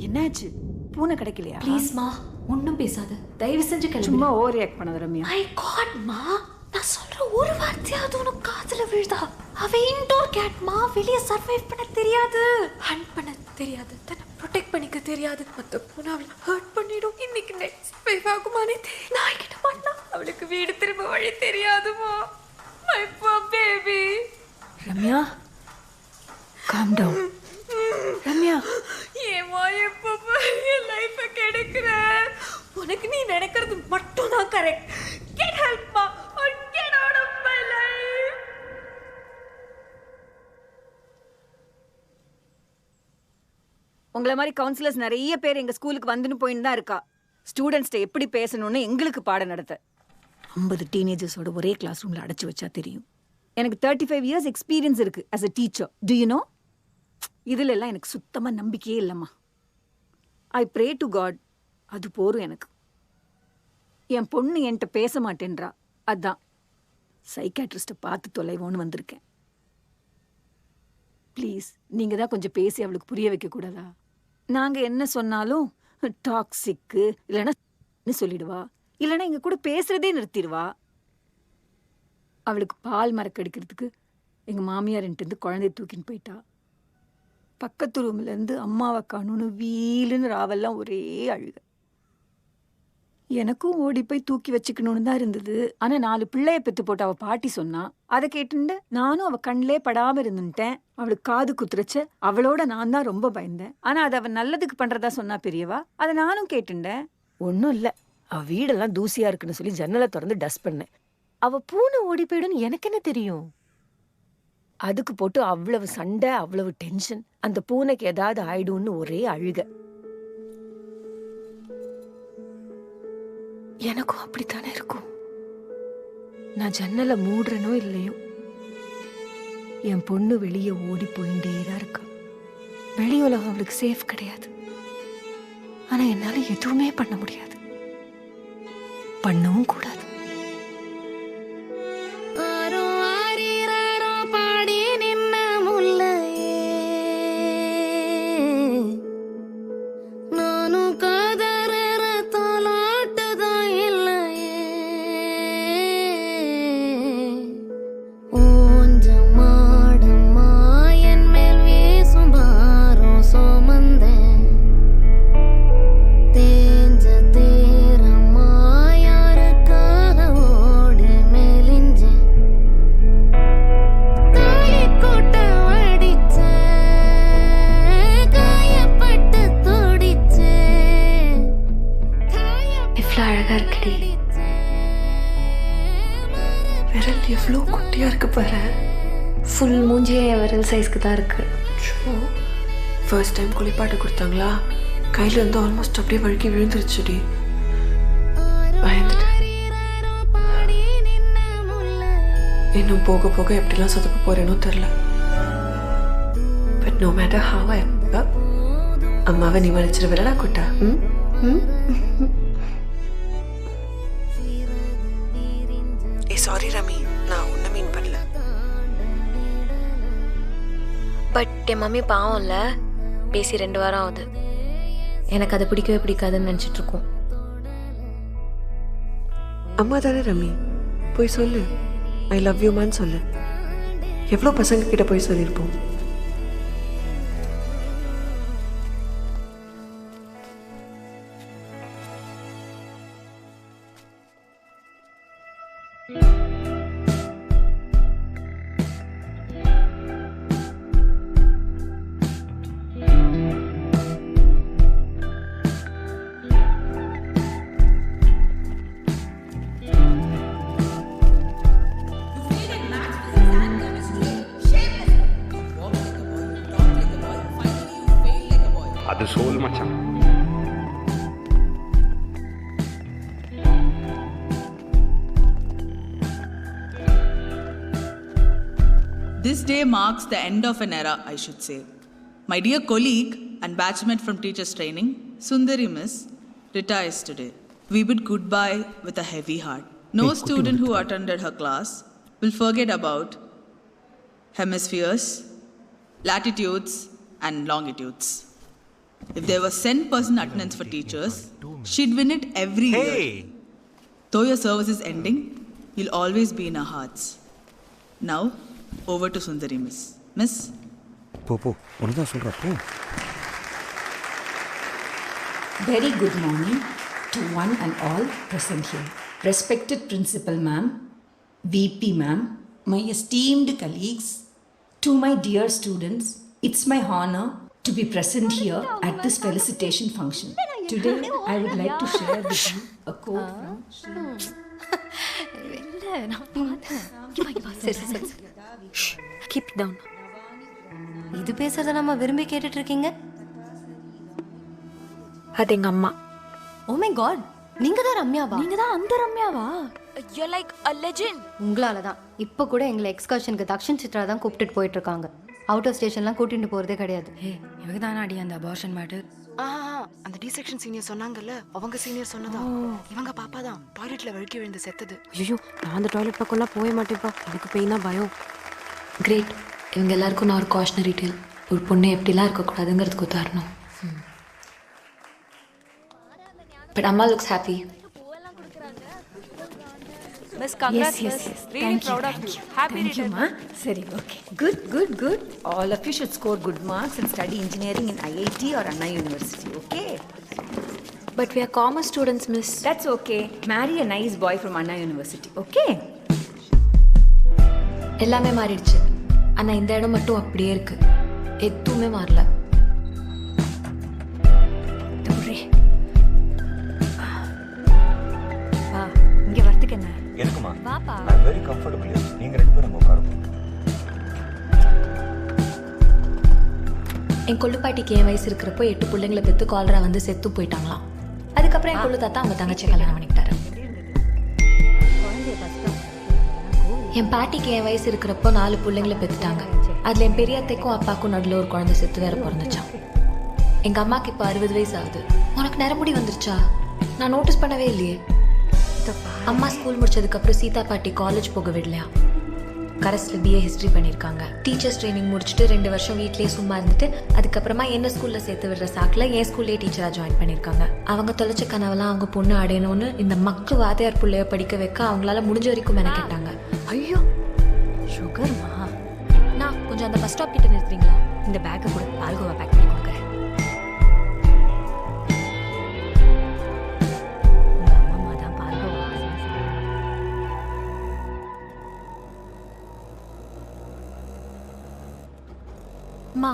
என்னாச்சு? பூனை கிடைக்கலையா? ப்ளீஸ்மா, ஒன்றும் பேசாத, தயவு செஞ்சு கிளம்பு. சும்மா ஓவர் ரியாக்ட் பண்ணாத ரம்யா. மை காட் மா, நான் சொல்ற ஒரு வார்த்தையாவது உனக்கு காதுல விழுதா? அவ இன்டோர் கேட்மா, வெளியே சர்வைவ் பண்ண தெரியாது, ஹண்ட் பண்ண தெரியாது, தன்னை ப்ரொடெக்ட் பண்ணிக்க தெரியாது. மற்ற பூனை அவளை ஹர்ட் பண்ணிடும். இன்னைக்கு நெக்ஸ்ட் வைஃப் ஆகுமானே தெரியல. நான் கிட்ட மாட்டா, அவளுக்கு வீடு திரும்ப வழி தெரியாதுமா. My poor baby. Ramya, calm down. Ramya, ஏமா எப்போ என் லைஃபை கெடுக்கிற? உனக்கு நீ நினைக்கிறது மட்டும் தான் கரெக்ட். கெட் ஹெல்ப் மா, or get out of my life. உங்களை மாதிரி கவுன்சிலர்ஸ் நிறைய பேர் எங்க ஸ்கூலுக்கு வந்துன்னு போயின்னு தான் இருக்கா. ஸ்டூடெண்ட்ஸ்ட்ட எப்படி பேசணும்னு எங்களுக்கு பாடம் நடத்த. 50 டீனேஜர்ஸோட ஒரே கிளாஸ் ரூம்ல அடைச்சு வச்சா தெரியும். எனக்கு 35 years எக்ஸ்பீரியன்ஸ் இருக்கு as a teacher. Do you know? இதுல எல்லாம் எனக்கு சுத்தமா நம்பிக்கையே இல்லம்மா. ஐ ப்ரே டு காட், அது போரும் எனக்கு. என் பொண்ணு என்கிட்ட பேச மாட்டேன்றா, அதான் சைக்காட்ரிஸ்ட்டை பார்த்து தொலைவோன்னு வந்திருக்கேன். ப்ளீஸ், நீங்க தான் கொஞ்சம் பேசி அவளுக்கு புரிய வைக்க கூடாதா? நாங்க என்ன சொன்னாலும் டாக்ஸிக்கு இல்லைன்னா சொல்லிடுவா, இல்லைன்னா எங்க கூட பேசுறதே நிறுத்திடுவா. அவளுக்கு பால் மறக்கடிக்கிறதுக்கு எங்க மாமியார் இருந்து குழந்தைய தூக்கின்னு போயிட்டா. பக்கத்து ரூம்ல இருந்து அம்மாவை காணும்னு வீலுன்னு ராவெல்லாம் ஒரே அழுக. எனக்கும் ஓடி போய் தூக்கி வச்சுக்கணும்னு தான் இருந்தது. ஆனா 4 பிள்ளைய பெத்து போட்டு அவ பாட்டி சொன்னா, அதை கேட்டுண்டு நானும் அவ கண்ணிலே படாம இருந்துட்டேன். அவளுக்கு காது குத்துறச்ச அவளோட நான் தான் ரொம்ப பயந்தேன். ஆனா அதை அவ நல்லதுக்கு பண்றதா சொன்னா பெரியவா, அதை நானும் கேட்டுண்டேன். ஒன்றும் இல்லை, அவ வீடெல்லாம் தூசியா இருக்குன்னு சொல்லி ஜன்னலை திறந்து டஸ்ட் பண்ணேன். அவ பூனை ஓடி போயிடுன்னு எனக்கு என்ன தெரியும்? அதுக்கு போட்டு அவ்வளவு சண்டை, அவ்வளவு டென்ஷன். அந்த பூனைக்கு ஏதாவது ஆயிடும்னு ஒரே அழுக. எனக்கும் அப்படித்தானே இருக்கும். நான் ஜன்னலை மூடுறனோ இல்லையோ, என் பொண்ணு வெளியே ஓடி போயிட்டே தான் இருக்கா. வெளி உலகம் அவளுக்கு சேஃப் கிடையாது. ஆனா என்னால எதுவுமே பண்ண முடியாது, பண்ணவும் கூடாது. ஃபுல் மூஞ்சியே விரல் சைஸ்க்கு தான் இருக்கு. ஃபர்ஸ்ட் டைம் குளிப்பாட்டு கொடுத்தாங்களா, கையில இருந்து ஆல்மோஸ்ட் அப்படியே வழுக்கி விழுந்துருச்சுடி. பயந்துட்டேன். இன்னும் போக போக எப்படிலாம் சொதப்ப போறேனோ தெரில. பட் நோ மேட்டர் ஹவ் ஐ அம்மாவை நீ மன்னிச்சிட விடடா குட்டா. சாரி ரமி, நான் உன்னை மீன் பண்ணல. பட் என் மம்மி பாவம் இல்லை, பேசி 2 வாரம் ஆகுது. எனக்கு அது பிடிக்கவே பிடிக்காதுன்னு நினச்சிட்டு இருக்கோம். அம்மா தானே ரமி, போய் சொல்லு ஐ லவ் யூ மான்னு சொல்லு. எவ்வளோ பசங்க கிட்ட போய் சொல்லியிருப்போம். அது சோல் மச்சான். This day marks the end of an era, I should say. My dear colleague and batchmate from teachers training, Sundari Miss, retires today. We bid goodbye with a heavy heart. No student who attended her class will forget about hemispheres, latitudes, and longitudes. If there was 10% attendance for teachers, she'd win it every year. Though your service is ending, you'll always be in our hearts. Now, over to Sundari Miss. Miss? போ ஒன்றுதான் சொல்கிறா போ. Very good morning to one and all present here. Respected Principal Ma'am, VP Ma'am, my esteemed colleagues, to my dear students, it's my honor to be present here at this felicitation function. Today, I would like to share with you a quote from... Keep down. இது பேசுறத நம்ம விரும்பி கேட்டுட்டு இருக்கீங்க. அது எங்க அம்மா. Oh my God, நீங்க தான் ரம்யாவா? நீங்க தான் அந்த ரம்யாவா? You're like a legend. உங்களால தான் இப்போ கூட எங்களை எக்ஸ்கர்ஷனுக்கு தக்ஷன் சித்ரா தான் கூப்பிட்டுட்டு போயிட்டு இருக்காங்க. அவுட் ஆஃப் ஸ்டேஷன்லாம் கூட்டிட்டு போறதே கிடையாது. இவங்க தானே அடி அந்த அபார்ஷன் மேட்டர். அந்த டி செக்ஷன் சீனியர் சொன்னாங்கல்ல, அவங்க சீனியர் சொன்னதா இவங்க பாப்பா தான் டாய்லெட்ல வழுக்கி விழுந்து செத்தது. ஐயோ, நான் அந்த டாய்லெட் பக்கம்லாம் போக மாட்டேப்பா, எனக்கு பெயினா பயம். கிரேட், இவங்க எல்லாருக்கும் நான் ஒரு காஷனரி டேல், ஒரு பொண்ணு எப்படிலாம் இருக்கக்கூடாதுங்கிறதுக்கு உதாரணம். பட் அம்மா looks happy. Miss, congrats, Yes. Miss. Really Thank you, proud of thank you. you. Happy Thank you, return. Ma. Sari, okay. Good. All of you should score good marks and study engineering in IIT or Anna University, okay? But we are commerce students, Miss. That's okay. Marry a nice boy from Anna University, okay? எல்லாமே மாறிடுச்சு, ஆனா இந்த இடம் மட்டும் அப்படியே இருக்கு, எதுவுமே மாறல. இங்க வரதுக்கு என்ன? எனக்குமா? வாப்பா. I'm very comfortable here. நீங்க 2 பேரும் உட்காருங்க. என் கொள்ளுப்பாட்டிக்கு என் வயசு இருக்கிறப்போ 8 பிள்ளைங்களை பெற்று காலரா வந்து செத்து போயிட்டாங்களாம். அதுக்கப்புறம் என் கொள்ளு தாத்தா அவங்க தங்கச்சி கல்யாணம் பண்ணிக்கிட்டாரு. என் பாட்டிக்கு என் வயசு இருக்கிறப்போ 4 பிள்ளைங்களை பெற்றுட்டாங்க. அதுல என் பெரியத்தைக்கும் அப்பாக்கும் நடுவில் ஒரு குழந்தை செத்து வேற பிறந்துச்சான். எங்க அம்மாக்கு இப்போ 60 வயசு ஆகுது. உனக்கு நரமுடி வந்துருச்சா? நான் நோட்டீஸ் பண்ணவே இல்லையே. அம்மா ஸ்கூல் முடிச்சதுக்கப்புறம் சீதா பாட்டி காலேஜ் போக விடலையா. கரஸ்ல BA ஹிஸ்ட்ரி பண்ணியிருக்காங்க. டீச்சர்ஸ் ட்ரைனிங் முடிச்சுட்டு 2 வருஷம் வீட்லேயே சும்மா இருந்துட்டு அதுக்கப்புறமா என்ன ஸ்கூலில் சேர்த்து விடுற சாக்கில் என் ஸ்கூல்லேயே டீச்சராக ஜாயின் பண்ணியிருக்காங்க. அவங்க தொலைச்ச கனவெல்லாம் அவங்க பொண்ணு அடையணும்னு இந்த மக்கு வாத்தியார் பிள்ளைய படிக்க வைக்க அவங்களால முடிஞ்ச வரைக்கும் மென கேட்டாங்க. ஐயோ சுகர்மா, நான் கொஞ்சம் அந்த பஸ் ஸ்டாப் கிட்ட நிறுத்துறீங்களா? இந்த பேக்கை கூட பால்கோவா பேக் பண்ணி கொடுக்குறேன். Ma.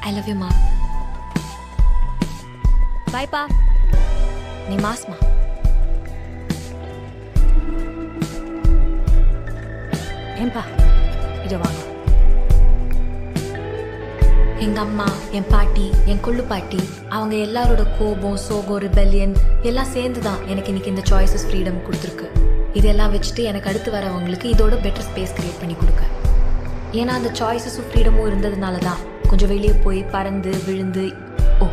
I love you, Ma. பாய்ப்பா. நீ மாஸ்மா. ஏன்பா இதை வாங்க. எங்க அம்மா, என் பாட்டி, என் கொள்ளு பாட்டி, அவங்க எல்லாரோட கோபம், சோகம், ரிபெல்லியன் எல்லாம் சேர்ந்து தான் எனக்கு இன்னைக்கு இந்த சாய்ஸஸ் ஃப்ரீடம் கொடுத்துருக்கு. இதெல்லாம் வச்சுட்டு எனக்கு அடுத்து வரவங்களுக்கு இதோட பெட்டர் ஸ்பேஸ் கிரியேட் பண்ணி கொடுக்க. ஏன்னா அந்த சாய்ஸஸும் ஃப்ரீடமும் இருந்ததுனால தான் கொஞ்சம் வெளியே போய் பறந்து விழுந்து. ஓ,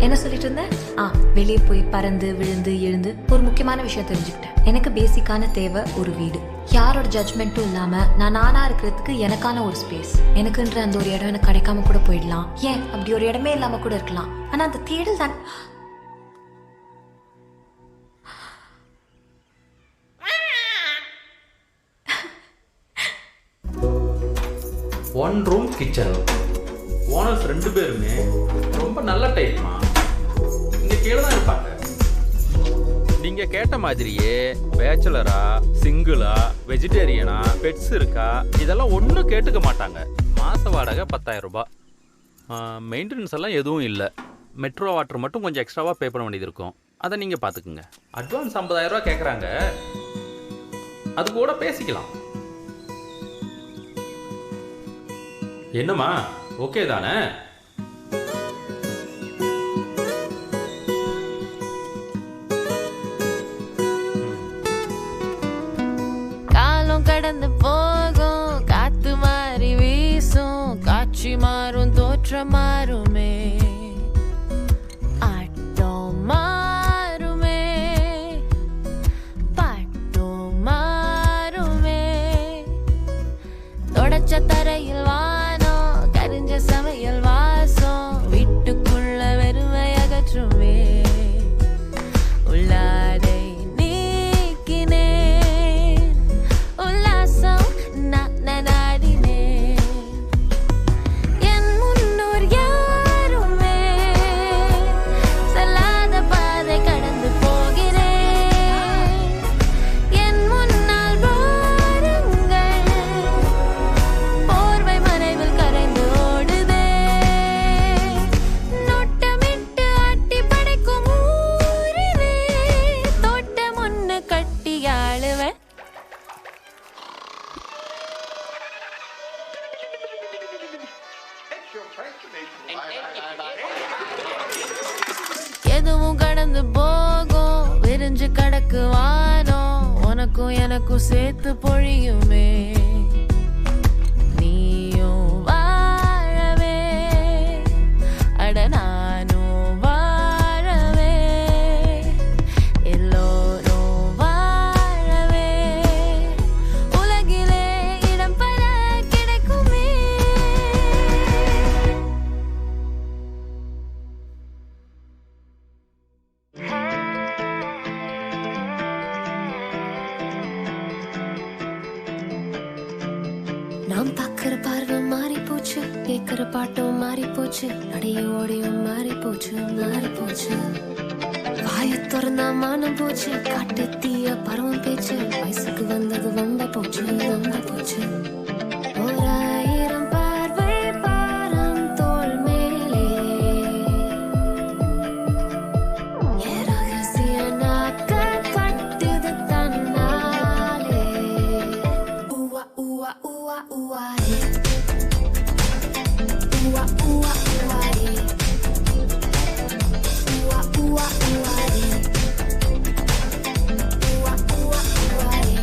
என்ன சொல்லிட்டு இருந்தேன்? வெளியே போய் பறந்து விழுந்து எழுந்து ஒரு முக்கியமான விஷயம் தெரிஞ்சுக்கிட்டேன். எனக்கு பேசிக்கான தேவை ஒரு வீடு. யாரோட ஜட்மெண்ட்டும் இல்லாம நான் நானா இருக்கிறதுக்கு எனக்கான ஒரு ஸ்பேஸ். எனக்குன்ற அந்த ஒரு இடம் எனக்கு கிடைக்காம கூட போயிடலாம். ஏன் அப்படி ஒரு இடமே இல்லாம கூட இருக்கலாம். ஆனா அந்த தேடல் தான். One room kitchen. ஓனர்ஸ் 2 பேருமே ரொம்ப நல்ல டைப்மா. இங்க கீழே தான் இருப்பாங்க. நீங்க கேட்ட மாதிரியே பேச்சுலரா, சிங்கிளா, வெஜிடேரியனா, பெட்ஸ் இருக்கா, இதெல்லாம் ஒன்றும் கேட்டுக்க மாட்டாங்க. மாச வாடகை 10,000 ரூபாய். மெயின்டெனன்ஸ் எல்லாம் எதுவும் இல்லை. மெட்ரோ வாட்டர் மட்டும் கொஞ்சம் எக்ஸ்ட்ராவாக பே பண்ண வேண்டியது இருக்கும். அதை நீங்கள் பார்த்துக்குங்க. அட்வான்ஸ் 50,000 ரூபா கேட்குறாங்க. அது கூட பேசிக்கலாம். என்னம்மா, ஓகே தானே? காலம் கடந்து போகும், காத்து மாறி வீசும், காட்சி மாறும், தோற்றம் மாறுமே, ஆட்டம் மாறுமே, பாட்டும் மாறுமே, தொடச்ச தரையில் வானம், கரிஞ்ச சமையல் வாசம், வீட்டுக்குள்ள வெறுமை அகற்றுமே, உள்ளாடை நீக்கினேன், உல்லாசம் நாடினேன், என் முன்னோர் யாருமே செல்லாத பாதை கடந்து போகிறேன், என் முன்னால் பாருங்கள் போர்வை மறைவில் கரைந்து ஓடுதே, நோட்டமிட்டு ஆட்டி படைக்கும் ஊரிலே தோட்டம் ஒன்று கட்டி ஆளுவேன். எதுவும் கடந்து போகும், விரிஞ்சு கடக்கு வானம், உனக்கும் எனக்கும் சேர்த்து பொழியுமே, நீயும் வாழவே, அட நானும் வாழவே, எல்லோரும் வாழவே, உலகிலே இடம் பல கிடைக்குமே. நாம் பார்க்கிற பார்வை மாறி போச்சு, கேட்கிற பாட்டும் மாறி போச்சு, நடையும் ஓடியும் மாறி போச்சு, மாறி போச்சு, வாயை திறந்தா மானம் போச்சு, காட்டு தீய பருவம் பேச்சு, வயசுக்கு வந்தது வம்ப போச்சு, வம்ப போச்சு, 1000 பார்வை பாரம் தோள் மேலே, என் ரகசிய நாட்கள் கட்டுது தன்னாலே, ஊவா ஊவா ஊவா ஊவாயே, ஊவா ஊவா ஊவாயே, ஊவா ஊவா ஊவாயே, ஊவா ஊவா ஊவாயே.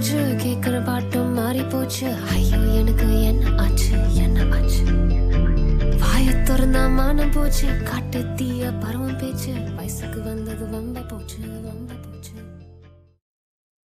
போச்சு கேட்குற பாட்டும் மாறி போச்சு ஐயோ எனக்கு என்ன ஆச்சு என்ன ஆச்சு வாயை திறந்தா மானம் போச்சு காட்டு தீய பருவம் பேச்சு வயசுக்கு வந்தது வம்ப போச்சு வம்ப